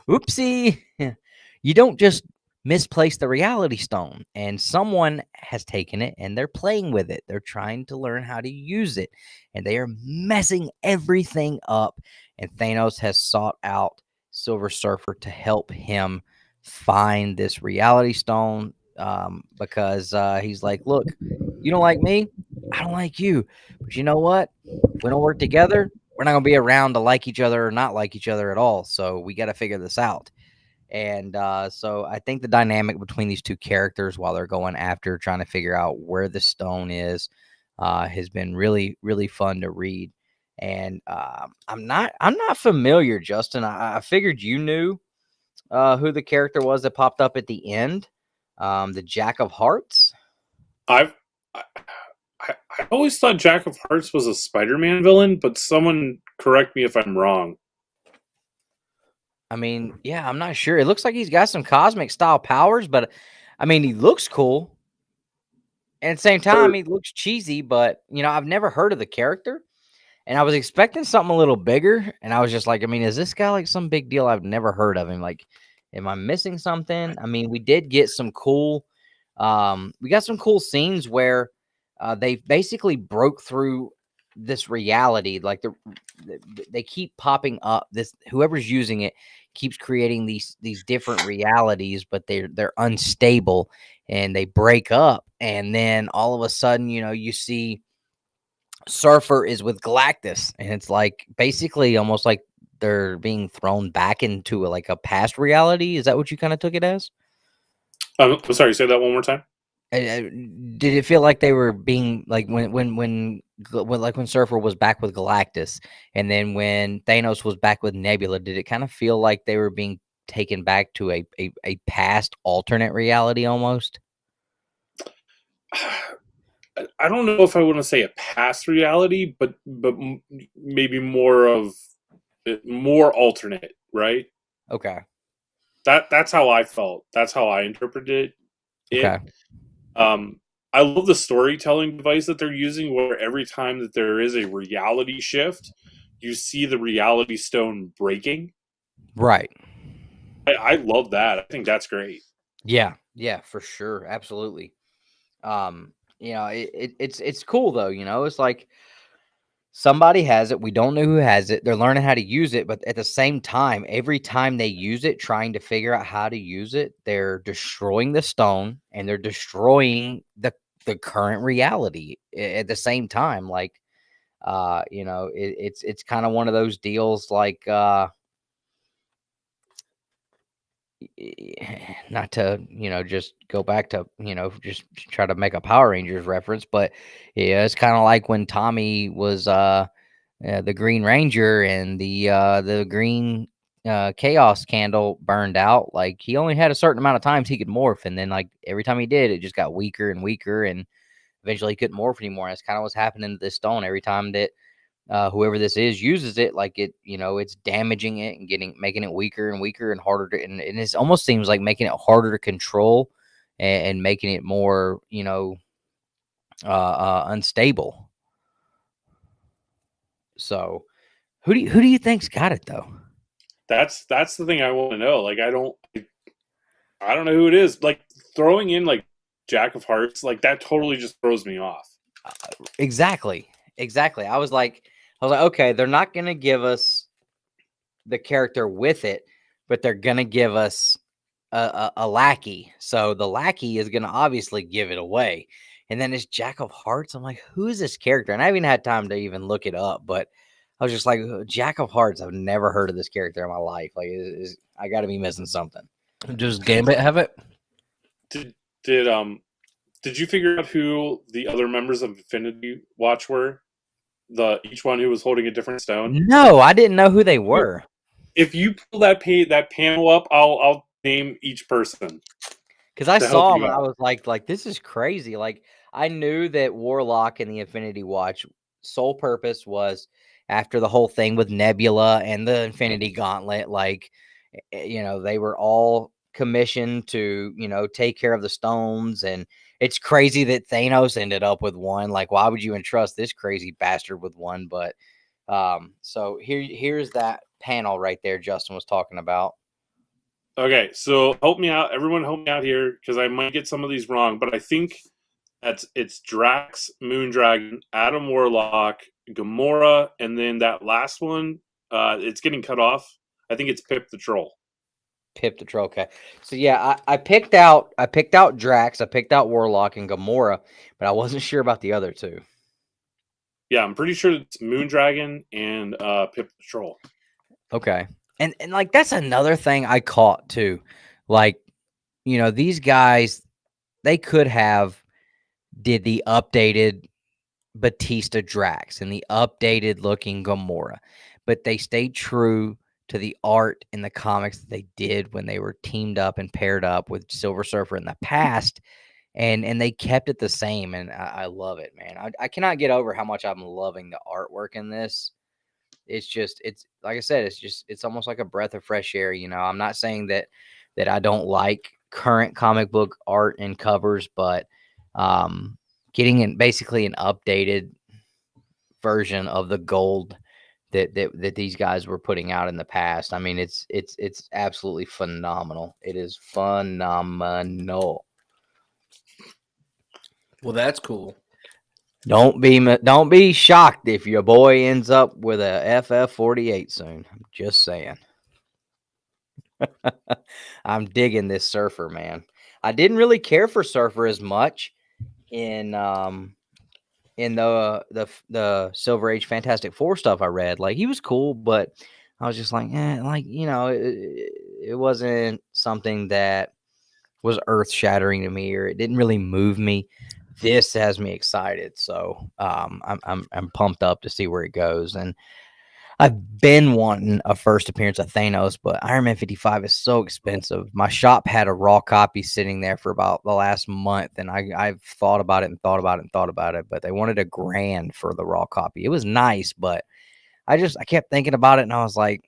Oopsie. You don't just misplace the reality stone, and someone has taken it and they're playing with it. They're trying to learn how to use it, and they are messing everything up. And Thanos has sought out Silver Surfer to help him find this reality stone because he's like, look, you don't like me, I don't like you, but you know what? We don't work together, we're not gonna be around to like each other or not like each other at all. So we got to figure this out. And so I think the dynamic between these two characters while they're going after trying to figure out where the stone is has been really, really fun to read. And I'm not familiar, Justin. I figured you knew who the character was that popped up at the end, the Jack of Hearts. I always thought Jack of Hearts was a Spider-Man villain, but someone correct me if I'm wrong. I mean, yeah, I'm not sure. It looks like he's got some cosmic style powers, but I mean, he looks cool. And at the same time, he looks cheesy, but you know, I've never heard of the character. And I was expecting something a little bigger. And I was just like, I mean, is this guy like some big deal? I've never heard of him. Like, am I missing something? I mean, we did get some cool, we got some cool scenes where they basically broke through this reality. Like they keep popping up. This whoever's using it keeps creating these different realities, but they're unstable and they break up. And then all of a sudden, you know, you see Surfer is with Galactus, and it's like basically almost like they're being thrown back into like a past reality. Is that what you kind of took it as? I'm sorry, say that one more time. Did it feel like they were being like when Surfer was back with Galactus, and then when Thanos was back with Nebula? Did it kind of feel like they were being taken back to a past alternate reality almost? I don't know if I want to say a past reality, but maybe more alternate, right? Okay. That's how I felt. That's how I interpreted it. Okay. I love the storytelling device that they're using, where every time that there is a reality shift, you see the reality stone breaking. Right. I love that. I think that's great. Yeah, for sure, absolutely. You know, it's cool though. You know, it's like somebody has it. We don't know who has it. They're learning how to use it, but at the same time, every time they use it, trying to figure out how to use it, they're destroying the stone and they're destroying the current reality at the same time. Like, you know, it's kind of one of those deals. Like, not to, you know, just go back to, you know, just try to make a Power Rangers reference, but yeah, it's kind of like when Tommy was the Green Ranger and the green chaos candle burned out. Like he only had a certain amount of times he could morph, and then like every time he did, it just got weaker and weaker, and eventually he couldn't morph anymore. And that's kind of what's happening to this stone. Every time that whoever this is uses it, like it, you know, it's damaging it and making it weaker and weaker and harder to, and it almost seems like making it harder to control and making it more, you know, unstable. So who do you think's got it though? That's the thing I want to know. Like I don't know who it is. Like throwing in like Jack of Hearts, like that totally just throws me off. Exactly. I was like, okay, they're not going to give us the character with it, but they're going to give us a lackey. So the lackey is going to obviously give it away. And then it's Jack of Hearts. I'm like, who is this character? And I haven't had time to even look it up, but I was just like, Jack of Hearts. I've never heard of this character in my life. Like, I got to be missing something. Does Gambit have it? Did you figure out who the other members of Infinity Watch were? Each one who was holding a different stone? No, I didn't know who they were. If you pull that panel up, I'll name each person. Because I saw him and I was like, this is crazy. Like, I knew that Warlock and the Infinity Watch sole purpose was after the whole thing with Nebula and the Infinity Gauntlet, like, you know, they were all commissioned to, you know, take care of the stones. And it's crazy that Thanos ended up with one. Like, why would you entrust this crazy bastard with one? But so here's that panel right there Justin was talking about. Okay, so help me out. Everyone help me out here, because I might get some of these wrong, but I think it's Drax, Moondragon, Adam Warlock, Gamora, and then that last one, it's getting cut off. I think it's Pip the Troll. Pip the Troll. Okay. So yeah, I picked out Drax, I picked out Warlock and Gamora, but I wasn't sure about the other two. Yeah, I'm pretty sure it's Moondragon and Pip Patrol. Okay. And like that's another thing I caught too. Like, these guys, they could have did the updated Batista Drax and the updated looking Gamora, but they stayed true to the art in the comics that they did when they were teamed up and paired up with Silver Surfer in the past. And they kept it the same, and I love it, man. I cannot get over how much I'm loving the artwork in this. It's like I said, it's almost like a breath of fresh air. I'm not saying that I don't like current comic book art and covers, but getting in basically an updated version of the gold that these guys were putting out in the past. I mean, it's absolutely phenomenal. It is phenomenal. Well, that's cool. Don't be shocked if your boy ends up with a FF48 soon. I'm just saying. I'm digging this Surfer, man. I didn't really care for Surfer as much in the Silver Age Fantastic Four stuff I read. Like, he was cool, but I was just like, it wasn't something that was earth shattering to me, or it didn't really move me. This has me excited, so I'm pumped up to see where it goes. And I've been wanting a first appearance of Thanos, but Iron Man 55 is so expensive. My shop had a raw copy sitting there for about the last month, and I've thought about it and thought about it and thought about it, but they wanted $1,000 for the raw copy. It was nice, but I kept thinking about it, and I was like,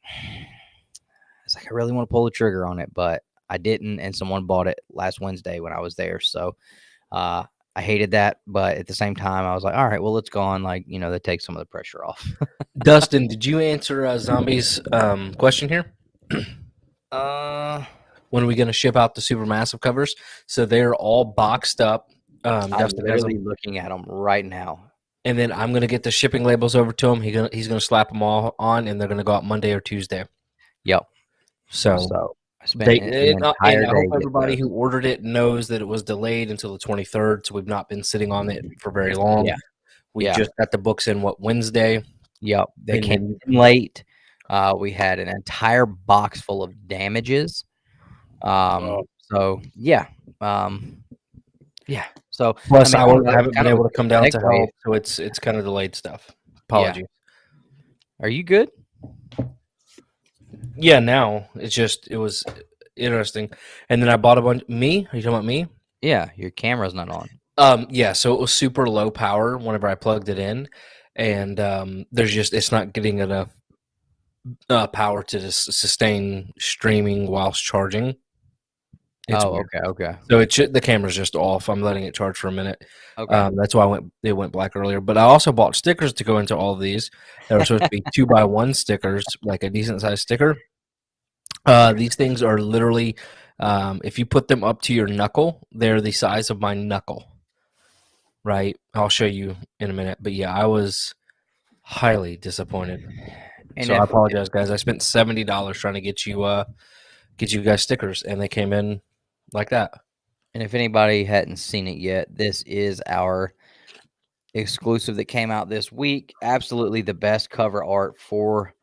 I really want to pull the trigger on it, but I didn't, and someone bought it last Wednesday when I was there, so I hated that, but at the same time, I was like, all right, well, it's gone. Like, that takes some of the pressure off. Dustin, did you answer Zombie's question here? When are we going to ship out the Supermassive covers? So they're all boxed up. I'm Dustin has literally them, looking at them right now. and then I'm going to get the shipping labels over to him. He's going to slap them all on, and they're going to go out Monday or Tuesday. Yep. So I spent an entire I day hope getting everybody those. who ordered it knows that it was delayed until the 23rd, so we've not been sitting on it for very long. Yeah. We Yeah. just got the books in, Wednesday? Yep. They And came then- in late. We had an entire box full of damages. So yeah. Yeah. So Plus, I kind of haven't been able to come down to segue. help, so it's kind of delayed stuff. Apologies. Are you good? Yeah, now it was interesting. And then I bought a bunch. Me? Are you talking about me? Yeah. Your camera's not on. Yeah. So it was super low power whenever I plugged it in, and it's not getting enough power to just sustain streaming whilst charging. It's weird. Okay. So the camera's just off. I'm letting it charge for a minute. Okay. That's why it went black earlier. But I also bought stickers to go into all of these. They were supposed to be 2x1 stickers, like a decent sized sticker. These things are literally, if you put them up to your knuckle, they're the size of my knuckle. Right? I'll show you in a minute. But yeah, I was highly disappointed. And So I apologize, guys. I spent $70 trying to get you guys stickers, and they came in like that. And if anybody hadn't seen it yet, this is our exclusive that came out this week. Absolutely the best cover art for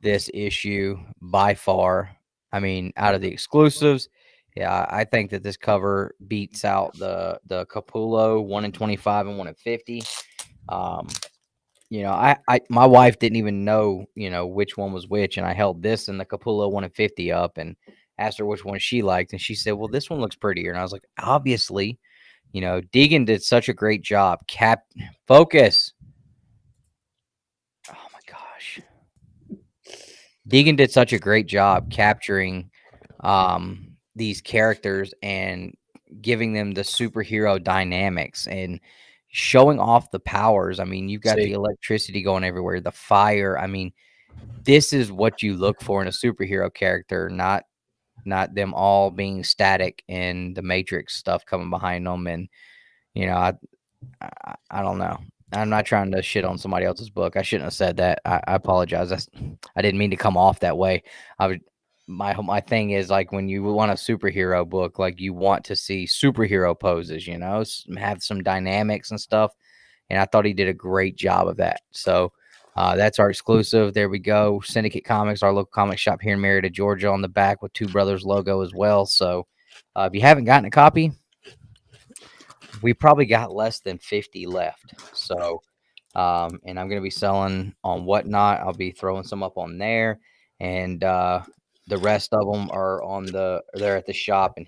this issue by far. I mean, out of the exclusives, yeah, I think that this cover beats out the Capullo 1 in 25 and 1 in 50. My wife didn't even know, which one was which, and I held this and the Capullo 1 in 50 up and asked her which one she liked, and she said, well, this one looks prettier. And I was like, obviously, Deegan did such a great job. Focus. Oh my gosh. Deegan did such a great job capturing these characters and giving them the superhero dynamics and showing off the powers. I mean, you've got the electricity going everywhere, the fire. I mean, this is what you look for in a superhero character, not them all being static and the Matrix stuff coming behind them. And I don't know. I'm not trying to shit on somebody else's book. I shouldn't have said that. I apologize. I didn't mean to come off that way. My thing is, like, when you want a superhero book, like, you want to see superhero poses, have some dynamics and stuff. and I thought he did a great job of that. So that's our exclusive. There we go. Syndicate Comics, our local comic shop here in Marietta, Georgia, on the back with Two Brothers logo as well. So if you haven't gotten a copy, we probably got less than 50 left. So, and I'm going to be selling on Whatnot. I'll be throwing some up on there, and the rest of them are they're at the shop, and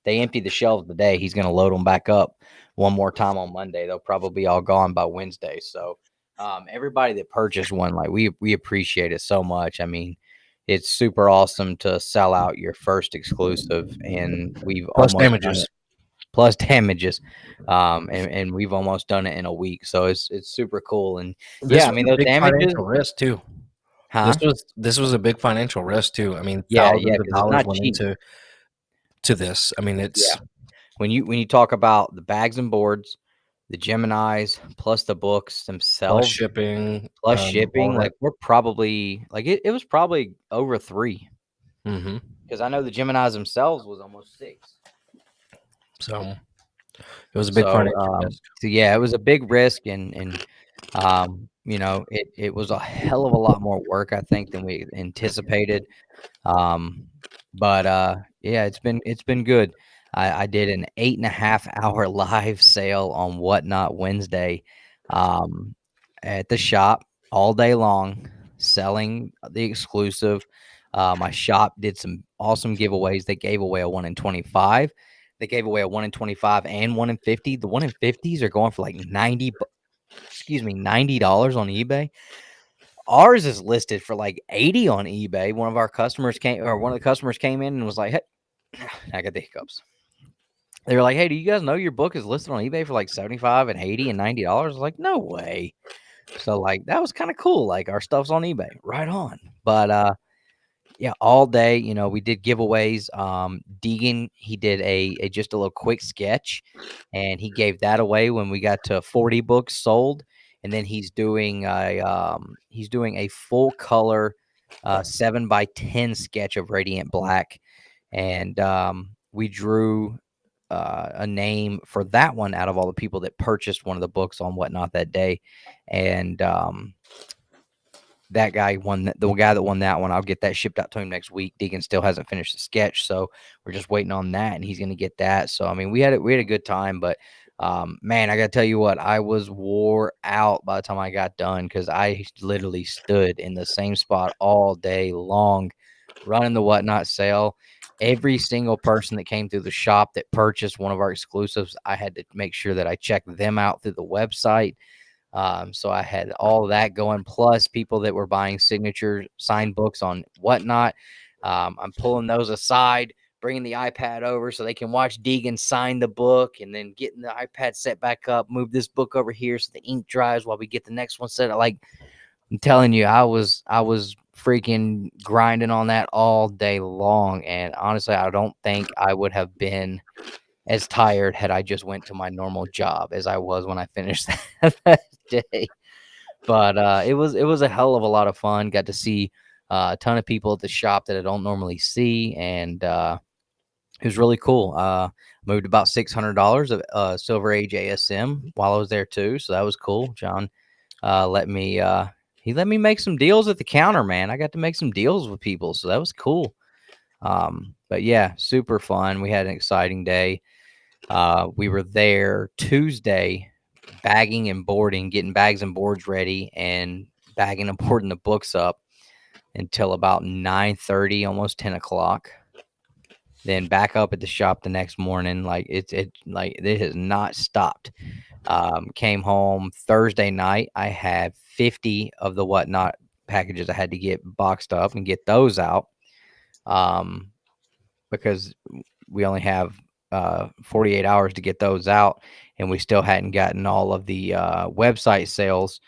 they emptied the shelves today. He's going to load them back up one more time on Monday. They'll probably be all gone by Wednesday. So, everybody that purchased one, like we appreciate it so much. I mean, it's super awesome to sell out your first exclusive, and we've Plus almost done damages. it. Plus damages, and we've almost done it in a week, so it's super cool. And This yeah, I was mean a those big damages, financial risk too. huh? This was a big financial risk too. I mean, Yeah, thousands of 'cause it's dollars not went cheap. into this. I mean, it's When you talk about the bags and boards, the Geminis, plus the books plus themselves, shipping, plus all shipping, of like it. we're probably like it was probably over 3, Mm-hmm. because I know the Geminis themselves was almost 6. So it was a big So, financial risk. so yeah, it was a big risk, and you know, it was a hell of a lot more work, I think, than we anticipated. But yeah, it's been good. I did an 8.5 hour live sale on Whatnot Wednesday, at the shop all day long, selling the exclusive. My shop did some awesome giveaways. They gave away a 1 in 25. They gave away a 1 in 25 and 1 in 50. The 1 in 50s are going for like $90 on eBay. Ours is listed for like 80 on eBay. One of the customers came in and was like, "Hey," I got the hiccups. They were like, "Hey, do you guys know your book is listed on eBay for like 75 and 80 and $90?" I was like, "No way." So like that was kind of cool. Like our stuff's on eBay. Right on. But yeah, all day, you know, we did giveaways. Deegan, he did a just a little quick sketch, and he gave that away when we got to 40 books sold. And then he's doing a full color 7x10 sketch of Radiant Black, and we drew a name for that one out of all the people that purchased one of the books on Whatnot that day, and that guy won. The guy that won that one, I'll get that shipped out to him next week. Deegan still hasn't finished the sketch, so we're just waiting on that, and he's going to get that. So I mean, we had a good time, but man, I got to tell you what, I was wore out by the time I got done, because I literally stood in the same spot all day long, running the Whatnot sale. Every single person that came through the shop that purchased one of our exclusives, I had to make sure that I checked them out through the website. So I had all that going, plus people that were buying signature signed books on Whatnot. I'm pulling those aside, bringing the iPad over so they can watch Deegan sign the book, and then getting the iPad set back up, move this book over here so the ink dries while we get the next one set up. Like, I'm telling you, I was freaking grinding on that all day long. And honestly, I don't think I would have been as tired had I just went to my normal job as I was when I finished that day. But it was a hell of a lot of fun. Got to see a ton of people at the shop that I don't normally see, and it was really cool. Moved about $600 of Silver Age ASM while I was there too, so that was cool. John let me he let me make some deals at the counter, man. I got to make some deals with people, so that was cool. But yeah, super fun. We had an exciting day. We were there Tuesday, bagging and boarding, getting bags and boards ready, and bagging and boarding the books up until about 9:30, almost 10 o'clock. Then back up at the shop the next morning. Like it has not stopped. Came home Thursday night. I had 50 of the Whatnot packages I had to get boxed up and get those out, because we only have 48 hours to get those out, and we still hadn't gotten all of the website sales.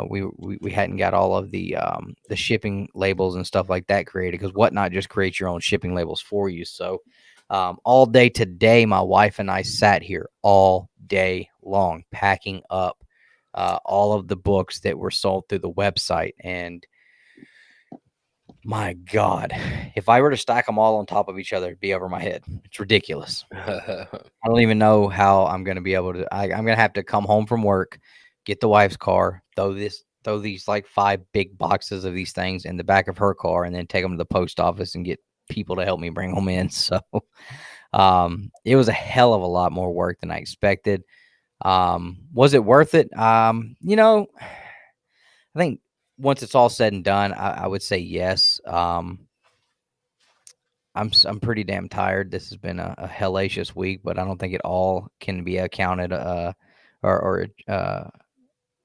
We hadn't got all of the shipping labels and stuff like that created, because Whatnot just creates your own shipping labels for you. So all day today, my wife and I sat here all day long packing up all of the books that were sold through the website, and My God, if I were to stack them all on top of each other, it'd be over my head. It's ridiculous. I don't even know how I'm going to be able to. I'm going to have to come home from work, get the wife's car, throw these like 5 big boxes of these things in the back of her car, and then take them to the post office and get people to help me bring them in. So, it was a hell of a lot more work than I expected. Was it worth it? I think once it's all said and done, I would say yes. I'm pretty damn tired. This has been a hellacious week, but I don't think it all can be accounted or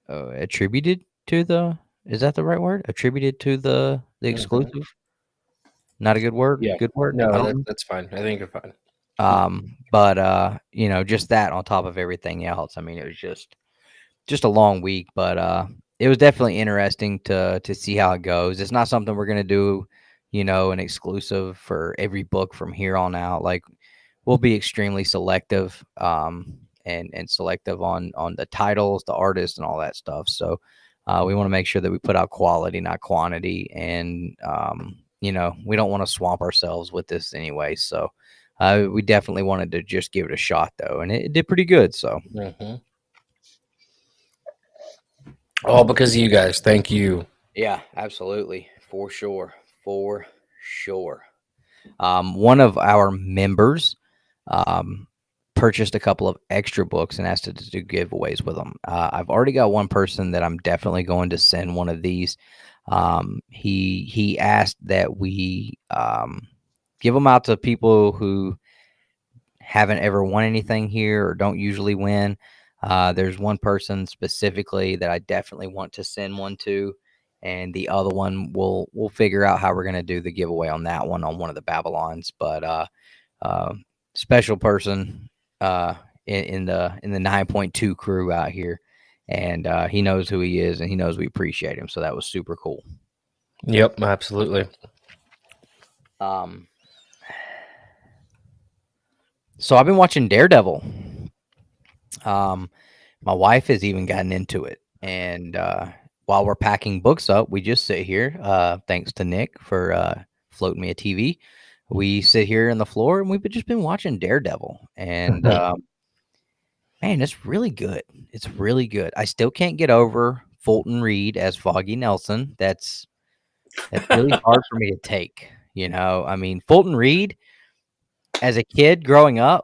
attributed to the. Is that the right word? Attributed to the exclusive. Not a good word. Yeah. Good word. No, that's fine. I think you're fine. But just that on top of everything else. I mean, it was just a long week, but it was definitely interesting to see how it goes. It's not something we're gonna do, an exclusive for every book from here on out. Like, we'll be extremely selective, and selective on the titles, the artists, and all that stuff. So we want to make sure that we put out quality, not quantity, and we don't want to swamp ourselves with this anyway. So we definitely wanted to just give it a shot, though, and it did pretty good. So. Mm-hmm. All because of you guys. Thank you. Yeah, absolutely. For sure. One of our members purchased a couple of extra books and asked us to do giveaways with them. I've already got one person that I'm definitely going to send one of these. He asked that we give them out to people who haven't ever won anything here or don't usually win. There's one person specifically that I definitely want to send one to, and the other one we'll figure out how we're going to do the giveaway on that one on one of the Babble-Ons. But special person in the 9.2 crew out here, and he knows who he is, and he knows we appreciate him. So that was super cool. Yep, absolutely. So I've been watching Daredevil. My wife has even gotten into it, and while we're packing books up, we just sit here. Thanks to Nick for floating me a TV. We sit here on the floor, and we've just been watching Daredevil, and man, it's really good. It's really good. I still can't get over Fulton Reed as Foggy Nelson. That's really hard for me to take. I mean, Fulton Reed as a kid growing up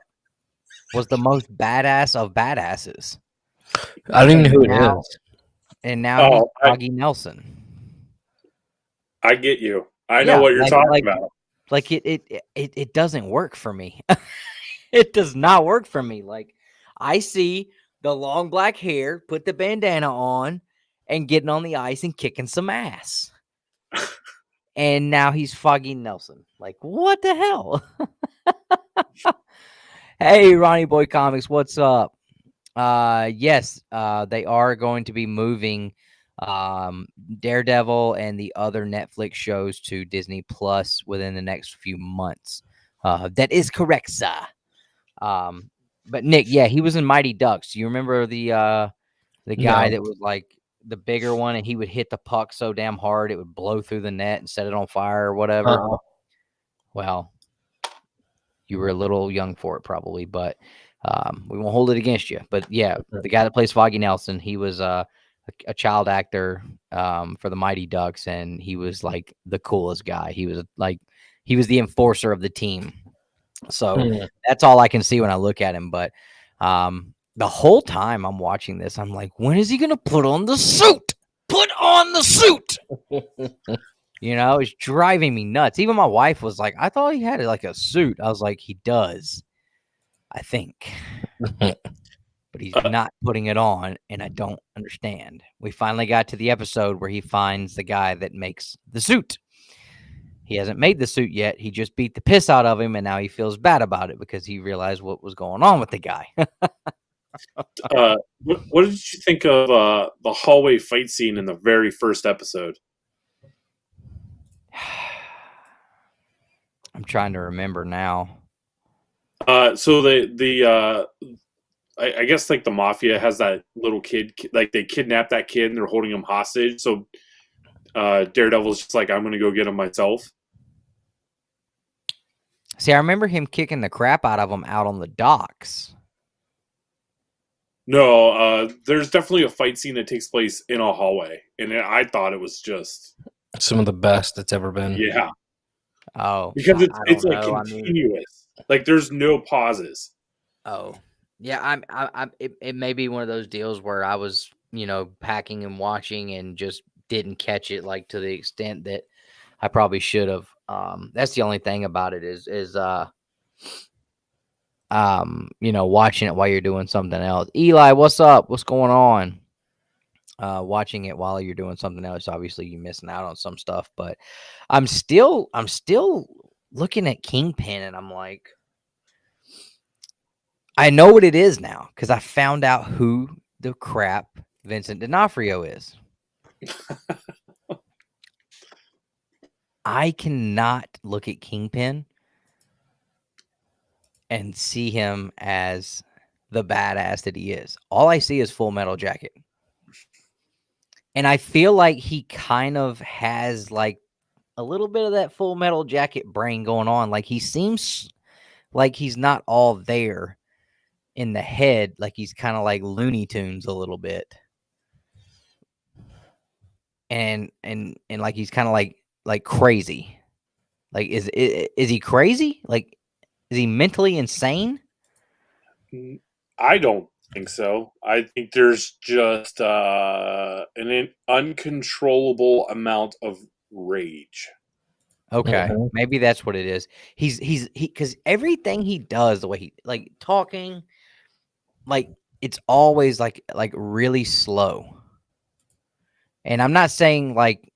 was the most badass of badasses. I don't even know who it is. And now he's Foggy Nelson. I get you. I know what you're talking about. Like it doesn't work for me. It does not work for me. Like, I see the long black hair, put the bandana on, and getting on the ice and kicking some ass. And now he's Foggy Nelson. Like, what the hell? Hey, Ronnie Boy Comics, what's up? Yes, they are going to be moving Daredevil and the other Netflix shows to Disney Plus within the next few months. That is correct, sir. But Nick, yeah, he was in Mighty Ducks. You remember the guy that was like the bigger one, and he would hit the puck so damn hard it would blow through the net and set it on fire or whatever? Well, you were a little young for it probably, but we won't hold it against you. But yeah, the guy that plays Foggy Nelson, he was a child actor for the Mighty Ducks, and he was like the coolest guy. He was the enforcer of the team. So that's all I can see when I look at him. But the whole time I'm watching this, I'm like, when is he going to put on the suit? Put on the suit. It's driving me nuts. Even my wife was like, I thought he had like a suit. I was like, he does, I think. But he's not putting it on, and I don't understand. We finally got to the episode where he finds the guy that makes the suit. He hasn't made the suit yet. He just beat the piss out of him, and now he feels bad about it because he realized what was going on with the guy. What did you think of the hallway fight scene in the very first episode? I'm trying to remember now. So I guess like the mafia has that little kid, like they kidnap that kid and they're holding him hostage. So Daredevil's just like, I'm going to go get him myself. See, I remember him kicking the crap out of him out on the docks. No, there's definitely a fight scene that takes place in a hallway, and I thought it was just Some of the best that's ever been. yeah, Oh, because it's don't like know. I mean, continuous. Like there's no pauses. oh, yeah. It may be one of those deals where I was, packing and watching and just didn't catch it like to the extent that I probably should have. That's the only thing about it is watching it while you're doing something else. Eli, what's up? What's going on? Watching it while you're doing something else, obviously you're missing out on some stuff, but I'm still looking at Kingpin and I'm like, I know what it is now because I found out who the crap Vincent D'Onofrio is. I cannot look at Kingpin and see him as the badass that he is. All I see is Full Metal Jacket. And I feel like he kind of has like a little bit of that Full Metal Jacket brain going on. Like he seems like he's not all there in the head. Like he's kind of like Looney Tunes a little bit. And like he's kind of like crazy. Like is he crazy? Like is he mentally insane? I don't think so. I think there's just an uncontrollable amount of rage. Okay, Mhm. maybe that's what it is. He because everything he does, the way he like talking, like it's always like really slow. And I'm not saying like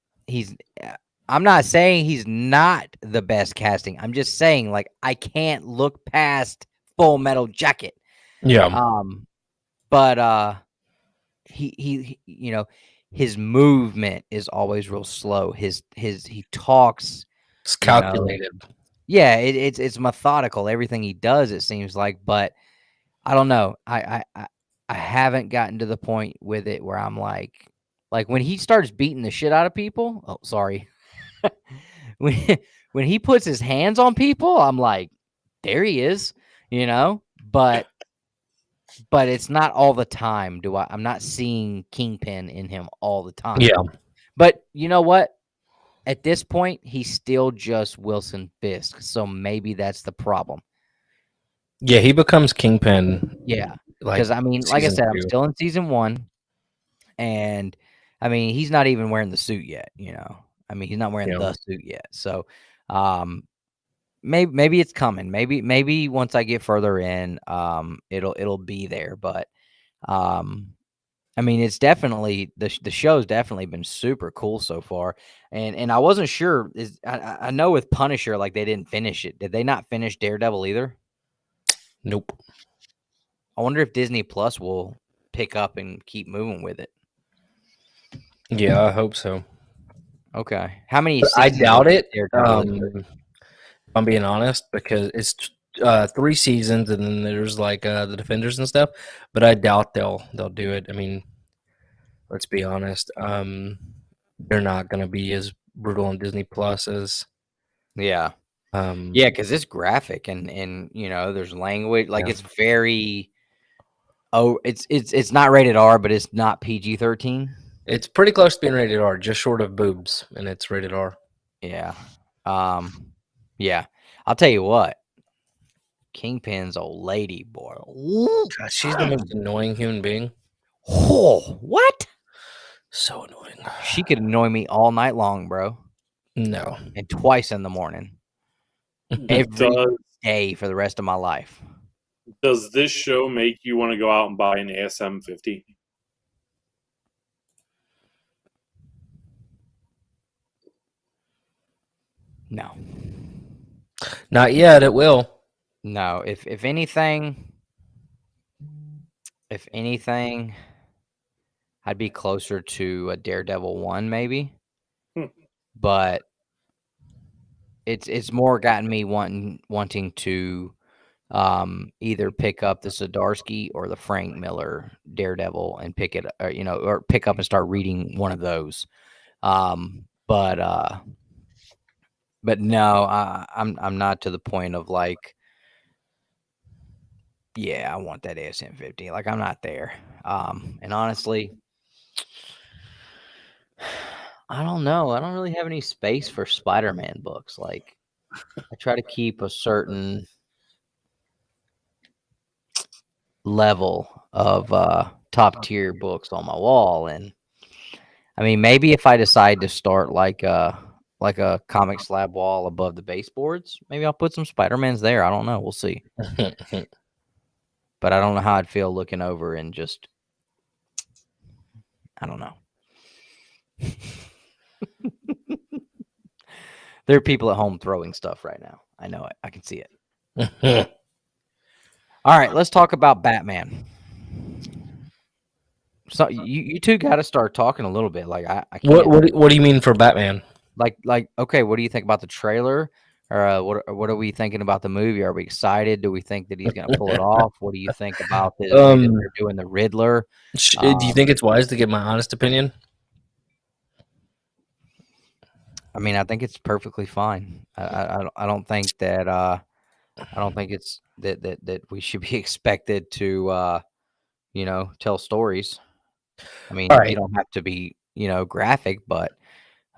I'm not saying he's not the best casting. I'm just saying like I can't look past Full Metal Jacket. Yeah. But he his movement is always real slow. He talks. It's calculated. Yeah, it's methodical. Everything he does, it seems like, but I don't know. I haven't gotten to the point with it where I'm like when he starts beating the shit out of people. Oh, sorry. when when he puts his hands on people, I'm like, there he is, But it's not all the time. I'm not seeing Kingpin in him all the time. Yeah. But you know what? At this point, he's still just Wilson Fisk. So maybe that's the problem. Yeah, he becomes Kingpin. Yeah. Like, Because, I mean, like I season said, I'm 2. still in season 1. And, I mean, he's not even wearing the suit yet, I mean, he's not wearing the suit yet. So, maybe it's coming. Maybe once I get further in, it'll be there. But, I mean, it's definitely the show's definitely been super cool so far, and I wasn't sure. I know with Punisher, like they didn't finish it. Did they not finish Daredevil either? Nope. I wonder if Disney Plus will pick up and keep moving with it. Yeah, I hope so. Okay, how many? I seasons doubt of it. Daredevil is there? If I'm being honest, because it's 3 seasons, and then there's like the Defenders and stuff. But I doubt they'll do it. I mean, let's be honest. They're not going to be as brutal on Disney Plus as Yeah, yeah, because it's graphic and there's language. Like Yeah. it's very. Oh, it's not rated R, but it's not PG-13. It's pretty close to being rated R, just short of boobs, and it's rated R. Yeah. Yeah. I'll tell you what. Kingpin's old lady, boy. Ooh, God, she's the most annoying human being. oh, what? So annoying. She could annoy me all night long, bro. No. And twice in the morning. Every Does, day for the rest of my life. does this show make you want to go out and buy an ASM 50? No. Not yet. It will. No. If anything, I'd be closer to a Daredevil 1, maybe. But it's more gotten me wanting to either pick up the Zdarsky or the Frank Miller Daredevil and pick it, or pick up and start reading one of those. But no, I'm not to the point of like, yeah, I want that ASM 50. Like I'm not there. And honestly, I don't know. I don't really have any space for Spider-Man books. Like I try to keep a certain level of top tier books on my wall, and I mean maybe if I decide to start like a comic slab wall above the baseboards, maybe I'll put some Spider-Mans there. I don't know. We'll see. But I don't know how I'd feel looking over and just I don't know. There are people at home throwing stuff right now. I know it. I can see it. All right, let's talk about Batman. So you two got to start talking a little bit. Like I can't. What do you mean for Batman? Like okay, what do you think about the trailer? Or what are we thinking about the movie? Are we excited? Do we think that he's going to pull it off? What do you think about the way that they're doing the Riddler? Do you think it's wise to give my honest opinion? I mean, I think it's perfectly fine. I don't think that I don't think it's that we should be expected to tell stories. I mean, All right. you don't have to be graphic, but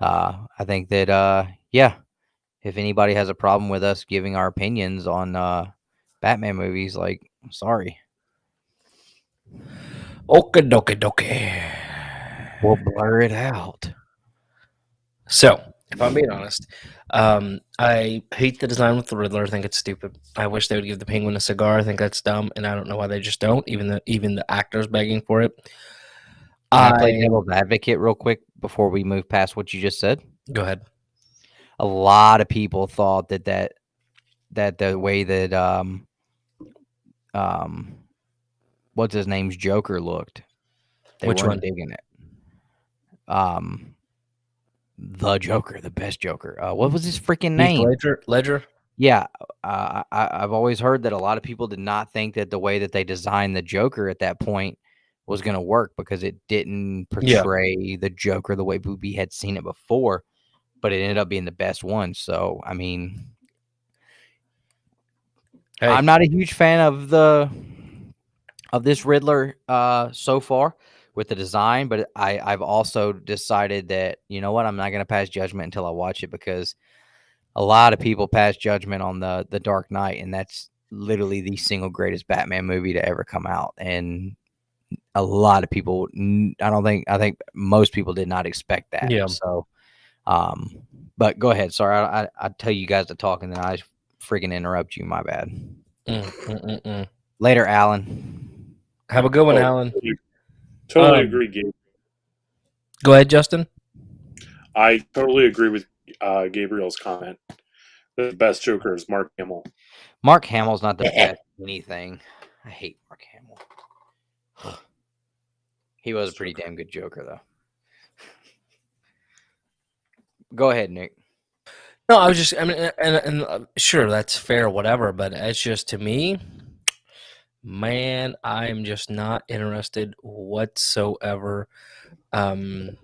I think that yeah, if anybody has a problem with us giving our opinions on Batman movies, like sorry, Okay. we'll blur it out. So, if I'm being honest, I hate the design with the Riddler. I think it's stupid. I wish they would give the Penguin a cigar. I think that's dumb, and I don't know why they just don't. Even the actors begging for it. Can I play devil's advocate real quick before we move past what you just said? Go ahead. A lot of people thought that the way that what's his name's Joker looked, they Which weren't one? digging it. The Joker, the best Joker. What was his freaking Heath name? Ledger. Yeah, I've always heard that a lot of people did not think that the way that they designed the Joker at that point was going to work because it didn't portray the Joker the way Booby had seen it before, but it ended up being the best one. So, I mean, Hey. I'm not a huge fan of this Riddler so far with the design, but I've also decided that, you know what, I'm not going to pass judgment until I watch it because a lot of people pass judgment on the Dark Knight, and that's literally the single greatest Batman movie to ever come out. And a lot of people, I think most people did not expect that. Yeah. So, but go ahead. Sorry, I tell you guys to talk, and then I freaking interrupt you. My bad. Later, Alan. Have a good one, Alan. Totally agree, Gabe. Go ahead, Justin. I totally agree with Gabriel's comment. The best Joker is Mark Hamill. Mark Hamill's not the best anything. I hate Mark Hamill. He was a pretty damn good Joker, though. Go ahead, Nick. No, I was just, I mean, and sure, that's fair, whatever, but it's just, to me, man, I'm just not interested whatsoever in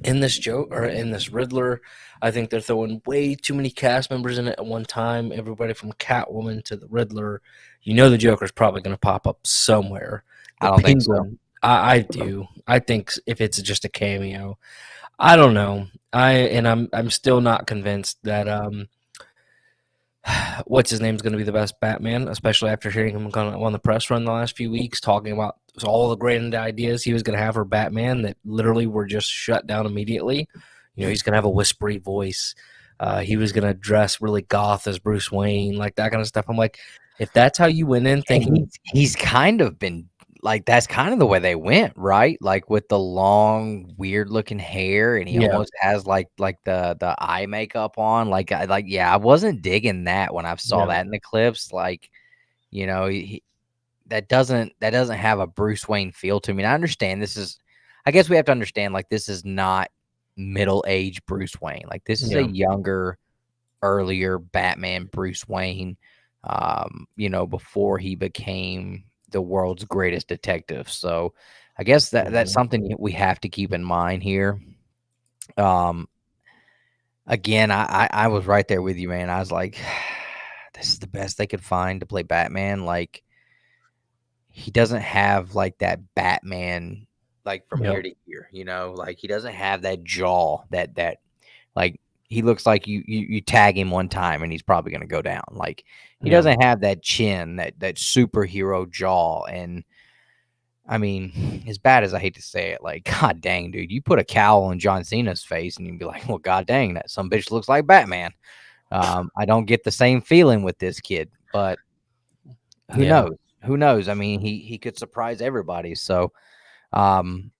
this joke or in this Riddler. I think they're throwing way too many cast members in it at one time. Everybody from Catwoman to the Riddler. You know the Joker's probably going to pop up somewhere. I don't think so. I do. I think if it's just a cameo, I don't know. I'm still not convinced that what's his name's going to be the best Batman, especially after hearing him on the press run the last few weeks talking about all the grand ideas he was going to have for Batman that literally were just shut down immediately. You know, he's going to have a whispery voice. He was going to dress really goth as Bruce Wayne, like that kind of stuff. I'm like, if that's how you went in thinking, he's kind of been like, that's kind of the way they went, right? Like with the long, weird looking hair, and he almost has like the eye makeup on. I wasn't digging that when I saw that in the clips. Like, you know, that doesn't have a Bruce Wayne feel to me. And I understand I guess we have to understand, like, this is not middle-aged Bruce Wayne. Like, this is a younger, earlier Batman Bruce Wayne, before he became the world's greatest detective. So I guess that's something we have to keep in mind here. Again, I was right there with you, man. I was like, this is the best they could find to play Batman. Like, he doesn't have like that Batman, like from ear to ear, you know, like he doesn't have that jaw that like he looks like you tag him one time and he's probably gonna go down. Like he doesn't have that chin, that superhero jaw. And I mean, as bad as I hate to say it, like, god dang, dude, you put a cowl on John Cena's face and you'd be like, well, god dang, that some bitch looks like Batman. I don't get the same feeling with this kid, but who knows? Who knows? I mean, he could surprise everybody. So, I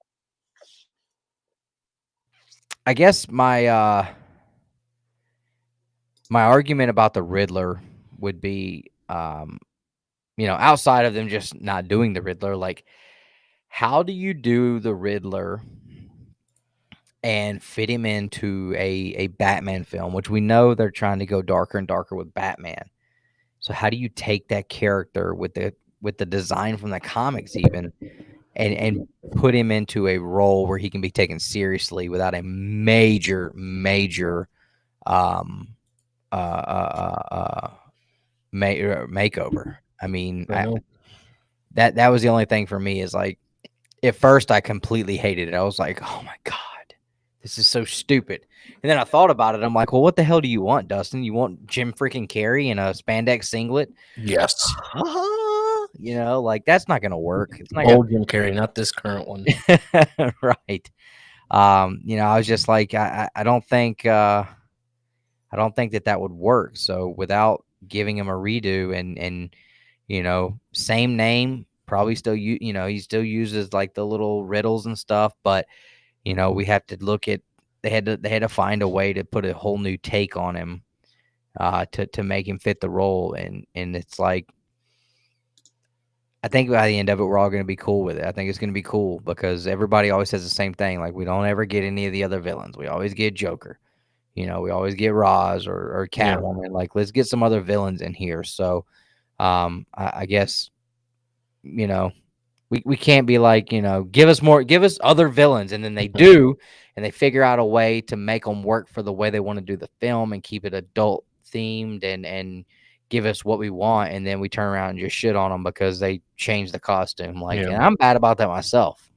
guess my my argument about the Riddler would be, you know, outside of them just not doing the Riddler, like, how do you do the Riddler and fit him into a Batman film, which we know they're trying to go darker and darker with Batman. So how do you take that character with the design from the comics even and put him into a role where he can be taken seriously without a major makeover? I mean, that was the only thing for me is like, at first I completely hated it. I was like, oh my God, this is so stupid. And then I thought about it. I'm like, well, what the hell do you want, Dustin? You want Jim freaking Carrey in a spandex singlet? Yes. You know, like that's not going to work. It's not old Jim Carrey, not this current one. Right. You know, I was just like, I don't think that would work. So without giving him a redo and you know, same name, probably still you know, he still uses like the little riddles and stuff, but you know, we have to look at they had to find a way to put a whole new take on him to make him fit the role. And it's like, I think by the end of it, we're all going to be cool with it. I think it's going to be cool because everybody always says the same thing. Like, we don't ever get any of the other villains. We always get Joker. You know, we always get Roz or Catwoman. Yeah. Like, let's get some other villains in here. So, I guess, you know, we can't be like, you know, give us other villains. And then they do, and they figure out a way to make them work for the way they want to do the film and keep it adult themed and give us what we want. And then we turn around and just shit on them because they changed the costume. Like, and I'm bad about that myself.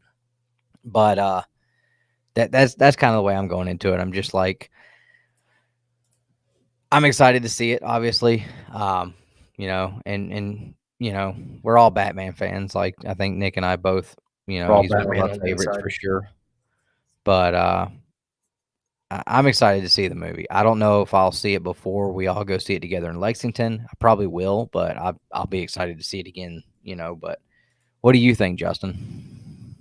But that's kind of the way I'm going into it. I'm just like, I'm excited to see it, obviously. You know, and you know, we're all Batman fans. Like, I think Nick and I both, you know, he's one of our favorites for sure. But I'm excited to see the movie. I don't know if I'll see it before we all go see it together in Lexington. I probably will, but I'll be excited to see it again, you know. But what do you think, Justin?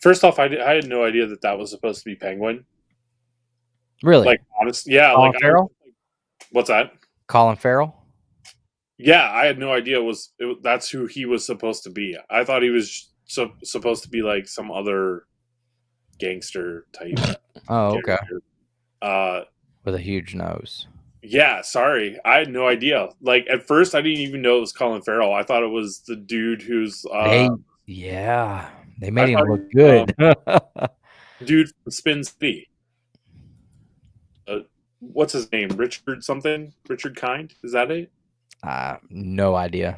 First off, I had no idea that was supposed to be Penguin. Really? Like, honestly, yeah. Colin Farrell? What's that? Colin Farrell? Yeah, I had no idea that's who he was supposed to be. I thought he was supposed to be like some other gangster type. Oh, okay. Character. With a huge nose. Yeah, sorry. I had no idea. Like, at first, I didn't even know it was Colin Farrell. I thought it was the dude who's... they made him look good. Dude from Spin City. What's his name? Richard something? Richard Kind? Is that it? No idea.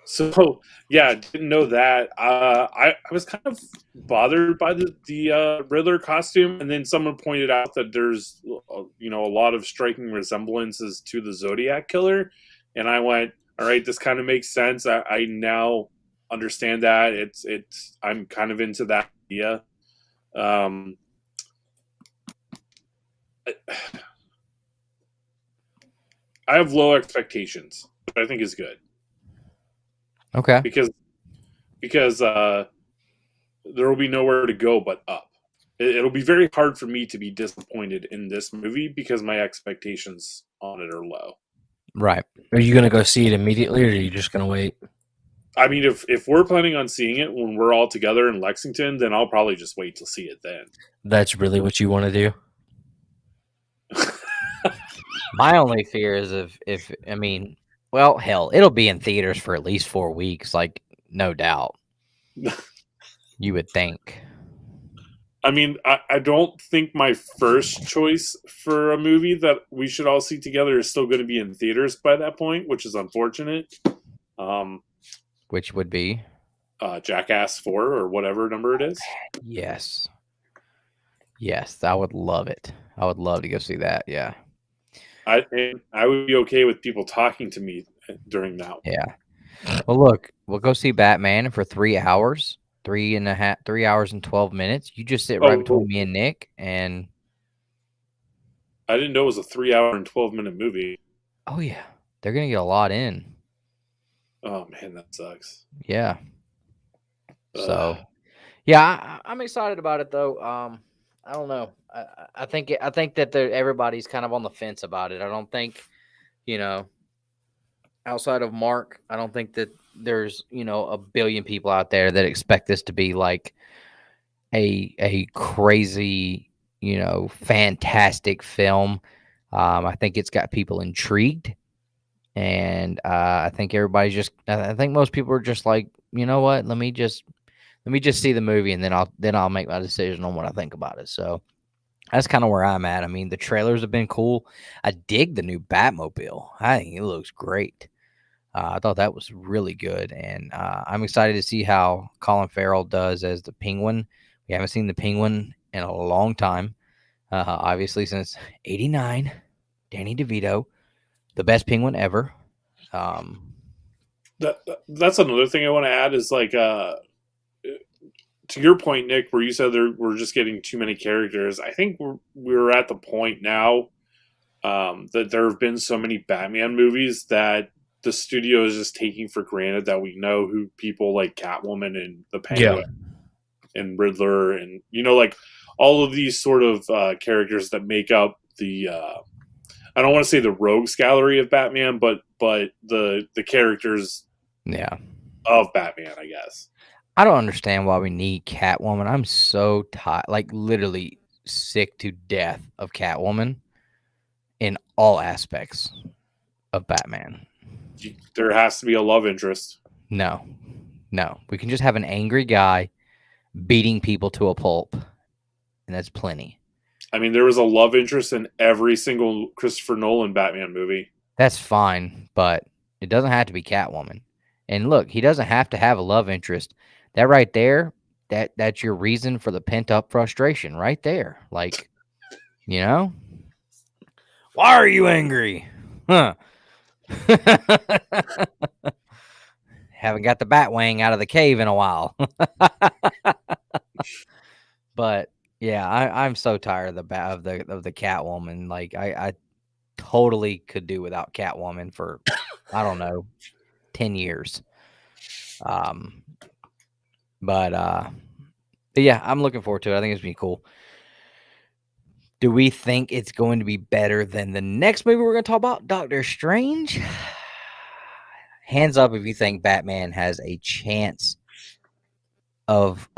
So yeah, didn't know that. I was kind of bothered by the Riddler costume, and then someone pointed out that there's you know, a lot of striking resemblances to the Zodiac Killer, and I went, all right, this kind of makes sense. I now understand that it's I'm kind of into that idea. I have low expectations, which I think is good. Okay. Because there will be nowhere to go but up. It'll be very hard for me to be disappointed in this movie because my expectations on it are low. Right. Are you going to go see it immediately, or are you just going to wait? I mean, if we're planning on seeing it when we're all together in Lexington, then I'll probably just wait to see it then. That's really what you want to do? My only fear is if I mean, well, hell, it'll be in theaters for at least 4 weeks, like, no doubt. You would think. I mean, I don't think my first choice for a movie that we should all see together is still going to be in theaters by that point, which is unfortunate. Which would be Jackass 4 or whatever number it is. yes, I would love it. I would love to go see that. Yeah, I would be okay with people talking to me during that. yeah. Well, look, we'll go see Batman for 3 hours, 3 hours and 12 minutes. You just sit right between me and Nick, and I didn't know it was a 3 hour and 12-minute movie. oh yeah, they're gonna get a lot in. Oh man, that sucks. Yeah. So, yeah, I'm excited about it though. I don't know. I think that everybody's kind of on the fence about it. I don't think, outside of Mark, I don't think that there's a billion people out there that expect this to be like a crazy, fantastic film. I think it's got people intrigued, and I think everybody's just. I think most people are just like, you know what? Let me just see the movie, and then I'll make my decision on what I think about it. So that's kind of where I'm at. I mean, the trailers have been cool. I dig the new Batmobile. I think it looks great. I thought that was really good, and I'm excited to see how Colin Farrell does as the Penguin. We haven't seen the Penguin in a long time, obviously since '89. Danny DeVito, the best Penguin ever. That's another thing I want to add is like to your point, Nick, where you said we're just getting too many characters. I think we're at the point now that there have been so many Batman movies that the studio is just taking for granted that we know who people like Catwoman and the Penguin and Riddler and like all of these sort of characters that make up the I don't want to say the rogues gallery of Batman, but the characters of Batman, I guess. I don't understand why we need Catwoman. I'm so tired, like literally sick to death of Catwoman in all aspects of Batman. There has to be a love interest. No. We can just have an angry guy beating people to a pulp, and that's plenty. I mean, there was a love interest in every single Christopher Nolan Batman movie. That's fine, but it doesn't have to be Catwoman. And look, he doesn't have to have a love interest. That right there, that's your reason for the pent-up frustration right there. Like, why are you angry? Huh. Haven't got the Batwing out of the cave in a while. But yeah, I'm so tired of the Catwoman. Like I totally could do without Catwoman for I don't know 10 years. But yeah, I'm looking forward to it. I think it's gonna be cool. Do we think it's going to be better than the next movie we're going to talk about, Doctor Strange? Hands up if you think Batman has a chance of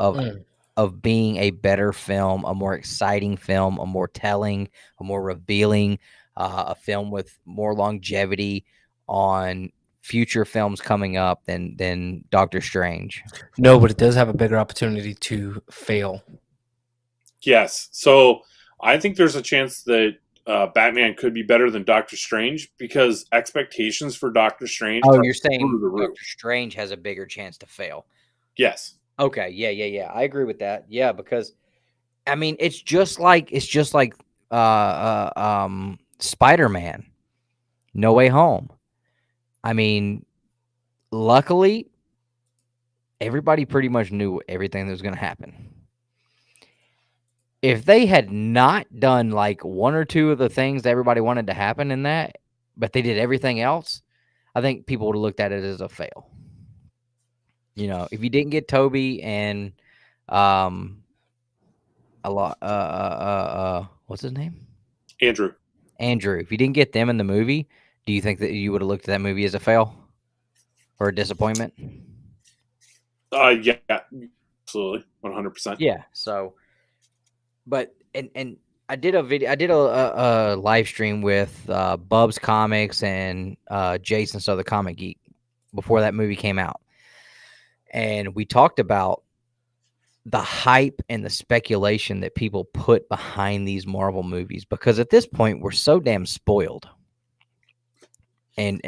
being a better film, a more exciting film, a more telling, a more revealing, a film with more longevity on future films coming up than Doctor Strange. No, but it does have a bigger opportunity to fail. Yes. So I think there's a chance that Batman could be better than Doctor Strange because expectations for Doctor Strange. Oh, you're saying Doctor Strange has a bigger chance to fail? Yes. Okay. Yeah. I agree with that. Yeah, because I mean, it's just like Spider-Man, No Way Home. I mean, luckily, everybody pretty much knew everything that was going to happen. If they had not done like one or two of the things that everybody wanted to happen in that, but they did everything else, I think people would have looked at it as a fail. If you didn't get Toby and what's his name? Andrew. If you didn't get them in the movie, do you think that you would have looked at that movie as a fail or a disappointment? Yeah, absolutely, 100%. Yeah. So, but and I did a video. I did a live stream with Bubs Comics and Jason, so the Comic Geek, before that movie came out, and we talked about the hype and the speculation that people put behind these Marvel movies, because at this point we're so damn spoiled and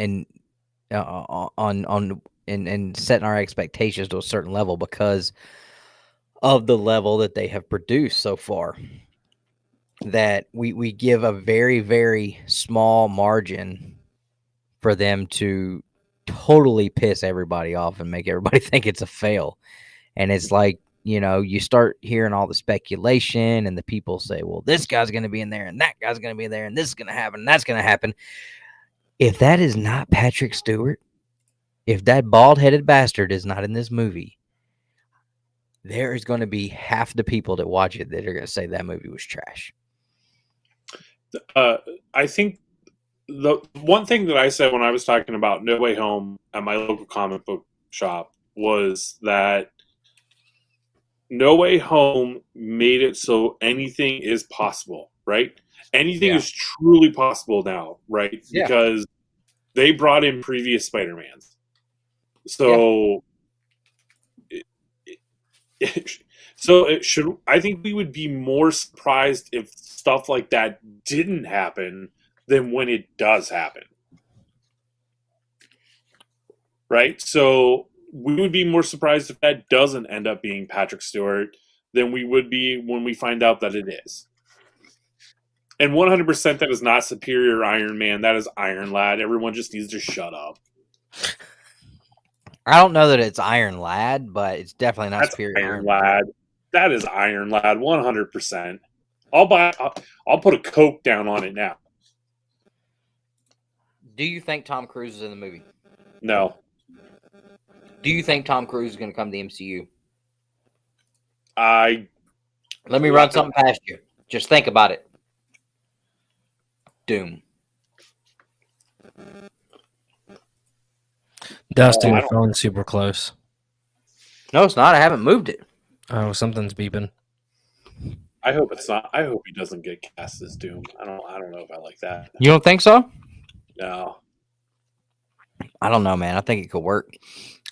and setting our expectations to a certain level because of the level that they have produced so far, that we give a very, very small margin for them to totally piss everybody off and make everybody think it's a fail. And it's like, you start hearing all the speculation and the people say, well, this guy's going to be in there and that guy's going to be there and this is going to happen and that's going to happen. If that is not Patrick Stewart, if that bald-headed bastard is not in this movie, there is going to be half the people that watch it that are going to say that movie was trash. I think the one thing that I said when I was talking about No Way Home at my local comic book shop was that No Way Home made it so anything is possible, right? Anything is truly possible now, right? Yeah. Because they brought in previous Spider-Mans. So, I think we would be more surprised if stuff like that didn't happen than when it does happen. Right? So we would be more surprised if that doesn't end up being Patrick Stewart than we would be when we find out that it is. And 100% that is not Superior Iron Man. That is Iron Lad. Everyone just needs to shut up. I don't know that it's Iron Lad, but it's definitely not That's Superior Iron Lad. That is Iron Lad, 100%. I'll put a Coke down on it now. Do you think Tom Cruise is in the movie? No. Do you think Tom Cruise is going to come to the MCU? Let me run something past you. Just think about it. Doom. Dustin, your phone's super close. No, it's not. I haven't moved it. Oh, something's beeping. I hope it's not. I hope he doesn't get cast as Doom. I don't know if I like that. You don't think so? No. I don't know, man. I think it could work.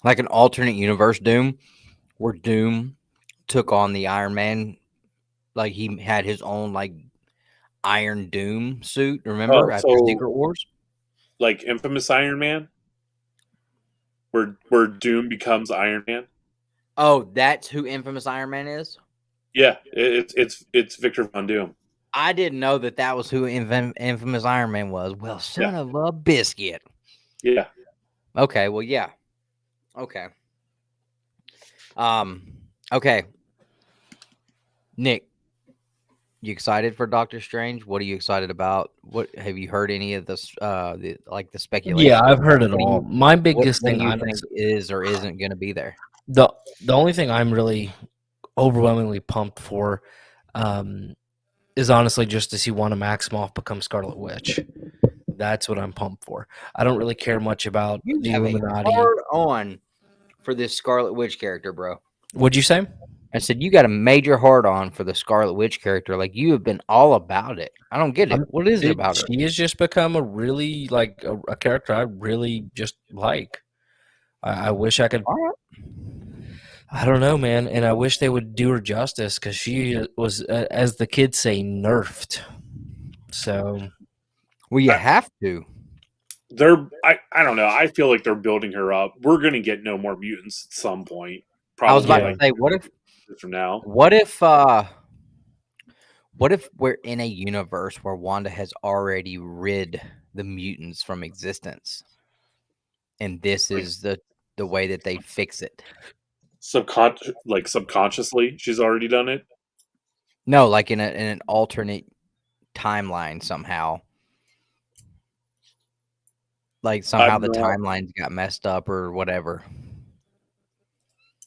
Like an alternate universe Doom, where Doom took on the Iron Man. Like he had his own like Iron Doom suit. Remember after Secret Wars? Like Infamous Iron Man? Where Doom becomes Iron Man? Oh, that's who Infamous Iron Man is? Yeah, it's Victor Von Doom. I didn't know that was who Infamous Iron Man was. Well, son of a biscuit. Yeah. Okay, well, yeah. Okay. Okay. Nick, you excited for Doctor Strange? What are you excited about? What have you heard any of this the speculation? Yeah, I've heard it all. My biggest thing I think is or isn't going to be there. The only thing I'm really overwhelmingly pumped for is honestly just to see Wanda Maximoff become Scarlet Witch. That's what I'm pumped for. I don't really care much about the Illuminati. Hard on for this Scarlet Witch character, bro. What'd you say? I said you got a major hard on for the Scarlet Witch character. Like you have been all about it. I don't get it. What is it about her? She has just become a really like a character I really just like. I wish I could. I don't know, man, and I wish they would do her justice because she was, as the kids say, nerfed. So, well, you have to. I don't know. I feel like they're building her up. We're gonna get No More Mutants at some point. Probably I was about to say, what if from now? What if we're in a universe where Wanda has already rid the mutants from existence, and this is the way that they fix it? Subconsciously, she's already done it. No, like in an alternate timeline somehow. Like somehow the timelines got messed up or whatever.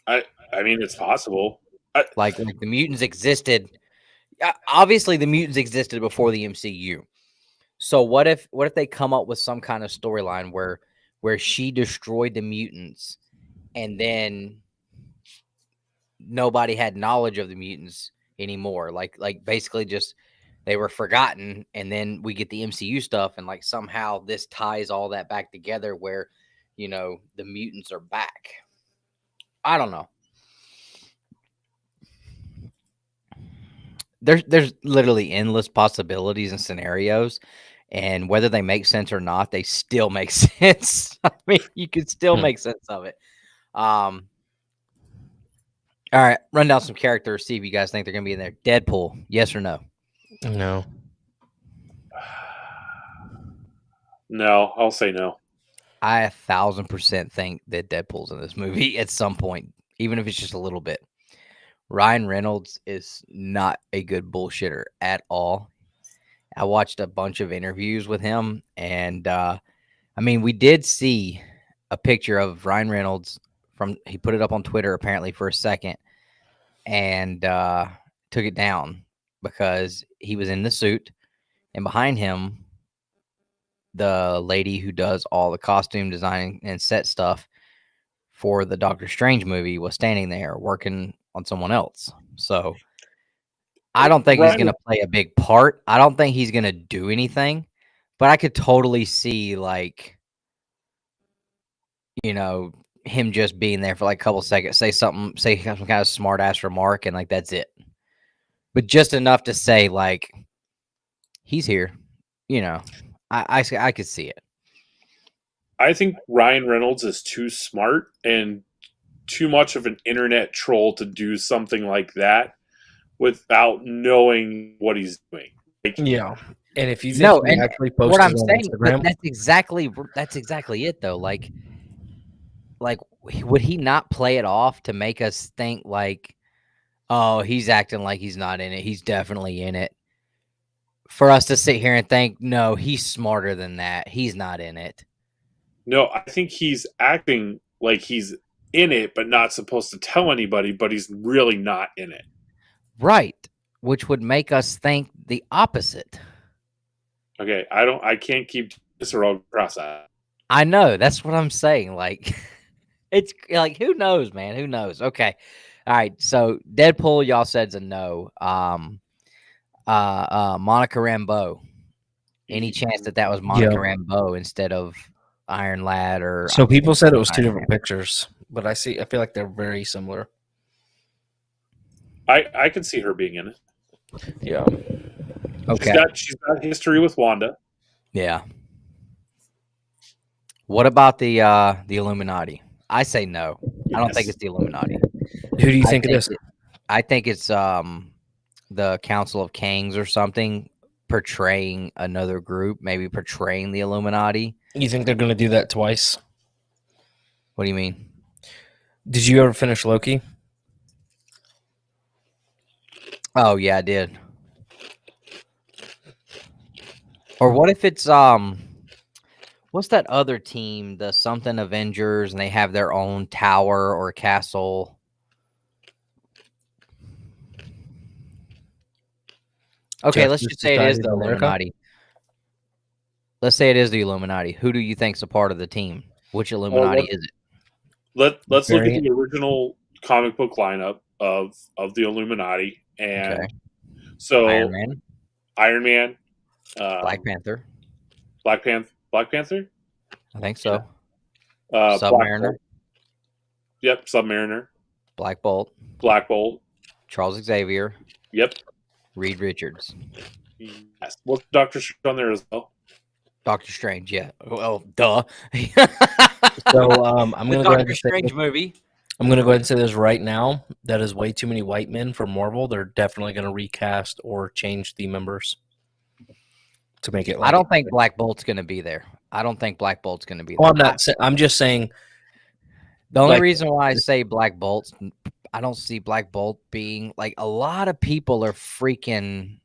I mean, it's possible. Like the mutants existed. Obviously, the mutants existed before the MCU. So what if they come up with some kind of storyline where she destroyed the mutants, and then nobody had knowledge of the mutants anymore? Like basically just they were forgotten, and then we get the MCU stuff, and like somehow this ties all that back together where, the mutants are back. I don't know. there's literally endless possibilities and scenarios, and whether they make sense or not, they still make sense. I mean, you could still make sense of it. All right, run down some characters. See if you guys think they're gonna be in there. Deadpool, yes or no? No. No, I'll say no. I 1,000% think that Deadpool's in this movie at some point, even if it's just a little bit. Ryan Reynolds is not a good bullshitter at all. I watched a bunch of interviews with him, and I mean, we did see a picture of Ryan Reynolds he put it up on Twitter apparently for a second, and took it down because he was in the suit, and behind him, the lady who does all the costume design and set stuff for the Doctor Strange movie was standing there working on someone else. So I don't think he's going to play a big part. I don't think he's going to do anything, but I could totally see, like, you know, him just being there for like a couple seconds, say some kind of smart ass remark, and like that's it. But just enough to say, like, he's here. You know, I could see it. I think Ryan Reynolds is too smart and too much of an internet troll to do something like that without knowing what he's doing. Like, Yeah. And if you think he actually posted what I'm on saying, Instagram, that's exactly it though. Like, would he not play it off to make us think like, oh, he's acting like he's not in it. He's definitely in it. For us to sit here and think, no, he's smarter than that. He's not in it. No, I think he's acting like he's in it, but not supposed to tell anybody, but he's really not in it. Right. Which would make us think the opposite. Okay, I can't keep this or I'll cross that. I know. That's what I'm saying. Like, it's like, who knows, man? Who knows? Okay. All right. So Deadpool, y'all said's a no. Monica Rambeau. Any chance that was Monica Rambeau instead of Iron Lad or? So people said it was two different pictures, but I feel like they're very similar. I can see her being in it. Yeah. Okay. She's got history with Wanda. Yeah. What about the Illuminati? I say no. I don't think it's the Illuminati. Who do you think it is? I think it's the Council of Kings or something, portraying another group, maybe portraying the Illuminati. You think they're going to do that twice? What do you mean? Did you ever finish Loki? Oh yeah, I did. Or what if it's what's that other team, the something Avengers, and they have their own tower or castle? Okay, let's just say it is the Illuminati. Let's say it is the Illuminati. Who do you think's a part of the team? Which Illuminati is it? Let's look at the original comic book lineup of the Illuminati, and so Iron Man, Black Panther. Black Panther. I think so. Sub-Mariner. Yep, Sub-Mariner. Black Bolt. Charles Xavier. Yep. Reed Richards. Yes. Well, Doctor Strange on there as well. Doctor Strange, yeah. Well, duh. So I'm going to go ahead and say Strange movie. I'm going to go ahead and say this right now. That is way too many white men for Marvel. They're definitely going to recast or change the members to make it. I don't think Black Bolt's going to be there. I'm not. I'm just saying. The only reason why I say Black Bolt's, I don't see Black Bolt being like a lot of people are freaking.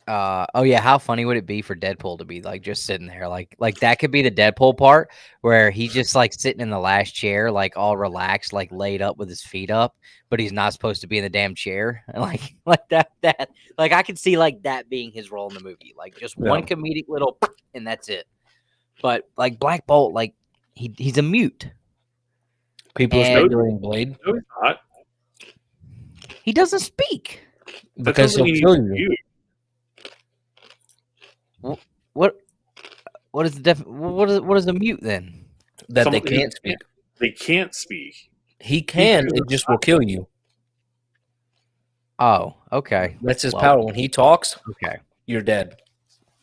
Oh yeah, how funny would it be for Deadpool to be like just sitting there, like that could be the Deadpool part where he's just like sitting in the last chair, like all relaxed, like laid up with his feet up, but he's not supposed to be in the damn chair, and like that like I could see like that being his role in the movie, like just one comedic little, and that's it. But like Black Bolt, like he's a mute. People are doing Blade. No, he's not. He doesn't speak because he'll kill you. What is the what is a mute then? That they can't speak. They can't speak. He can. It just will kill you. Oh, okay. That's his Well, power. When he talks, Okay. you're dead.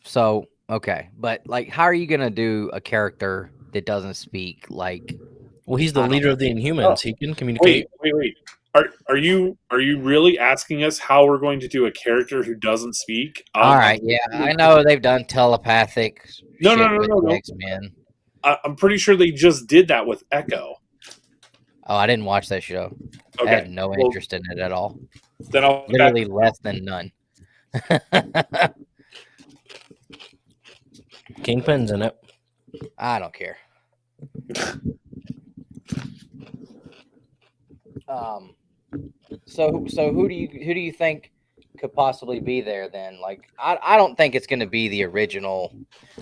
So, okay. But like how are you gonna do a character that doesn't speak? Like Well, he's the I don't leader know. of the Inhumans. He can communicate. Wait. Are you really asking us how we're going to do a character who doesn't speak? All right, yeah. I know they've done telepathic No, shit no. with the X-Men. I'm pretty sure they just did that with Echo. Oh, I didn't watch that show. I Okay, had no well, interest in it at all. then I'll Literally less than none. Kingpin's in it. I don't care. So who do you think could possibly be there then? Like I don't think it's going to be the original.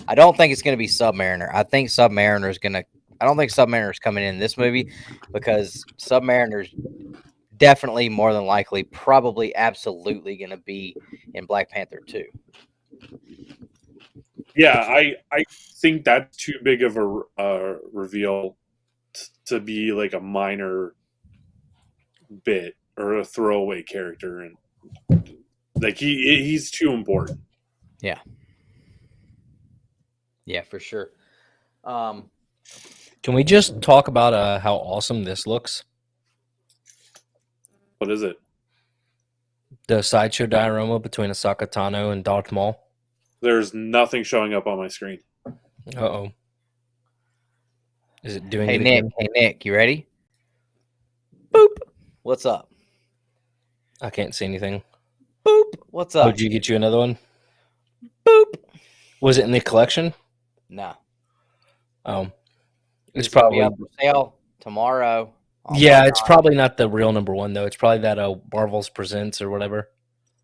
I don't think it's going to be Sub-Mariner. I think Sub-Mariner's going to. I don't think Sub-Mariner's coming in this movie because Sub-Mariner's definitely more than likely, probably, absolutely going to be in Black Panther 2. Yeah, I think that's too big of a reveal to be like a minor bit or a throwaway character, and like he's too important. Yeah, for sure. Can we just talk about how awesome this looks? What is it? The sideshow diorama between Ahsoka Tano and Darth Maul. There's nothing showing up on my screen. Uh-oh. Is it doing Hey it Nick, again? You ready? Boop. What's up? I can't see anything. Boop. What's Oh, up? did you get you another one? Boop. Was it in the collection? No. Oh. It's Gonna probably be up for sale tomorrow. Oh yeah, my it's God. probably not the real number one though. It's probably that Marvel's Presents or whatever.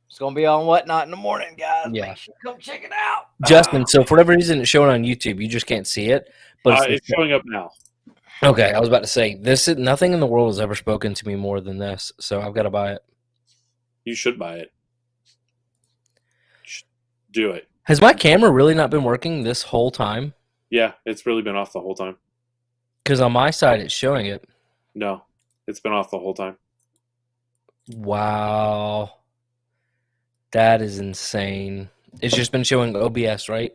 It's gonna be on Whatnot in the morning, guys. Yeah. Make sure you come check it out. Justin, so for whatever reason it's showing on YouTube. You just can't see it. But It's showing up now. okay, I was about to say this is nothing in the world has ever spoken to me more than this, so I've got to buy it. You should buy it. Do it. Has my camera really not been working this whole time? Yeah, it's really been off the whole time. Because on my side it's showing it. No, it's been off the whole time. Wow. That is insane. It's just been showing OBS, right?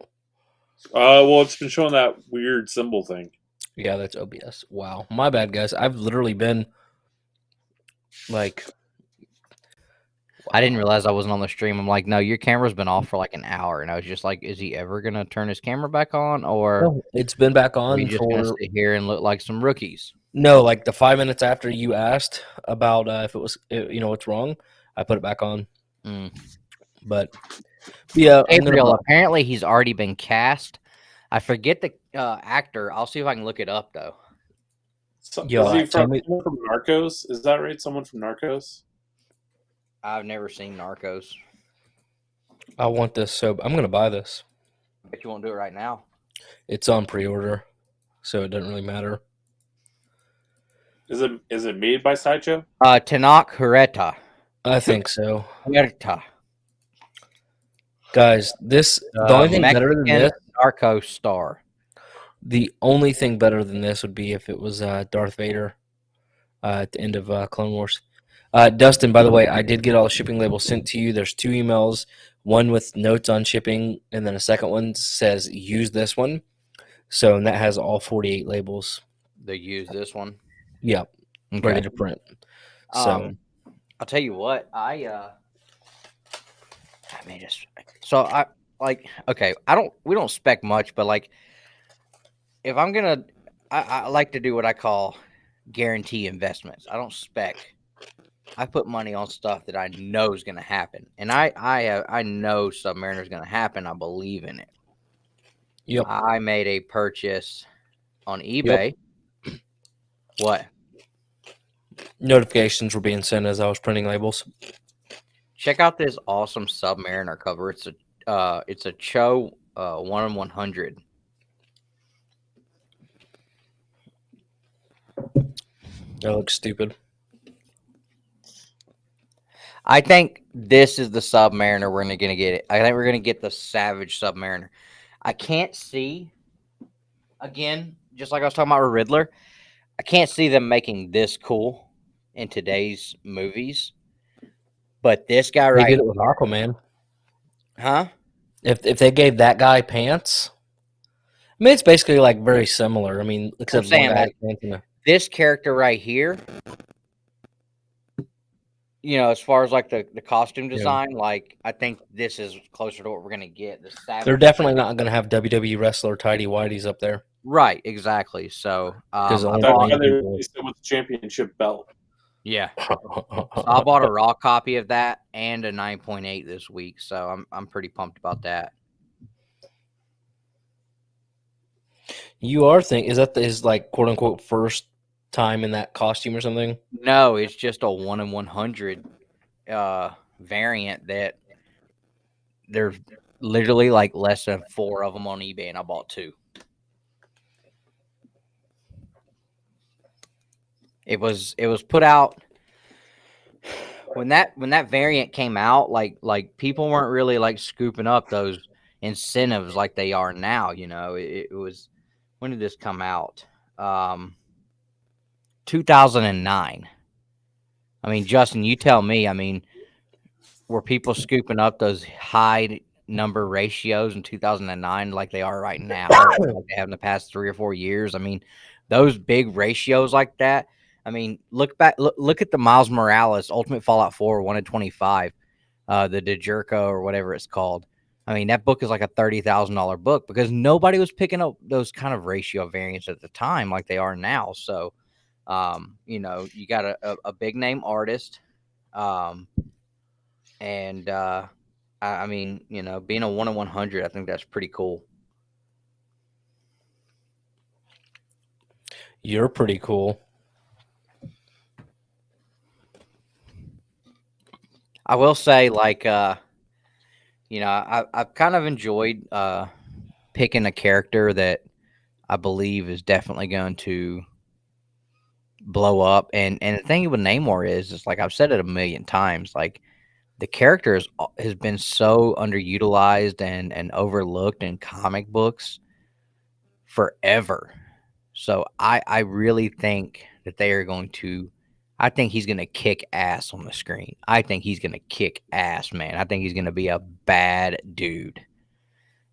Well, it's been showing that weird symbol thing. Yeah, that's OBS. Wow. My bad, guys. I've literally been like... I didn't realize I wasn't on the stream. I'm like, no, your camera's been off for like an hour, and I was just like, is he ever gonna turn his camera back on, or No, it's been back are we on just gonna for... sit here and look like some rookies? No, like the 5 minutes after you asked about if it was, what's wrong, I put it back on. Mm. But yeah, Gabriel, apparently he's already been cast. I forget the actor. I'll see if I can look it up though. So, Yo, is he tell someone from Narcos? Is that right? Someone from Narcos? I've never seen Narcos. I want this, so I'm gonna buy this. But you won't do it right now. It's on pre-order, so it doesn't really matter. Is it made by Sideshow? Tanakh Hureta. I think so, Hureta. guys. The only thing better than Mexican this, Narco star. the only thing better than this would be if it was Darth Vader at the end of Clone Wars. Dustin, by the way, I did get all the shipping labels sent to you. There's 2 emails, one with notes on shipping, and then a second one says use this one. So, and that has all 48 labels. They use this one. Yeah, Okay. ready to print. So, I'll tell you what, I mean, I like, okay, we don't spec much, but like, if I'm gonna, I like to do what I call guarantee investments. I don't spec. I put money on stuff that I know is gonna happen, and I know Sub-Mariner is gonna happen. I believe in it. yep. I made a purchase on eBay. What? Notifications were being sent as I was printing labels. Check out this awesome Sub-Mariner cover. It's a Cho 1/100. That looks stupid. I think this is the Sub-Mariner we're gonna get it. I think we're gonna get the Savage Sub-Mariner. I can't see, again, just like I was talking about with Riddler, I can't see them making this cool in today's movies. But this guy They right did it with Aquaman. huh? If they gave that guy pants, I mean, it's basically like very similar. I mean, except one saying, guy has like, pants and This character right here, as far as like the costume design, like I think this is closer to what we're gonna get. The they're Savage, definitely not going to have WWE wrestler tidy whities up there. right? Exactly. So, Because I only That's bought, why they released it with the championship belt. yeah. So I bought a raw copy of that and a 9.8 this week. So I'm pretty pumped about that. You are thinking, is that his like quote unquote first time in that costume or something? No, it's just a 1 in 100 variant that there's literally like less than 4 of them on eBay, and I bought 2. It was put out when that variant came out. Like people weren't really like scooping up those incentives like they are now. It was, when did this come out? 2009. I mean, Justin, you tell me. I mean, were people scooping up those high number ratios in 2009 like they are right now, like they have in the past 3 or 4 years? I mean, those big ratios like that. I mean, look at the Miles Morales Ultimate Fallout 4 1 in 25, the DeJerko or whatever it's called. I mean, that book is like a $30,000 book because nobody was picking up those kind of ratio variants at the time like they are now. So, you got a big name artist, and I mean, being a 1 in 100, I think that's pretty cool. You're pretty cool. I will say, like, I've kind of enjoyed picking a character that I believe is definitely going to blow up. And the thing with Namor is like I've said it a million times, like the character has been so underutilized and overlooked in comic books forever. So I really think that they are going to. I think he's going to kick ass on the screen. I think he's going to kick ass, man. I think he's going to be a bad dude.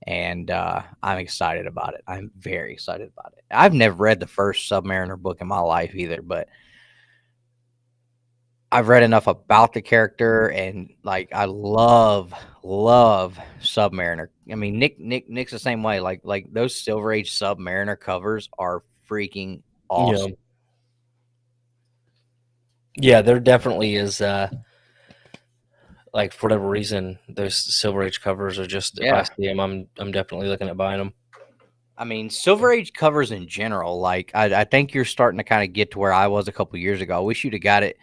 And I'm excited about it. I'm very excited about it. I've never read the first Sub-Mariner book in my life either, but I've read enough about the character, and like I love Sub-Mariner. I mean, Nick's the same way. Like those Silver Age Sub-Mariner covers are freaking awesome. Yeah, there definitely is. Like for whatever reason, those Silver Age covers are just. If I see them, I'm definitely looking at buying them. I mean, Silver Age covers in general. Like I think you're starting to kind of get to where I was a couple years ago. I wish you'd have got it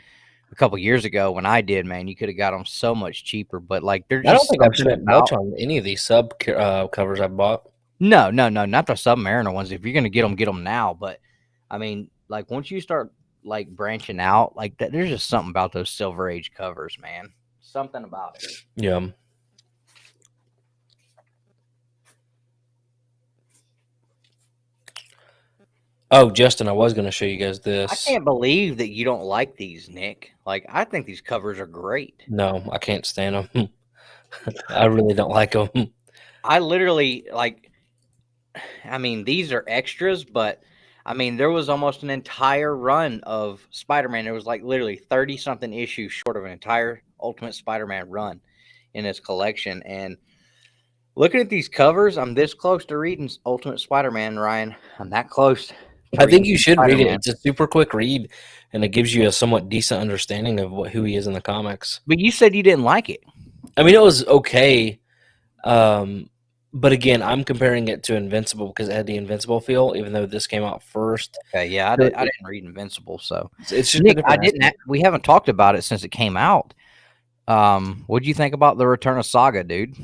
a couple years ago when I did, man. You could have got them so much cheaper. But like, they're just. I don't think I've spent much on any of these sub covers I bought. No, not the Sub-Mariner ones. If you're gonna get them now. But I mean, like once you start like branching out like that, there's just something about those Silver Age covers, man. Something about it. Yeah. Oh, Justin, I was going to show you guys this. I can't believe that you don't like these, Nick. Like, I think these covers are great. No, I can't stand them. I really don't like them. I literally, like, I mean, these are extras, but, I mean, there was almost an entire run of Spider-Man. There was, like, literally 30-something issues short of an entire Ultimate Spider-Man run in this collection. And looking at these covers, I'm this close to reading Ultimate Spider-Man, Ryan. I'm that close. I think you should read it. It's a super quick read, and it gives you a somewhat decent understanding of who he is in the comics. But you said you didn't like it. I mean, it was okay. But again, I'm comparing it to Invincible because it had the Invincible feel, even though this came out first. Okay, yeah, I didn't read Invincible, so it's just Nick, we haven't talked about it since it came out. What do you think about the Return of Saga, dude?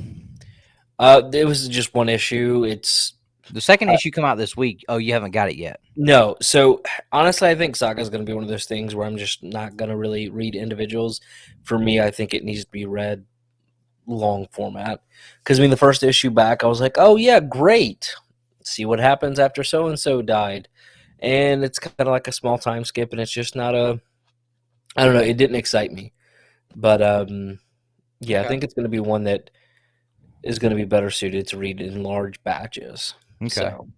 It was just one issue. It's the second issue come out this week. Oh, you haven't got it yet? No. So honestly, I think Saga is going to be one of those things where I'm just not going to really read individuals. For me, I think it needs to be read long format. Because I mean, the first issue back, I was like, oh yeah, great. See what happens after so and so died, and it's kind of like a small time skip, and it's just not a. I don't know. It didn't excite me. But yeah, I Okay. think it's going to be one that is going to be better suited to read in large batches. Okay. So,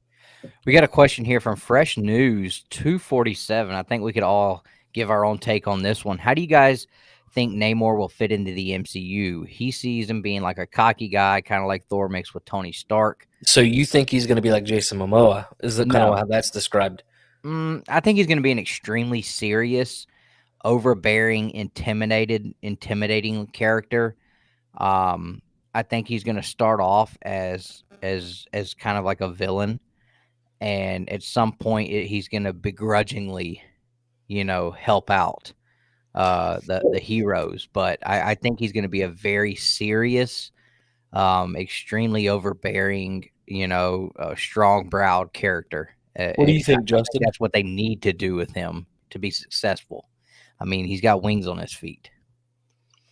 We got a question here from Fresh News 247. I think we could all give our own take on this one. How do you guys think Namor will fit into the MCU? He sees him being like a cocky guy, kind of like Thor mixed with Tony Stark. so you think he's going to be like Jason Momoa? Is that kind No. of how that's described? I think he's going to be an extremely serious, overbearing, intimidating character. I think he's going to start off as kind of like a villain, and at some point he's going to begrudgingly, help out the heroes. But I think he's going to be a very serious, extremely overbearing, strong-browed character. What do you I think, think Justin? that's what they need to do with him to be successful. I mean, he's got wings on his feet.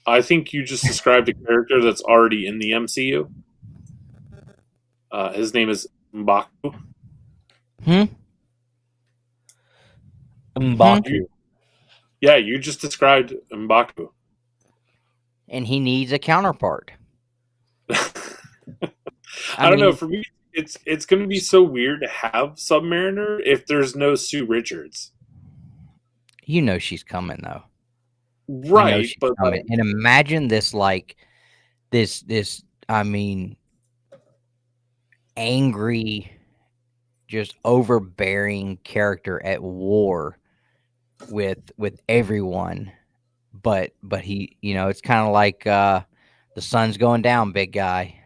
I think you just described a character that's already in the MCU. His name is M'Baku. M'Baku. Yeah, you just described M'Baku. And he needs a counterpart. I don't know. For me, it's going to be so weird to have Sub-Mariner if there's no Sue Richards. You know she's coming though. Right, but and imagine this, like this. I mean, angry, just overbearing character at war with everyone, but he, it's kind of like the sun's going down, big guy,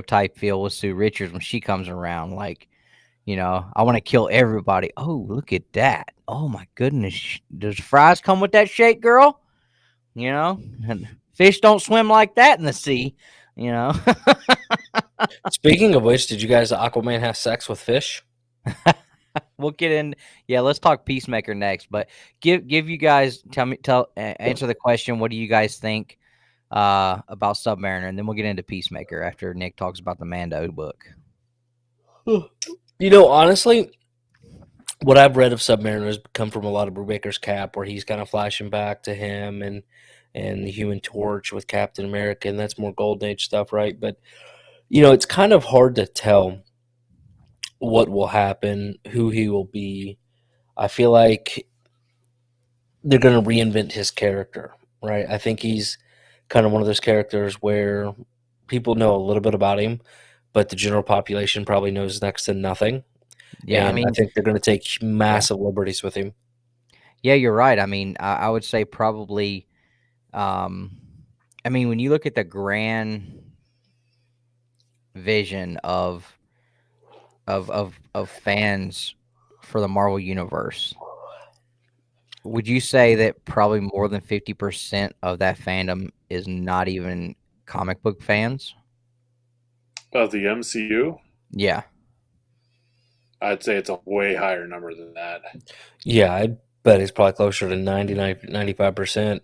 type feel with Sue Richards when she comes around. Like, I want to kill everybody. Oh, look at that! Oh my goodness, does fries come with that shake, girl? And fish don't swim like that in the sea. Speaking of which, did you guys Aquaman have sex with fish? We'll get in. Yeah, let's talk Peacemaker next. But give you guys answer the question. What do you guys think about Sub-Mariner, and then we'll get into Peacemaker after Nick talks about the Mando book. Honestly, what I've read of Sub-Mariner has come from a lot of Brubaker's Cap, where he's kind of flashing back to him and the Human Torch with Captain America, and that's more Golden Age stuff, right? But it's kind of hard to tell what will happen, who he will be. I feel like they're going to reinvent his character, right? I think he's kind of one of those characters where people know a little bit about him, but the general population probably knows next to nothing. Yeah, and I think they're going to take massive liberties with him. Yeah, you're right. I mean, I would say probably, when you look at the grand vision of fans for the Marvel Universe, would you say that probably more than 50% of that fandom is not even comic book fans? Of the MCU? Yeah. I'd say it's a way higher number than that. Yeah, I bet it's probably closer to 95%.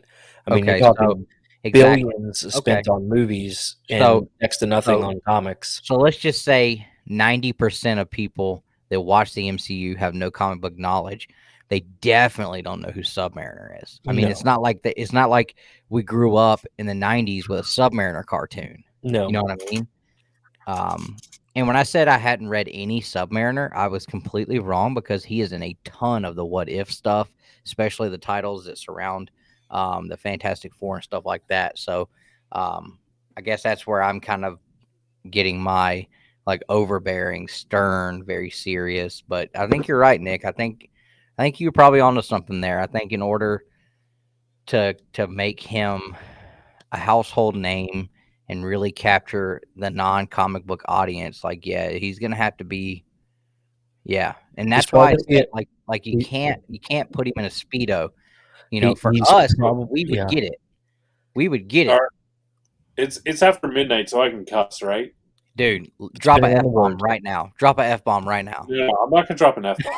I mean, Okay, you're talking billions spent on movies and next to nothing on comics. So let's just say 90% of people that watch the MCU have no comic book knowledge. They definitely don't know who Sub-Mariner is. I mean, it's not like we grew up in the 90s with a Sub-Mariner cartoon. No. You know what I mean? And when I said I hadn't read any Sub-Mariner, I was completely wrong, because he is in a ton of the What If stuff, especially the titles that surround the Fantastic Four and stuff like that. So I guess that's where I'm kind of getting my overbearing, stern, very serious. But I think you're right, Nick. I think you're probably onto something there. I think in order to make him a household name and really capture the non-comic book audience, he's gonna have to be, and that's why I said, you can't put him in a Speedo. For us, we would get it. We would get it. It's after midnight, so I can cuss, right? Dude, drop an F-bomb right now. Drop an F-bomb right now. Yeah, I'm not gonna drop an F-bomb.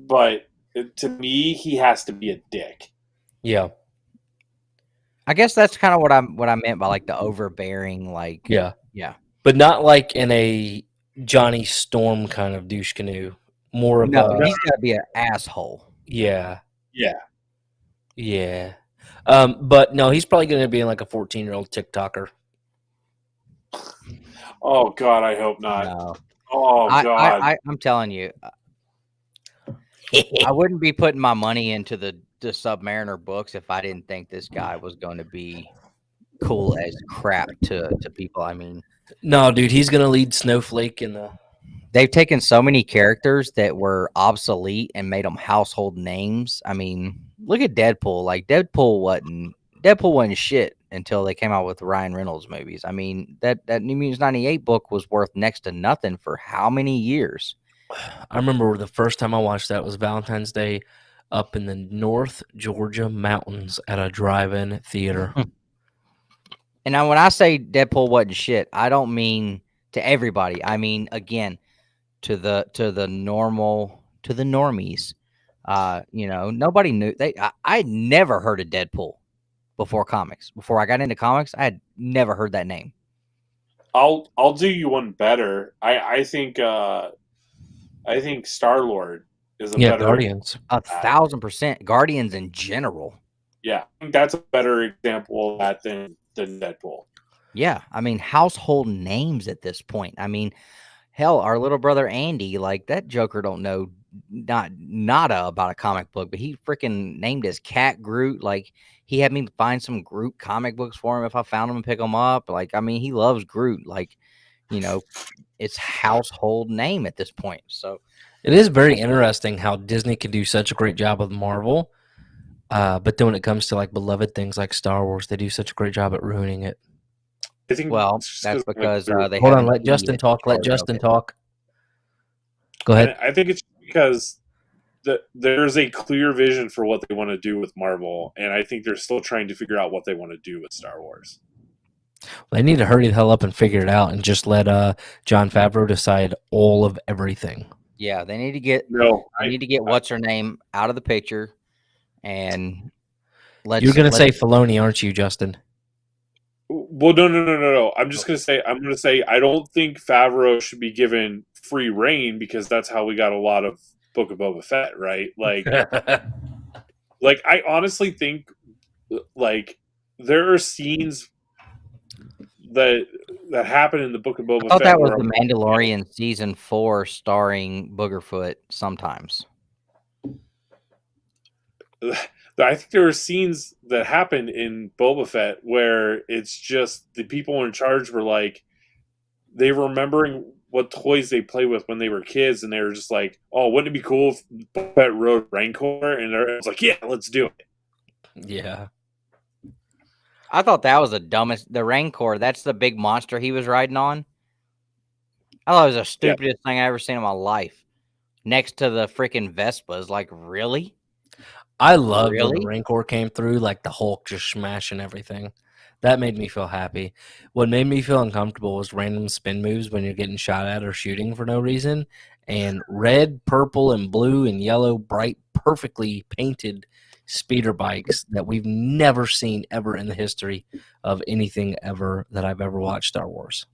But to me, he has to be a dick. Yeah. I guess that's kind of what I meant by the overbearing, yeah, but not like in a Johnny Storm kind of douche canoe. More of he's got to be an asshole. Yeah. But no, he's probably going to be like a 14-year-old TikToker. Oh God, I hope not. No. Oh God, I'm telling you, I wouldn't be putting my money into the Sub-Mariner books if I didn't think this guy was going to be cool as crap to people. I mean, No, dude, he's going to lead Snowflake in the. they've taken so many characters that were obsolete and made them household names. I mean, look at Deadpool. Like Deadpool wasn't shit until they came out with Ryan Reynolds movies. I mean, that New Mutants 98 book was worth next to nothing for how many years? I remember the first time I watched that was Valentine's Day up in the North Georgia mountains at a drive-in theater. And now when I say Deadpool wasn't shit, I don't mean to everybody. I mean, again, to the normies. Nobody knew. I had never heard of Deadpool before comics. Before I got into comics, I had never heard that name. I'll do you one better. I think Star-Lord is a better. Guardians. 1,000%. Guardians in general. Yeah, I think that's a better example of that than Deadpool. Yeah, I mean, household names at this point. I mean, hell, our little brother Andy, like that Joker don't know nada about a comic book, but he freaking named his cat Groot. Like he had me find some Groot comic books for him if I found them and pick them up. Like, I mean, he loves Groot. Like, it's household name at this point. So it is very interesting how Disney can do such a great job with Marvel. But then when it comes to like beloved things like Star Wars, they do such a great job at ruining it. I think that's because they hold on. haven't Let Justin yet. talk. Let Justin talk. Go ahead. I think it's because there's a clear vision for what they want to do with Marvel, and I think they're still trying to figure out what they want to do with Star Wars. They need to hurry the hell up and figure it out, and just let Jon Favreau decide all of everything. Yeah, they need to get what's her name out of the picture, and you're going to say Filoni, aren't you, Justin? Well, no. I'm going to say I don't think Favreau should be given free reign because that's how we got a lot of Book of Boba Fett, right? Like, I honestly think like there are scenes that happen in the Book of Boba Fett. I thought that was the Mandalorian season 4 starring Boogerfoot sometimes. I think there are scenes that happen in Boba Fett where it's just the people in charge were like, they were remembering what toys they played with when they were kids, and they were just like, "Oh, wouldn't it be cool if Boba Fett rode Rancor?" And it's like, "Yeah, let's do it." Yeah, I thought that was the Rancor. That's the big monster he was riding on. I thought it was the stupidest thing I ever seen in my life. Next to the freaking Vespas, like really. I love when the Rancor came through, like the Hulk just smashing everything. That made me feel happy. What made me feel uncomfortable was random spin moves when you're getting shot at or shooting for no reason. And red, purple, and blue and yellow, bright, perfectly painted speeder bikes that we've never seen ever in the history of anything ever that I've ever watched Star Wars.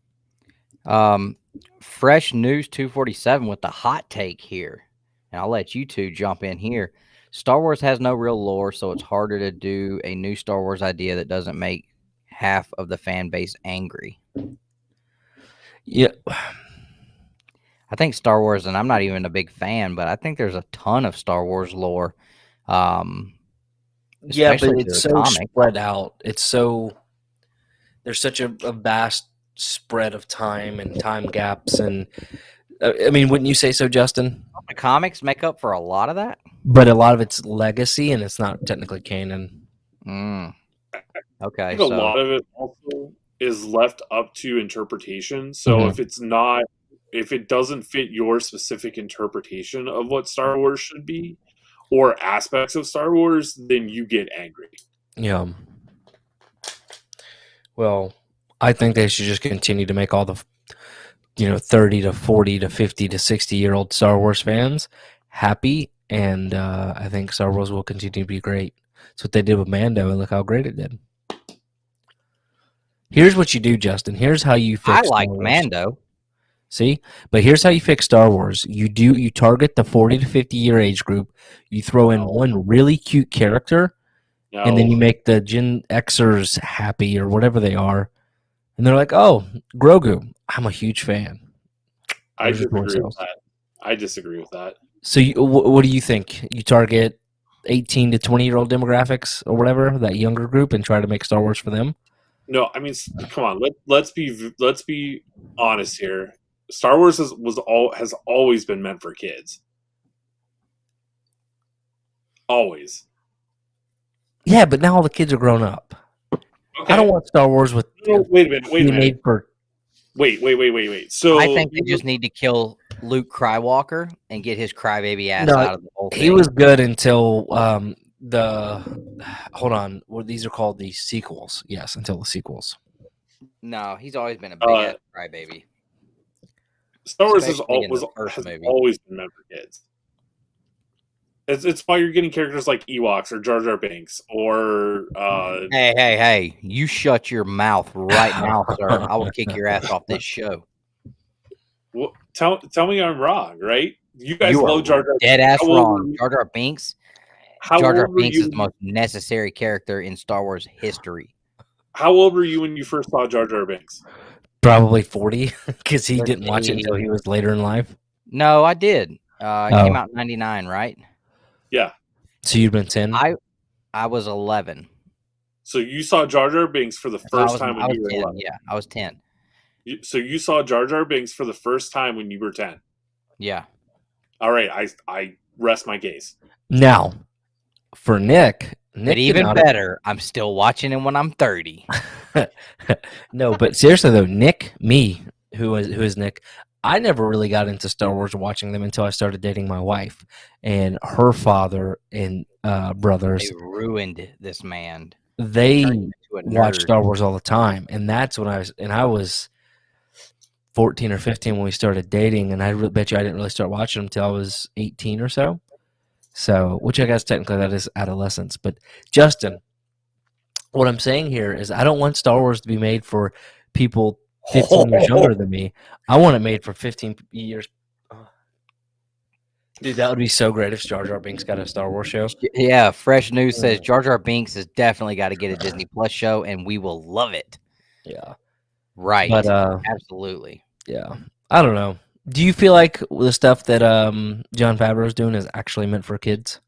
Fresh News 247 with the hot take here. And I'll let you two jump in here. Star Wars has no real lore, so it's harder to do a new Star Wars idea that doesn't make half of the fan base angry. Yeah. I think Star Wars, and I'm not even a big fan, but I think there's a ton of Star Wars lore. Yeah, but it's so spread out. It's so there's such a vast spread of time and time gaps, and I mean, wouldn't you say so, Justin? The comics make up for a lot of that, but a lot of it's legacy, and it's not technically canon. Okay, I think a lot of it also is left up to interpretation. So if it doesn't fit your specific interpretation of what Star Wars should be, or aspects of Star Wars, then you get angry. Yeah. Well, I think they should just continue to make all the 30 to 40 to 50 to 60-year-old Star Wars fans happy, and I think Star Wars will continue to be great. That's what they did with Mando, and look how great it did. Here's what you do, Justin. Here's how you fix I like Mando. See? But here's how you fix Star Wars. You target the 40 to 50 year age group. You throw in one really cute character, And then you make the Gen Xers happy or whatever they are, and they're like, "Oh, Grogu, I'm a huge fan." I disagree with that. I disagree with that. So, what do you think? You target 18 to 20-year-old demographics or whatever, that younger group, and try to make Star Wars for them? No, I mean, come on. Let's be honest here. Star Wars has always been meant for kids. Always. Yeah, but now all the kids are grown up. Okay. I don't want Star Wars with. No, wait a minute. Made for. Wait. So I think they just need to kill Luke Skywalker and get his crybaby ass No, out of the whole thing. He was good until hold on. Well, these are called the sequels. Yes, until the sequels. No, he's always been a big ass crybaby. Star Wars has Especially in the first has movie. always been meant for kids. It's why you're getting characters like Ewoks or Jar Jar Binks or Hey! You shut your mouth right now, sir. I will kick your ass off this show. well, tell me I'm wrong, right? You guys You love are Jar Jar. dead ass How old wrong. were you- Jar Jar Binks. How Jar Jar old were Binks is you? the most necessary character in Star Wars history. How old were you when you first saw Jar Jar Binks? Probably 40, because he didn't watch it until he was later in life. No, I did. It came out in '99, right? Yeah. So you've been 10. I was 11. So you saw Jar Jar Binks for the first time I when was you were 10. 11. Yeah, I was 10. So you saw Jar Jar Binks for the first time when you were 10. Yeah. All right, I rest my case. Now, for Nick But even better, I'm still watching him when I'm 30. No, but seriously though, Nick, who is Nick, I never really got into Star Wars watching them until I started dating my wife, and her father and brothers. They ruined this man. They Turned him into a watch nerd. Star Wars all the time, and that's when I was 14 or 15 when we started dating, and I bet you I didn't really start watching them until I was 18 or so. So, which I guess technically that is adolescence. But Justin, what I'm saying here is I don't want Star Wars to be made for people 15 years younger than me. I want it made for 15 years. Dude, that would be so great if Jar Jar Binks got a Star Wars show. Yeah, fresh news says Jar Jar Binks has definitely got to get a Disney Plus show, and we will love it. Yeah. Right. But Absolutely. yeah. I don't know. Do you feel like the stuff that Jon Favreau is doing is actually meant for kids?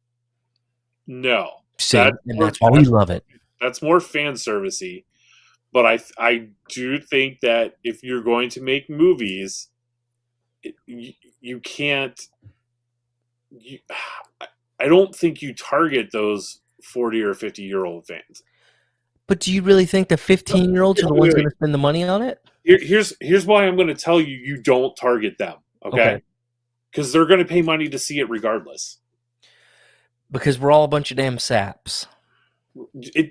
No. And that's why we love it. That's more fan servicey. But I do think that if you're going to make movies, you can't. I don't think you target those 40 or 50-year-old fans. But do you really think the 15-year-olds are the ones going to spend the money on it? Here's why I'm going to tell you you don't target them, okay? Because they're going to pay money to see it regardless. Because we're all a bunch of damn saps.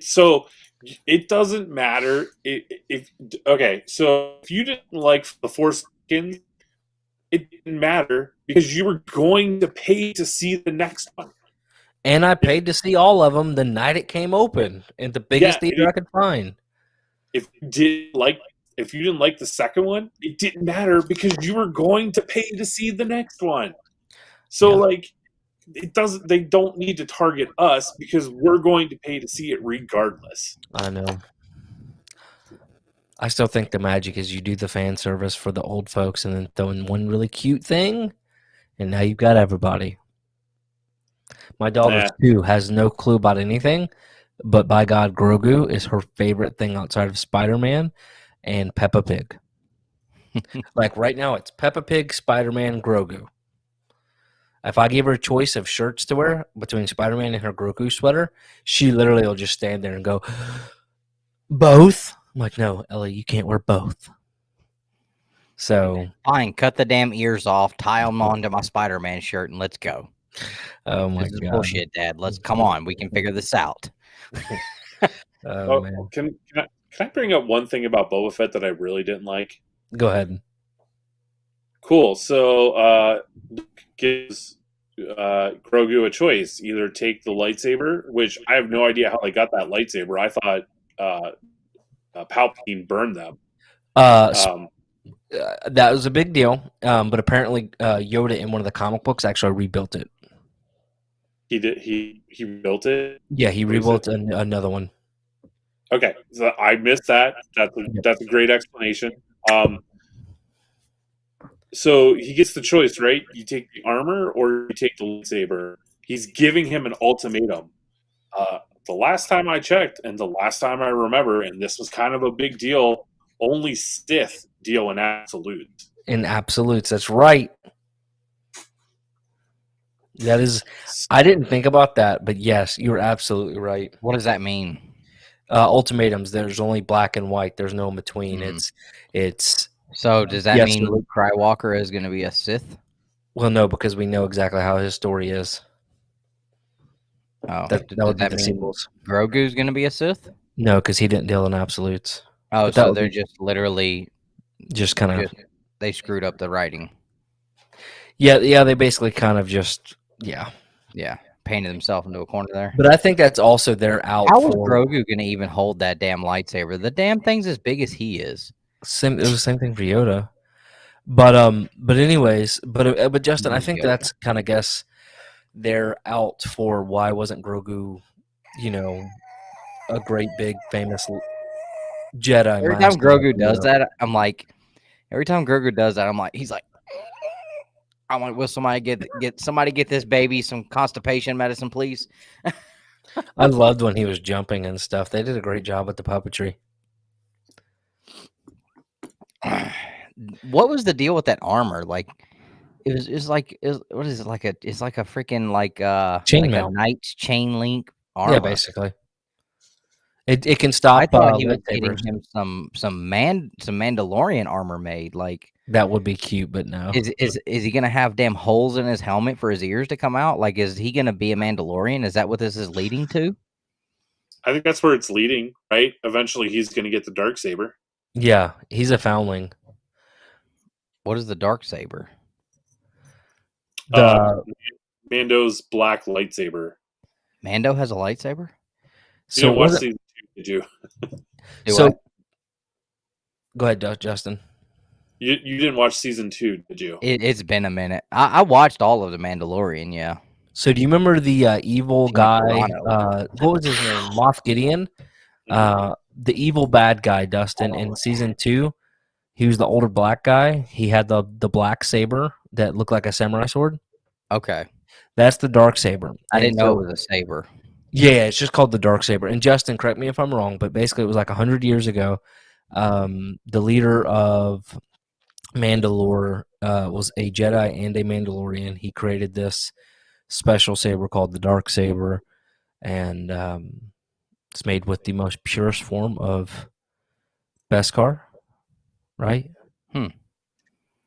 So it doesn't matter if you didn't like The Force Awakens, it didn't matter because you were going to pay to see the next one. And I paid to see all of them the night it came open in the biggest theater I could find. If you didn't like the second one, it didn't matter because you were going to pay to see the next one. So they don't need to target us because we're going to pay to see it regardless. I know. I still think the magic is you do the fan service for the old folks and then throw in one really cute thing, and now you've got everybody. My daughter, too, has no clue about anything, but by God, Grogu is her favorite thing outside of Spider-Man and Peppa Pig. Like right now, it's Peppa Pig, Spider-Man, Grogu. If I give her a choice of shirts to wear between Spider-Man and her Grogu sweater, she literally will just stand there and go, both? I'm like, no, Ellie, you can't wear both. So fine, cut the damn ears off, tie them onto my Spider-Man shirt, and let's go. Oh my this is God. bullshit, Dad. Let's come on. We can figure this out. Man. Can I bring up one thing about Boba Fett that I really didn't like? Go ahead. Cool. So gives Grogu a choice: either take the lightsaber, which I have no idea how they got that lightsaber. I thought Palpatine burned them. That was a big deal, but apparently Yoda in one of the comic books actually rebuilt it. He did. He built it. Yeah, he What is rebuilt another one. Okay, so I missed that. That's a great explanation. So he gets the choice, right? You take the armor or you take the lightsaber. He's giving him an ultimatum. The last time I checked, and the last time I remember, and this was kind of a big deal, only Sith deal in absolutes. In absolutes, that's right. That is, I didn't think about that, but yes, you're absolutely right. What does that mean? Ultimatums, there's only black and white. There's no in between. It's So does that yes, mean sir. Luke Skywalker is going to be a Sith? Well, no, because we know exactly how his story is. Oh, That does would be that the mean sequels. Grogu's going to be a Sith? No, because he didn't deal in absolutes. Oh, But that so would they're be just literally just kind of they screwed up the writing. yeah. They basically kind of just Yeah, painted himself into a corner there. But I think that's also their out. How was for Grogu going to even hold that damn lightsaber? The damn thing's as big as he is. It was the same thing for Yoda. But anyways, but Justin, I think Yoda. that's kind of guess they're out for why wasn't Grogu, a great big famous Jedi. Every time master, Grogu does that, I'm like, he's like, I want will somebody get this baby some constipation medicine, please. I loved when he was jumping and stuff. They did a great job with the puppetry. What was the deal with that armor? Like, it's like what is it like it's like a freaking Chain a mount. knight's chain link armor. Yeah, basically. It can stop. I thought he was lightsabers. getting him some Mandalorian armor made. Like, That would be cute, but no. is he gonna have damn holes in his helmet for his ears to come out? Like, is he gonna be a Mandalorian? Is that what this is leading to? I think that's where it's leading, right? Eventually, he's going to get the Darksaber. Yeah, he's a foundling. What is the dark saber? Mando's black lightsaber. Mando has a lightsaber. You didn't watch season 2, did you? Go ahead, Justin. You didn't watch season 2, did you? It's been a minute. I watched all of the Mandalorian. Yeah. So do you remember the evil guy? Toronto. What was his name? Moff Gideon. The evil bad guy, Dustin, in season 2. He was the older black guy. He had the black saber that looked like a samurai sword. Okay. That's the dark saber. I didn't know it was a saber. Yeah, it's just called the dark saber. And Justin, correct me if I'm wrong, but basically it was like 100 years ago. The leader of Mandalore was a Jedi and a Mandalorian. He created this special saber called the dark saber, and it's made with the most purest form of Beskar, right?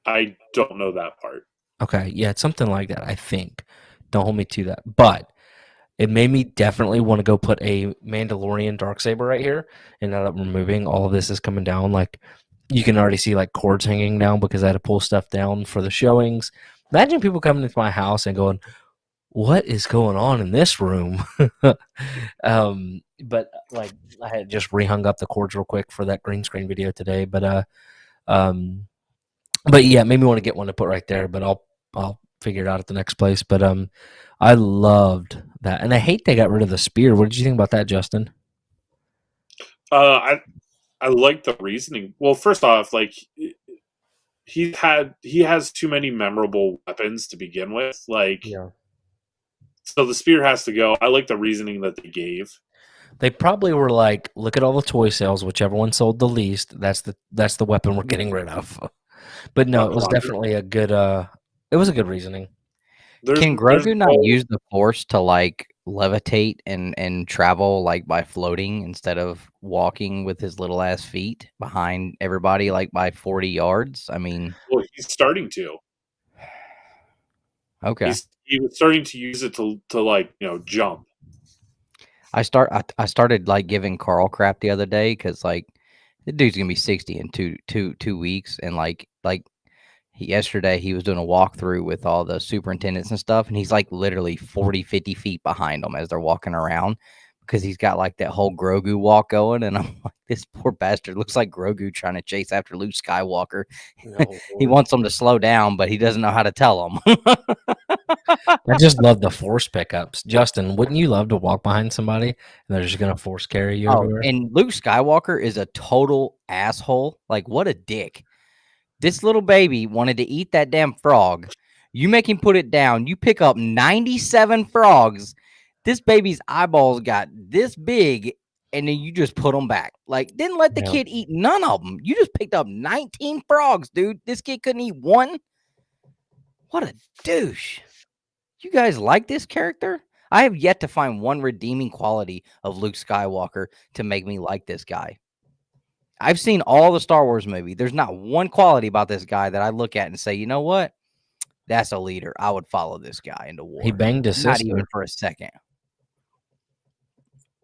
I don't know that part. Okay, yeah, it's something like that, I think. Don't hold me to that. But it made me definitely want to go put a Mandalorian darksaber right here. And now that we're moving, all of this is coming down. Like, you can already see, like, cords hanging down because I had to pull stuff down for the showings. Imagine people coming into my house and going, what is going on in this room? But, like, I had just rehung up the cords real quick for that green screen video today. But yeah, maybe want to get one to put right there, but I'll figure it out at the next place. But I loved that, and I hate they got rid of the spear. What did you think about that, Justin? I like the reasoning. Well, first off, like he has too many memorable weapons to begin with. Like, so the spear has to go. I like the reasoning that they gave. They probably were like, look at all the toy sales, whichever one sold the least. That's the weapon we're getting rid of. But no, it was definitely a good. It was a good reasoning. Can Grogu not use the Force to like levitate and travel like by floating instead of walking with his little ass feet behind everybody like by 40 yards? I mean, well, he's starting to. Okay. He was starting to use it to like jump. I started like giving Carl crap the other day because like the dude's gonna be 60 in two weeks, and like yesterday he was doing a walkthrough with all the superintendents and stuff, and he's like literally 40-50 feet behind them as they're walking around because he's got like that whole Grogu walk going, and I'm like, this poor bastard looks like Grogu trying to chase after Luke Skywalker. No, he wants them to slow down, but he doesn't know how to tell them. I just love the force pickups. Justin, wouldn't you love to walk behind somebody and they're just gonna force carry you Oh, everywhere? and Luke Skywalker is a total asshole. Like, what a dick. This little baby wanted to eat that damn frog. You make him put it down. You pick up 97 frogs. This baby's eyeballs got this big, and then you just put them back. Like, didn't let the Yeah. kid eat none of them. You just picked up 19 frogs, dude. This kid couldn't eat one. What a douche. You guys like this character? I have yet to find one redeeming quality of Luke Skywalker to make me like this guy. I've seen all the Star Wars movie. There's not one quality about this guy that I look at and say, you know what? That's a leader. I would follow this guy into war. He banged his Not sister. even for a second.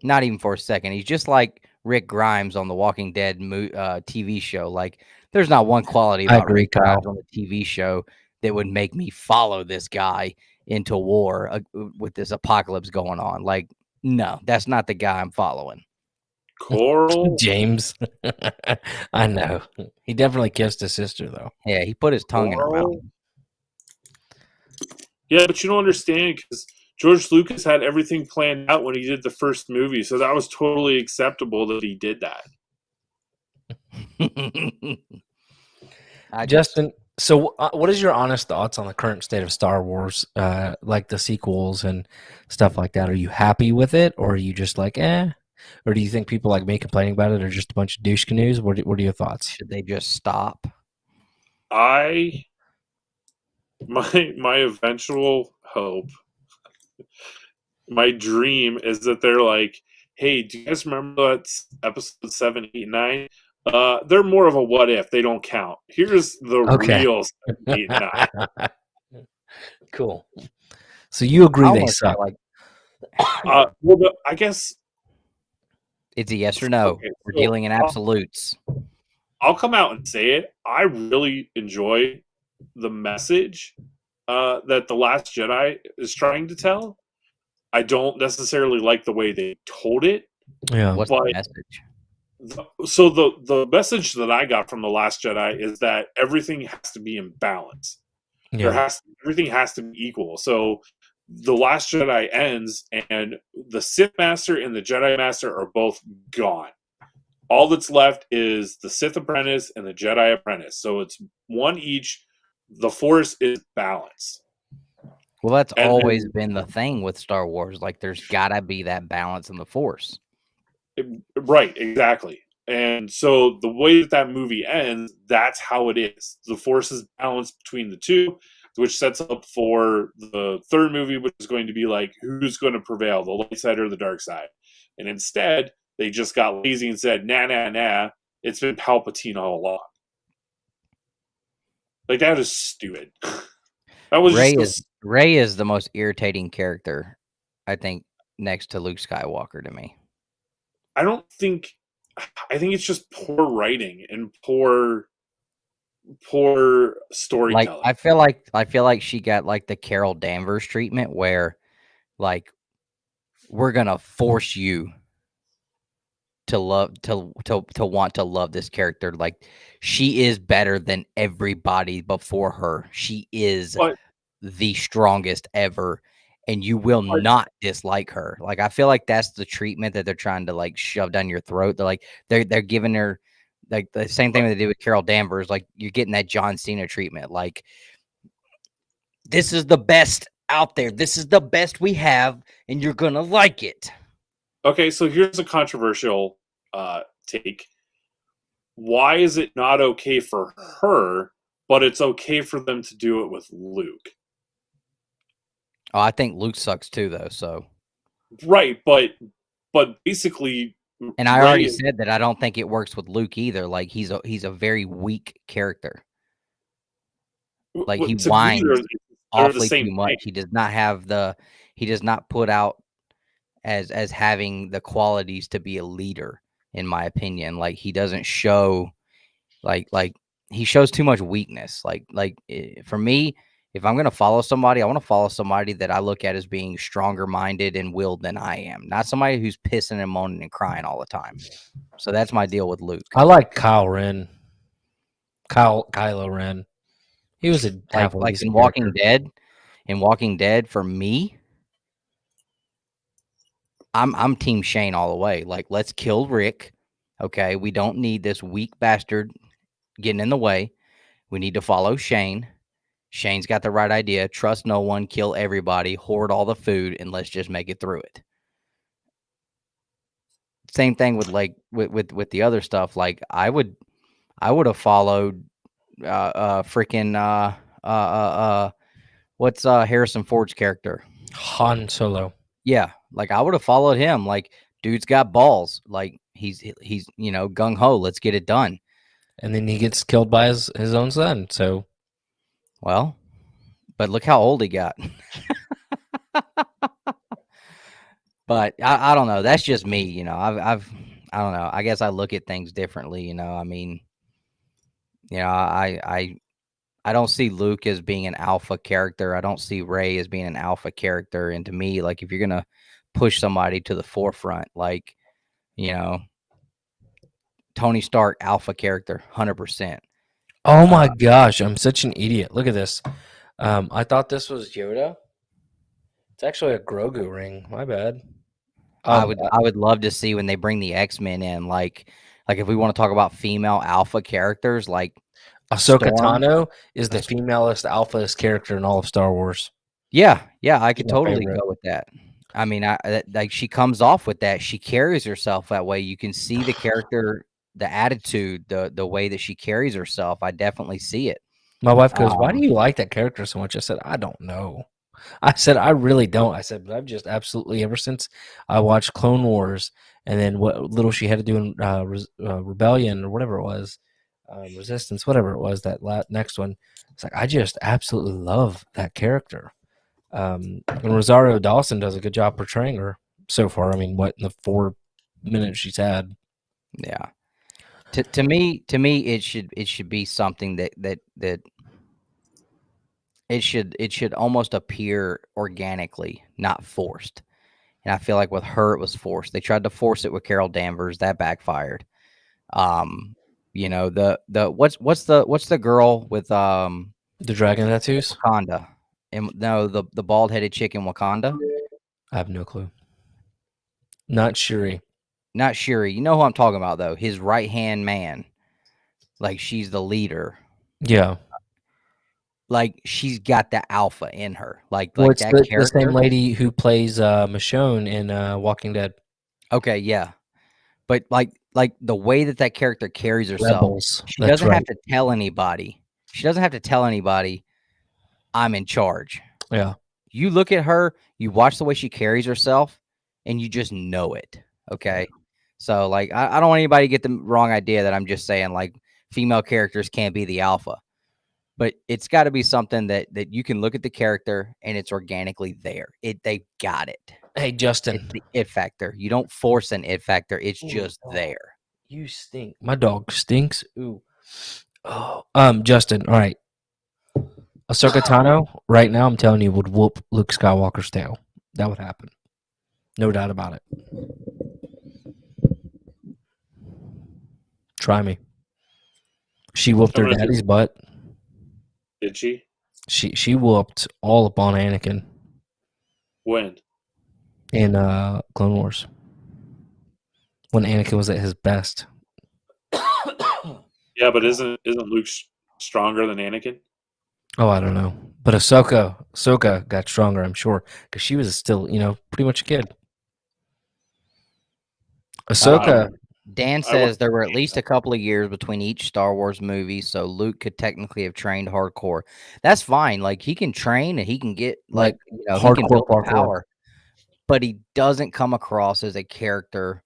Not even for a second. He's just like Rick Grimes on the Walking Dead TV show. Like, there's not one quality I about agree, Rick Grimes Kyle. on the TV show that would make me follow this guy into war with this apocalypse going on. Like, no, that's not the guy I'm following. Coral. James. I know. He definitely kissed his sister, though. Yeah, he put his tongue in her mouth. Coral. Yeah, but you don't understand because George Lucas had everything planned out when he did the first movie, so that was totally acceptable that he did that. Justin, so what is your honest thoughts on the current state of Star Wars, like the sequels and stuff like that? Are you happy with it, or are you just like, eh? Or do you think people like me complaining about it are just a bunch of douche canoes? What are your thoughts? Should they just stop? My eventual hope, my dream is that they're like, hey, do you guys remember that episode 7, 8, 9? They're more of a what if. They don't count. Here's the real 7, 8, 9. Cool. So you agree they Almost suck? like Well, I guess it's a yes or no. Okay, We're so dealing in absolutes. I'll come out and say it. I really enjoy the message that The Last Jedi is trying to tell. I don't necessarily like the way they told it. Yeah. What's but- the message? So the message that I got from The Last Jedi is that everything has to be in balance. Yeah. Everything has to be equal. So The Last Jedi ends, and the Sith Master and the Jedi Master are both gone. All that's left is the Sith Apprentice and the Jedi Apprentice. So it's one each. The Force is balanced. Well, that's And always been the thing with Star Wars. Like, there's gotta be that balance in the Force. Right, exactly. And so the way that movie ends, that's how it is. The Force is balanced between the two, which sets up for the third movie, which is going to be like, who's going to prevail, the light side or the dark side? And instead, they just got lazy and said, nah, it's been Palpatine all along. Like, that is stupid. That was Rey is the most irritating character, I think, next to Luke Skywalker to me. I think it's just poor writing and poor storytelling. Like, I feel like she got like the Carol Danvers treatment, where like we're gonna force you to want to love this character. Like, she is better than everybody before her. She is the strongest ever, and you will not dislike her. Like, I feel like that's the treatment that they're trying to like shove down your throat. They're like they're giving her like the same thing they did with Carol Danvers. Like, you're getting that John Cena treatment. Like, this is the best out there. This is the best we have, and you're gonna like it. Okay, so here's a controversial take. Why is it not okay for her, but it's okay for them to do it with Luke? Oh, I think Luke sucks too, though. So right, but basically, and I already said that I don't think it works with Luke either. Like, he's a very weak character. Like, he whines awfully too much. He does not have he does not put out as having the qualities to be a leader, in my opinion. Like, he doesn't show like he shows too much weakness. For me, if I'm going to follow somebody, I want to follow somebody that I look at as being stronger minded and willed than I am, not somebody who's pissing and moaning and crying all the time. So that's my deal with Luke. I like Kylo Ren. He was a like in Walking Dead. in Walking Dead, for me, I'm Team Shane all the way. Like, let's kill Rick. Okay, we don't need this weak bastard getting in the way. We need to follow Shane. Shane's got the right idea. Trust no one, kill everybody, hoard all the food, and let's just make it through it. Same thing with like with the other stuff. Like I would have followed freaking what's Harrison Ford's character? Han Solo. Yeah, like I would have followed him. Like, dude's got balls. Like he's gung ho. Let's get it done. And then he gets killed by his own son. So, well, but look how old he got. But I don't know. That's just me. I don't know. I guess I look at things differently. I mean, I don't see Luke as being an alpha character. I don't see Rey as being an alpha character. And to me, like, if you're going to push somebody to the forefront, like, Tony Stark, alpha character, 100%. oh my gosh, I'm such an idiot. Look at this. I thought this was Yoda. It's actually a Grogu ring. My bad. I would love to see when they bring the X-Men in, like if we want to talk about female alpha characters, like Ahsoka Storm. Tano is the femalest, alphaest character in all of Star Wars. Yeah, I could my totally favorite. go with that. I mean, like she comes off with that. She carries herself that way. You can see the character, the attitude, the way that she carries herself. I definitely see it. My wife goes, "Why do you like that character so much?" I said, "I don't know." I said, "I really don't." I said, "But I've just absolutely, ever since I watched Clone Wars and then what little she had to do in Rebellion or whatever it was, Resistance, whatever it was, that next one, it's like, I just absolutely love that character." And Rosario Dawson does a good job portraying her so far. I mean, what, in the 4 minutes she's had? Yeah. To me, it should be something that it should almost appear organically, not forced. And I feel like with her, it was forced. They tried to force it with Carol Danvers, that backfired. The what's the girl with The dragon tattoos? Wakanda? And no, the bald headed chick in Wakanda. I have no clue. Not Shuri. Not Shuri. You know who I'm talking about though. His right hand man. Like she's the leader. Yeah. Like she's got the alpha in her. Like It's that the character. same lady who plays Michonne in Walking Dead. Okay, yeah. But like the way that character carries herself, Rebels. she That's doesn't right. have to tell anybody. She doesn't have to tell anybody I'm in charge. Yeah. You look at her, you watch the way she carries herself, and you just know it. Okay. So like I don't want anybody to get the wrong idea that I'm just saying like female characters can't be the alpha. But it's got to be something that you can look at the character and it's organically there. They got it. Hey, Justin. It's the it factor. You don't force an it factor. It's just there. You stink. My dog stinks. Ooh. Oh. Justin. All right. Ahsoka Tano, right now, I'm telling you, would whoop Luke Skywalker's tail. That would happen. No doubt about it. Try me. She whooped her daddy's butt. Did she? She whooped all up on Anakin When? in Clone Wars. When Anakin was at his best. Yeah, but isn't Luke stronger than Anakin? Oh, I don't know. But Ahsoka got stronger, I'm sure, because she was still, pretty much a kid. Ahsoka. Dan says there were at least a couple of years between each Star Wars movie, so Luke could technically have trained hardcore. That's fine. Like he can train and he can get he can build the power, but he doesn't come across as a character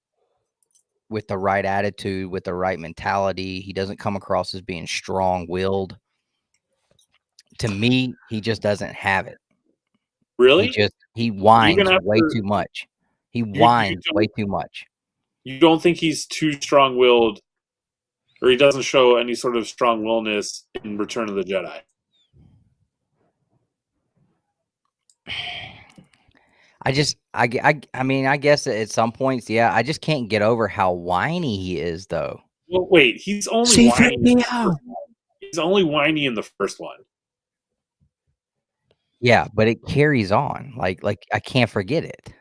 with the right attitude, with the right mentality. He doesn't come across as being strong-willed. To me, he just doesn't have it. Really? He whines way too much. He whines way too much. You don't think he's too strong-willed, or he doesn't show any sort of strong-willness in Return of the Jedi? I mean, I guess at some points, yeah. I just can't get over how whiny he is, though. Well, wait, he's only whiny. He's only whiny in the first one. Yeah, but it carries on. Like I can't forget it.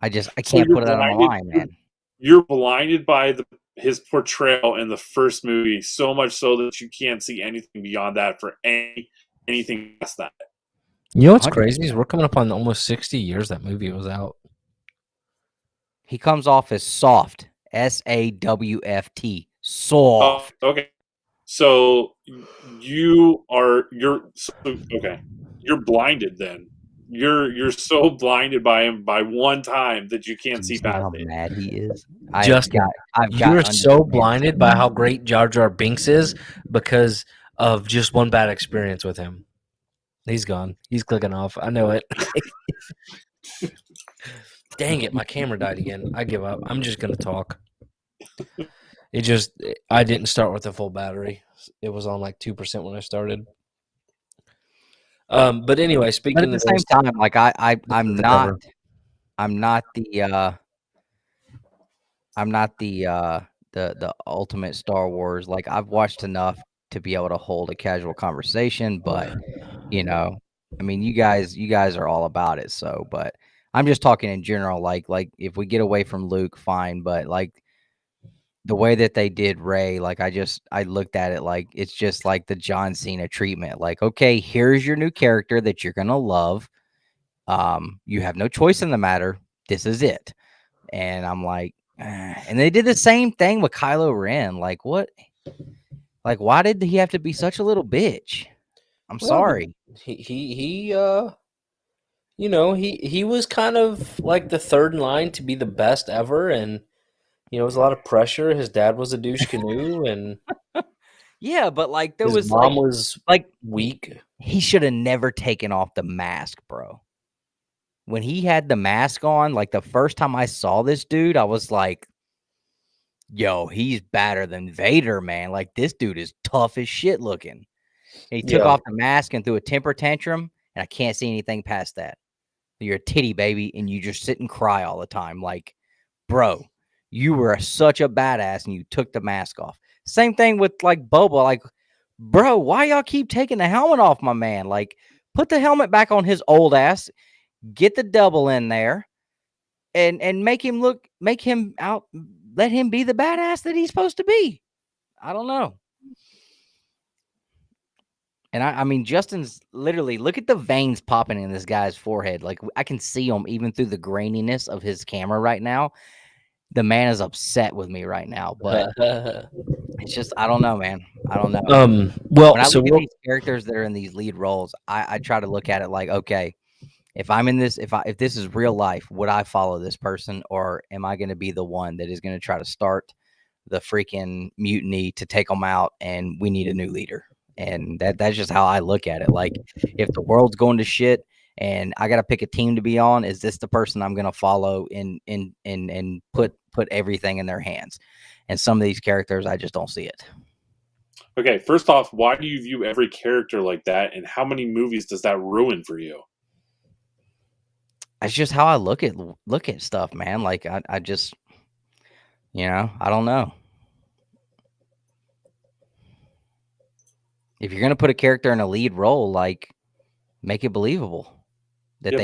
I So can't you're put it on the blinded. line, man. You're blinded by his portrayal in the first movie so much so that you can't see anything beyond that for anything past that. You know what's 100%. crazy is we're coming up on almost 60 years that movie was out. He comes off as soft. SAWFT. Soft. Okay. So you're blinded then. You're so blinded by him by one time that you can't Do see you see how past it. mad he is? Justin, I've got you're under so his skin. blinded by how great Jar Jar Binks is because of just one bad experience with him. He's gone. He's clicking off. I know it. Dang it, my camera died again. I give up. I'm just gonna talk. I didn't start with a full battery. It was on like 2% when I started. But anyway, But speaking at the of same those, time, like I'm not Whatever. the ultimate Star Wars. Like I've watched enough to be able to hold a casual conversation, but you know, I mean, you guys are all about it. So, but I'm just talking in general. Like if we get away from Luke, fine. But like the way that they did Ray, like I looked at it like it's just like the John Cena treatment. Like, okay, here's your new character that you're gonna love. You have no choice in the matter. This is it. And I'm like, and they did the same thing with Kylo Ren. Like, what? Like, why did he have to be such a little bitch? I'm sorry. He he was kind of like the third in line to be the best ever, and it was a lot of pressure. His dad was a douche canoe, and Yeah, but like there his was mom was like weak. he should have never taken off the mask, bro. When he had the mask on, like the first time I saw this dude, I was like, yo, he's badder than Vader, man. Like this dude is tough as shit looking. And he took Yeah. off the mask and threw a temper tantrum, and I can't see anything past that. You're a titty baby, and you just sit and cry all the time. Like, bro, you were such a badass, and you took the mask off. Same thing with like Boba. Like, bro, why y'all keep taking the helmet off my man? Like, put the helmet back on his old ass. Get the double in there, and make him out. Let him be the badass that he's supposed to be. I don't know. And I mean, Justin's literally, look at the veins popping in this guy's forehead. Like I can see them even through the graininess of his camera right now. The man is upset with me right now, but it's just, I don't know, man. I don't know. Well, When I so look at these characters that are in these lead roles, I try to look at it like, okay, if I'm in this, if this is real life, would I follow this person, or am I going to be the one that is going to try to start the freaking mutiny to take them out, and we need a new leader? And that's just how I look at it. Like, if the world's going to shit and I got to pick a team to be on, is this the person I'm going to follow and put everything in their hands? And some of these characters, I just don't see it. Okay, first off, why do you view every character like that, and how many movies does that ruin for you? It's just how I look at stuff, man. Like I just, I don't know. If you're gonna put a character in a lead role, like, make it believable that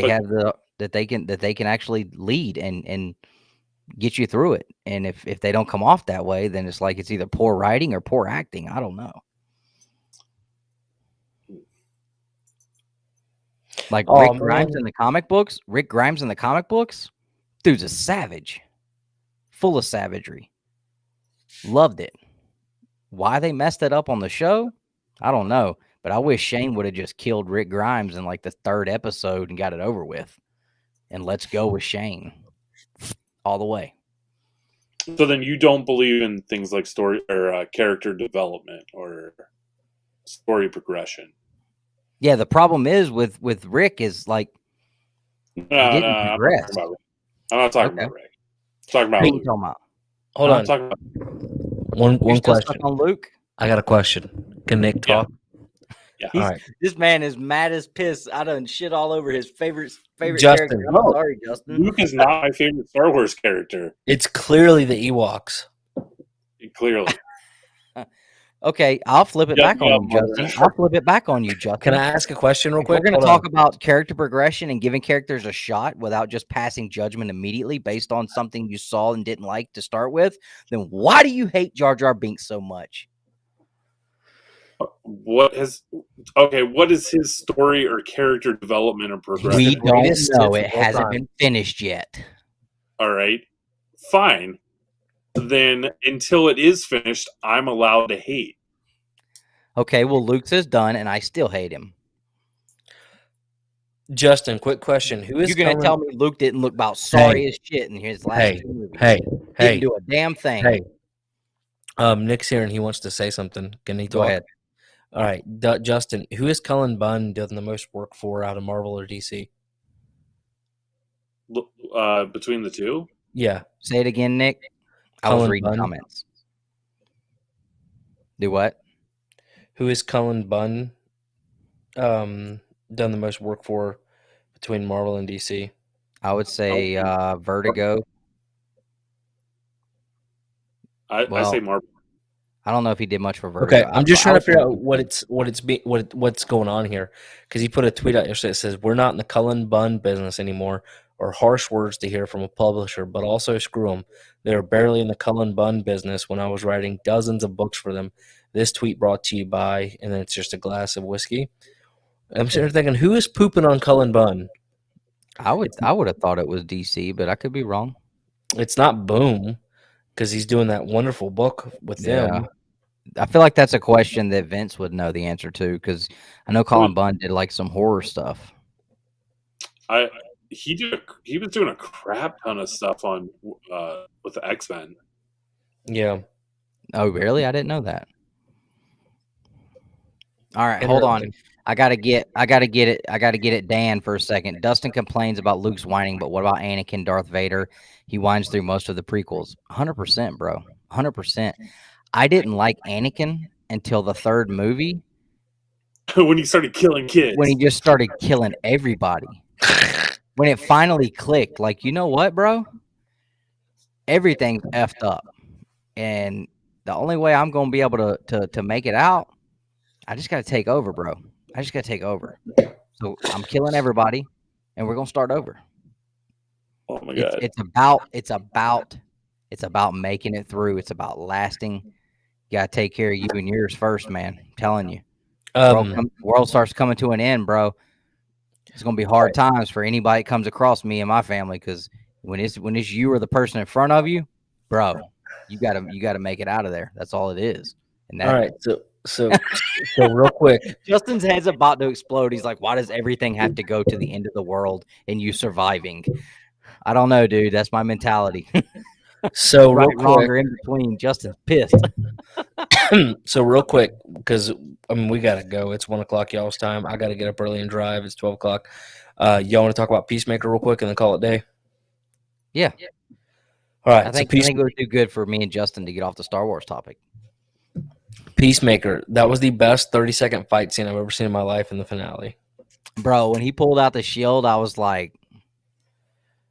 they can actually lead and get you through it. And if they don't come off that way, then it's like it's either poor writing or poor acting. I don't know. Like Rick Grimes in the comic books. Rick Grimes in the comic books, dude's a savage, full of savagery. Loved it. Why they messed it up on the show, I don't know. But I wish Shane would have just killed Rick Grimes in like the third episode and got it over with. And let's go with Shane all the way. So then you don't believe in things like story or character development or story progression? Yeah, the problem is with Rick is like he didn't progress. I'm not talking about Rick. I'm talking about Luke. Hold on. Talking about one still question. Stuck on Luke? I got a question. Can Nick talk? Yeah. All right. This man is mad as piss. I done shit all over his favorite Justin. character. I'm sorry, Justin. Luke is not my favorite Star Wars character. It's clearly the Ewoks. Clearly. Okay, I'll flip it Shut back on up, you, mother. Justin. I'll flip it back on you, Justin. Can I ask a question real If we're quick? going to Hold talk on. about character progression and giving characters a shot without just passing judgment immediately based on something you saw and didn't like to start with, then why do you hate Jar Binks so much? What is his story or character development or progression? We the don't greatest know. Sith It of all hasn't time. been finished yet. All right, fine. Then until it is finished, I'm allowed to hate. Okay, well, Luke's is done, and I still hate him. Justin, quick question. Who is You're going to tell me Luke didn't look about sorry as shit in his last two movies? Didn't do a damn thing. Hey. Nick's here and he wants to say something. Can he talk? Go ahead. All right, Justin, who is Cullen Bunn done the most work for out of Marvel or DC? Between the two? Yeah. Say it again, Nick. I was Cullen reading Bunn. comments. Do what? Who is Cullen Bunn done the most work for between Marvel and DC? I would say Vertigo. I Well, say Marvel. I don't know if he did much for Vertigo. Okay, I'm just trying to figure out reading- what's going on here, because he put a tweet out yesterday that says we're not in the Cullen Bunn business anymore, or harsh words to hear from a publisher, but also screw them. They were barely in the Cullen Bunn business when I was writing dozens of books for them. This tweet brought to you by, and then it's just a glass of whiskey. I'm sitting there thinking, who is pooping on Cullen Bunn? I would have thought it was DC, but I could be wrong. It's not Boom, because he's doing that wonderful book with them. I feel like that's a question that Vince would know the answer to, because I know Colin Bunn did like some horror stuff. He was doing a crap ton of stuff on with the X-Men. Yeah. Oh, really? I didn't know that. All right, hold on. I gotta get it, Dan, for a second. Dustin complains about Luke's whining, but what about Anakin, Darth Vader? He whines through most of the prequels. 100%, bro. 100%. I didn't like Anakin until the third movie. When he started killing kids. When he just started killing everybody. When it finally clicked, like, you know what, bro? Everything's effed up. And the only way I'm going to be able to make it out, I just got to take over, bro. I just got to take over. So I'm killing everybody, and we're going to start over. Oh, my God. It's about making it through. It's about lasting. You got to take care of you and yours first, man. I'm telling you. World starts coming to an end, bro. It's gonna be hard times for anybody that comes across me and my family, because when it's you or the person in front of you, bro, you gotta make it out of there. That's all it is. And all right, so real quick, Justin's head's about to explode. He's like, "Why does everything have to go to the end of the world and you surviving?" I don't know, dude. That's my mentality. So right, real quick, wrong, or in between. Justin's pissed. So real quick, because we gotta go. It's 1 o'clock y'all's time. I gotta get up early and drive. It's 12 o'clock. Y'all want to talk about Peacemaker real quick and then call it day? Yeah. All right. I think it would do good for me and Justin to get off the Star Wars topic. Peacemaker. That was the best 30-second fight scene I've ever seen in my life in the finale. Bro, when he pulled out the shield, I was like,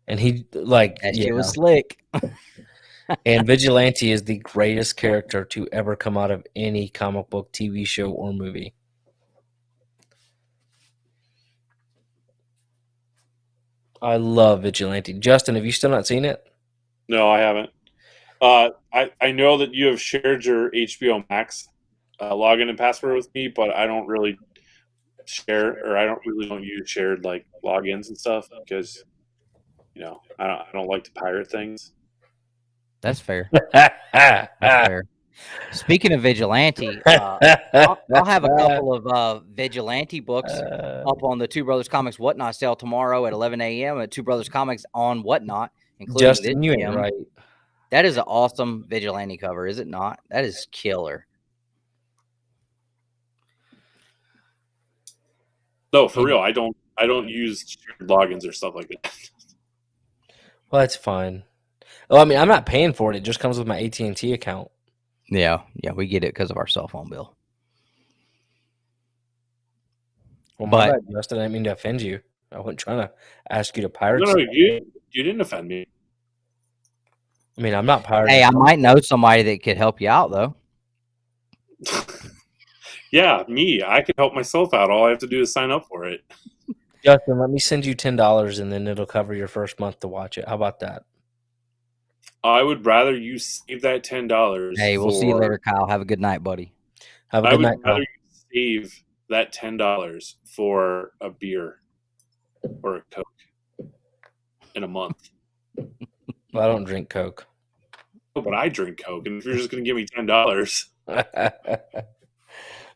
and he that shit was slick. And Vigilante is the greatest character to ever come out of any comic book, TV show, or movie. I love Vigilante. Justin, have you still not seen it? No, I haven't. I know that you have shared your HBO Max login and password with me, but I don't really share, or I don't use shared like logins and stuff, because I don't like to pirate things. That's fair. That's fair. Speaking of Vigilante, I'll have a couple of Vigilante books up on the Two Brothers Comics Whatnot sale tomorrow at 11 a.m. at Two Brothers Comics on Whatnot, including Justin, you ain't right. That is an awesome Vigilante cover, is it not? That is killer. No, for real. I don't use shared logins or stuff like that. Well, that's fine. Well, I mean, I'm not paying for it. It just comes with my AT&T account. Yeah, we get it because of our cell phone bill. Well, my bad, Justin. I didn't mean to offend you. I wasn't trying to ask you to pirate. No, you didn't offend me. I mean, I'm not pirating. Hey, I might know somebody that could help you out, though. Yeah, me. I can help myself out. All I have to do is sign up for it. Justin, let me send you $10 and then it'll cover your first month to watch it. How about that? I would rather you save that $10. Hey, we'll see you later, Kyle. Have a good night, buddy. Have a I good would night, rather Kyle. you save that $10 for a beer or a Coke in a month. Well, I don't drink Coke. Oh, but I drink Coke, and if you're just going to give me $10,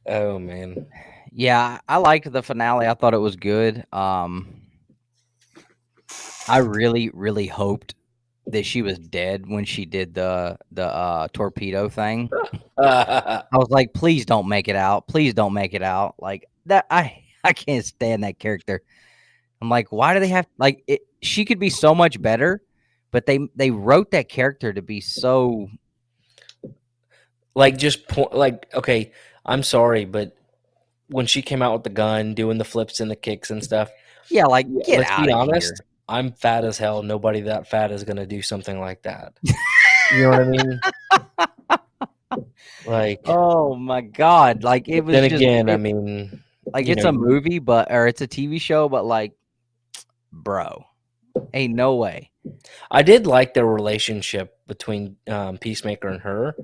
Oh man. Yeah, I liked the finale. I thought it was good. I really, really hoped that she was dead when she did the torpedo thing. I was like, please don't make it out. Please don't make it out. Like that, I can't stand that character. I'm like, why do they have like it? She could be so much better, but they wrote that character to be so Like just like okay, I'm sorry, but when she came out with the gun, doing the flips and the kicks and stuff, yeah. Like get let's out be of honest. here. I'm fat as hell. Nobody that fat is gonna do something like that. You know what I mean? Like, Oh my god! Like it was. then just, again, I it- mean, like you it's know, a movie, or it's a TV show, but like, bro, ain't no way. I did like the relationship between Peacemaker and her.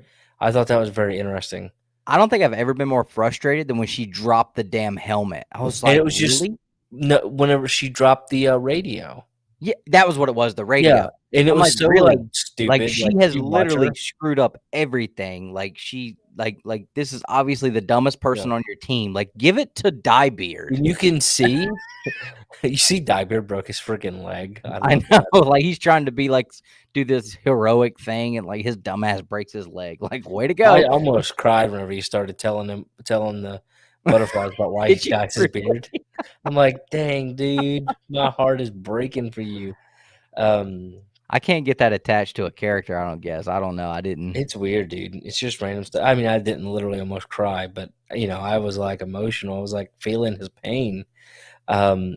I thought that was very interesting. I don't think I've ever been more frustrated than when she dropped the damn helmet. I was like, And it was just really? no, whenever she dropped the radio. Yeah, that was what it was. The radio. Yeah, and it I'm was like, so really? like stupid. Like she has you watch literally her. screwed up everything. Like she like this is obviously the dumbest person on your team. Like give it to Diebeard. And you can see, you see, Diebeard broke his freaking leg. I know, like he's trying to be like do this heroic thing, and like his dumbass breaks his leg. Like way to go! I almost cried whenever he started telling the butterflies about why Did he you dyes his really? beard. I'm like, dang, dude, my heart is breaking for you. I can't get that attached to a character. I don't guess. I don't know. I didn't. It's weird, dude. It's just random stuff. I mean, I didn't literally almost cry, but you know, I was like emotional. I was like feeling his pain. But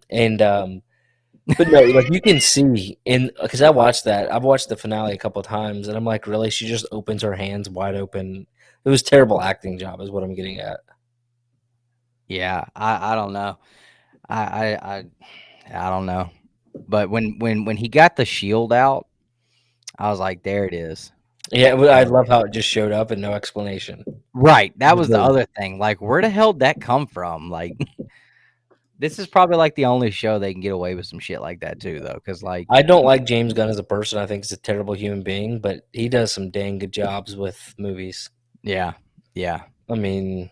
no, like you can see in because I watched that. I've watched the finale a couple of times, and I'm like, really? She just opens her hands wide open. It was terrible acting job, is what I'm getting at. Yeah, I don't know. I don't know. But when he got the shield out, I was like, there it is. Yeah, I love how it just showed up and no explanation. Right. That was the Good. other thing. Like, where the hell did that come from? Like, this is probably like the only show they can get away with some shit like that too, though. Because like, I don't like James Gunn as a person. I think he's a terrible human being, but he does some dang good jobs with movies. yeah. I mean,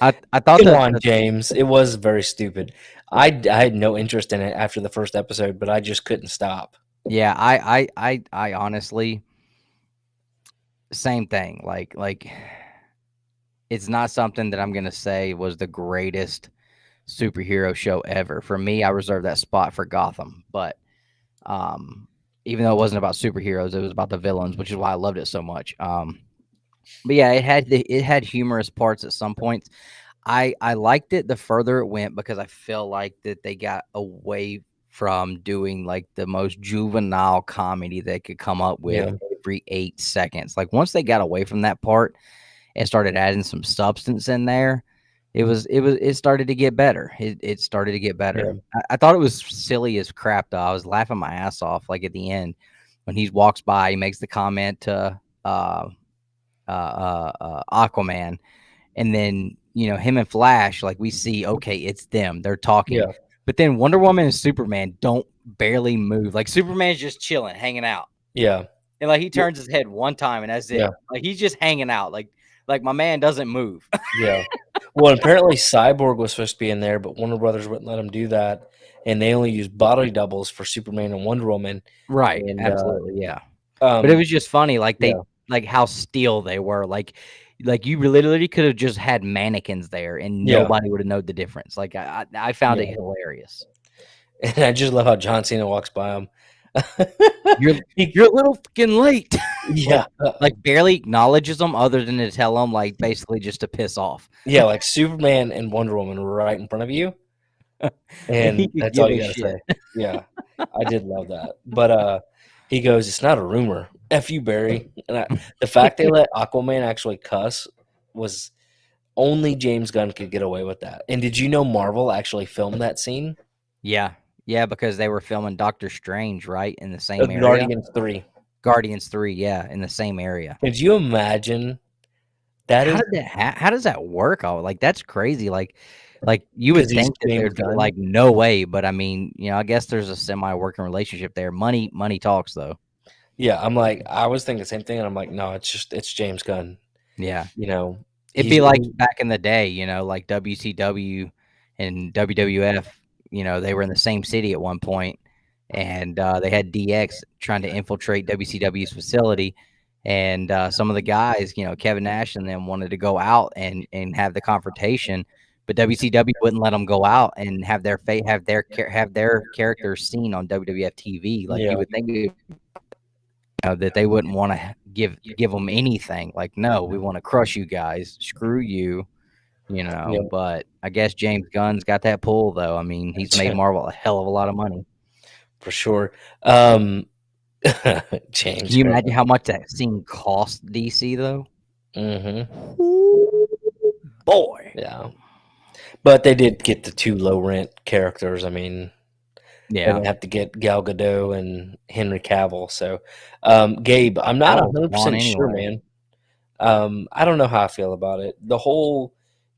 I thought come on, James. It was very stupid. I had no interest in it after the first episode, but I just couldn't stop. Yeah, I honestly, same thing. Like, it's not something that I'm gonna say was the greatest superhero show ever. For me, I reserve that spot for Gotham. But even though it wasn't about superheroes, it was about the villains, which is why I loved it so much. But yeah, it had humorous parts at some points. I liked it the further it went because I feel like that they got away from doing like the most juvenile comedy they could come up with every 8 seconds. Like once they got away from that part and started adding some substance in there, it started to get better. It started to get better. Yeah. I thought it was silly as crap though. I was laughing my ass off like at the end when he walks by, he makes the comment to Aquaman, and then him and Flash, like we see, okay, it's them, they're talking. Yeah. But then Wonder Woman and Superman don't barely move. Like Superman's just chilling, hanging out. Yeah. And like he turns his head one time and that's it. Yeah. Like he's just hanging out. Like my man doesn't move. Yeah. Well, apparently Cyborg was supposed to be in there, but Warner Brothers wouldn't let him do that. And they only used body doubles for Superman and Wonder Woman. Right. And, absolutely. Yeah. But it was just funny. Like they like how still they were. Like you literally could have just had mannequins there and nobody would have known the difference. Like I found it hilarious. And I just love how John Cena walks by him. You're a little fucking late. Yeah. Like barely acknowledges them other than to tell them like basically just to piss off. Yeah, like Superman and Wonder Woman were right in front of you. And that's all you gotta say. Yeah. I did love that. But he goes, it's not a rumor. F you, Barry. And the fact they let Aquaman actually cuss was only James Gunn could get away with that. And did you know Marvel actually filmed that scene? Yeah, because they were filming Doctor Strange right in the same area. Guardians 3. Guardians 3, yeah, in the same area. Could you imagine? That How is did that? How does that work? Oh, like that's crazy. Like you would 'cause he's think that James there's Gunn. like no way, but I mean, I guess there's a semi-working relationship there. Money talks though. Yeah, I'm like, I was thinking the same thing, and I'm like, no, it's James Gunn. Yeah, He's it'd be like back in the day, like WCW and WWF. They were in the same city at one point, and they had DX trying to infiltrate WCW's facility. And some of the guys, Kevin Nash and them wanted to go out and have the confrontation, but WCW wouldn't let them go out and have their characters seen on WWF TV. Like Yeah. you would think, that they wouldn't want to give them anything. Like, no, we want to crush you guys. Screw you. Yeah. But I guess James Gunn's got that pull, though. I mean, he's made Marvel a hell of a lot of money. For sure. James. Can you imagine how much that scene cost DC, though? Mm-hmm. Boy. Yeah. But they did get the 2 low rent characters. I mean, they Yeah. didn't have to get Gal Gadot and Henry Cavill. So, Gabe, I'm not That was 100% fun sure, anyway. man. I don't know how I feel about it. The whole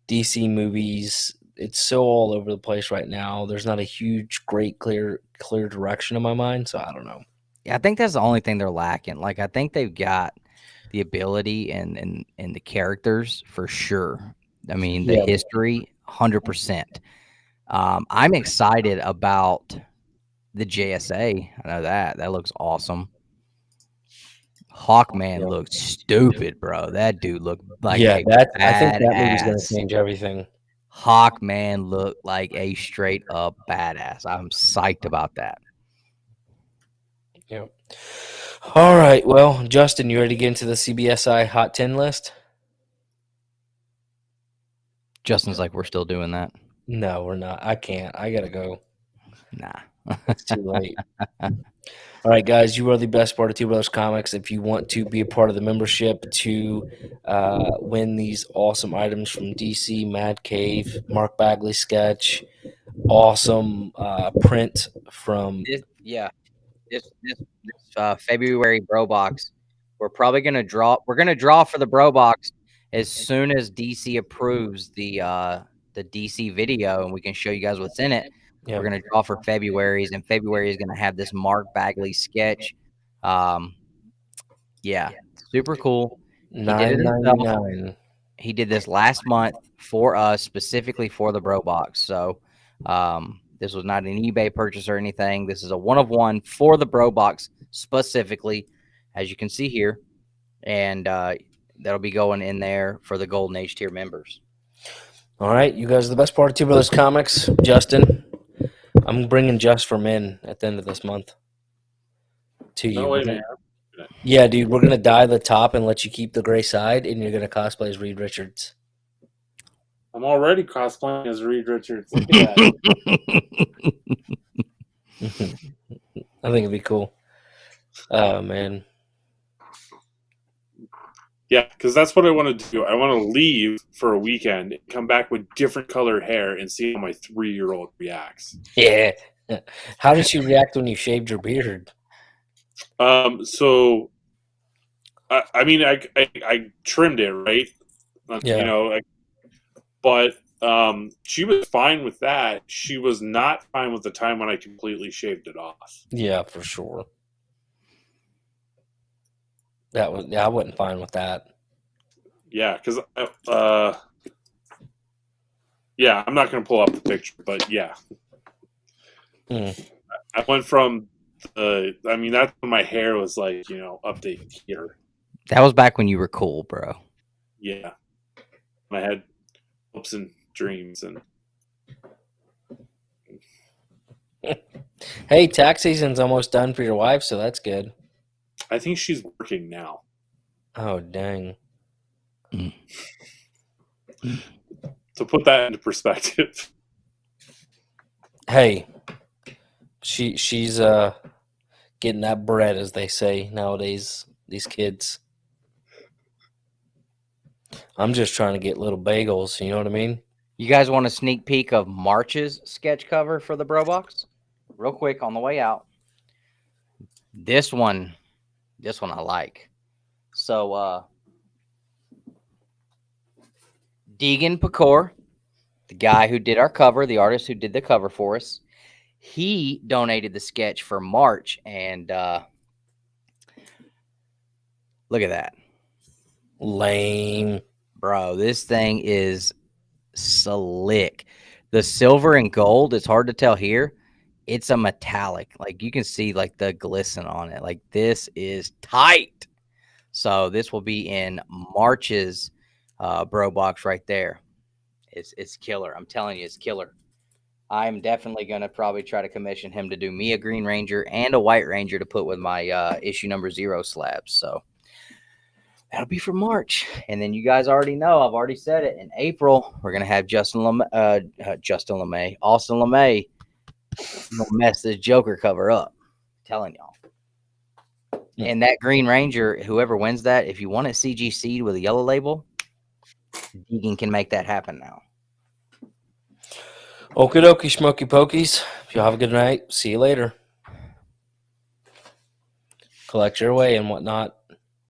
DC movies, it's so all over the place right now. There's not a huge, great, clear direction in my mind. So I don't know. Yeah, I think that's the only thing they're lacking. Like, I think they've got the ability and the characters for sure. I mean, the Yeah. history, 100%. I'm excited about the JSA. I know that looks awesome. Hawkman Yeah. looks stupid, bro. That dude looked like Yeah, a I think that movie's going to badass. change everything. Hawkman looked like a straight up badass. I'm psyched about that. Yeah. All right. Well, Justin, you ready to get into the CBSI Hot 10 list? Justin's like, we're still doing that. No, we're not. I can't. I got to go. Nah. It's too late. All right, guys, you are the best part of Two Brothers Comics. If you want to be a part of the membership to win these awesome items from DC, Mad Cave, Mark Bagley sketch, awesome print from This February BroBox, we're probably gonna draw. We're gonna draw for the BroBox as soon as DC approves the DC video, and we can show you guys what's in it. Yeah. We're gonna draw for February's, and February is gonna have this Mark Bagley sketch. Yeah, super cool. He did it himself. $9.99. He did this last month for us, specifically for the BroBox. So this was not an eBay purchase or anything. This is a one-of-one for the BroBox specifically, as you can see here. And that'll be going in there for the Golden Age tier members. All right, you guys are the best part of Two Brothers Comics. Justin, I'm bringing Just for Men at the end of this month to you. No way, man. Yeah, dude, we're going to dye the top and let you keep the gray side, and you're going to cosplay as Reed Richards. I'm already cosplaying as Reed Richards. Look at that. I think it'd be cool. Oh, man. Yeah, because that's what I want to do. I want to leave for a weekend, come back with different colored hair, and see how my 3-year-old reacts. Yeah. How did she react when you shaved your beard? So, I mean, I trimmed it, right? Yeah. You know, but she was fine with that. She was not fine with the time when I completely shaved it off. Yeah, for sure. I wasn't fine with that. Yeah, because yeah, I'm not going to pull up the picture, but yeah. I went from I mean, that's when my hair was like, up to here. That was back when you were cool, bro. Yeah. I had hopes and dreams. And Hey, tax season's almost done for your wife, so that's good. I think she's working now. Oh, dang. To put that into perspective. Hey, she's getting that bread, as they say nowadays, these kids. I'm just trying to get little bagels. You know what I mean? You guys want a sneak peek of March's sketch cover for the BroBox? Real quick on the way out. This one I like. So Deegan Pecor, the guy who did our cover, the artist who did the cover for us, he donated the sketch for March, and look at that. Lame. Bro, this thing is slick. The silver and gold, it's hard to tell here. It's a metallic. Like, you can see like the glisten on it. Like, this is tight. So this will be in March's BroBox right there. It's killer. I'm telling you, it's killer. I'm definitely going to probably try to commission him to do me a Green Ranger and a White Ranger to put with my issue number 0 slabs. So that'll be for March. And then you guys already know, I've already said it. In April, we're going to have Austin LeMay mess this Joker cover up. I'm telling y'all. And that Green Ranger, whoever wins that, if you want it CGC'd with a yellow label, Deegan can make that happen now. Okie dokie, smoky pokies. If y'all have a good night, see you later. Collect your way and whatnot.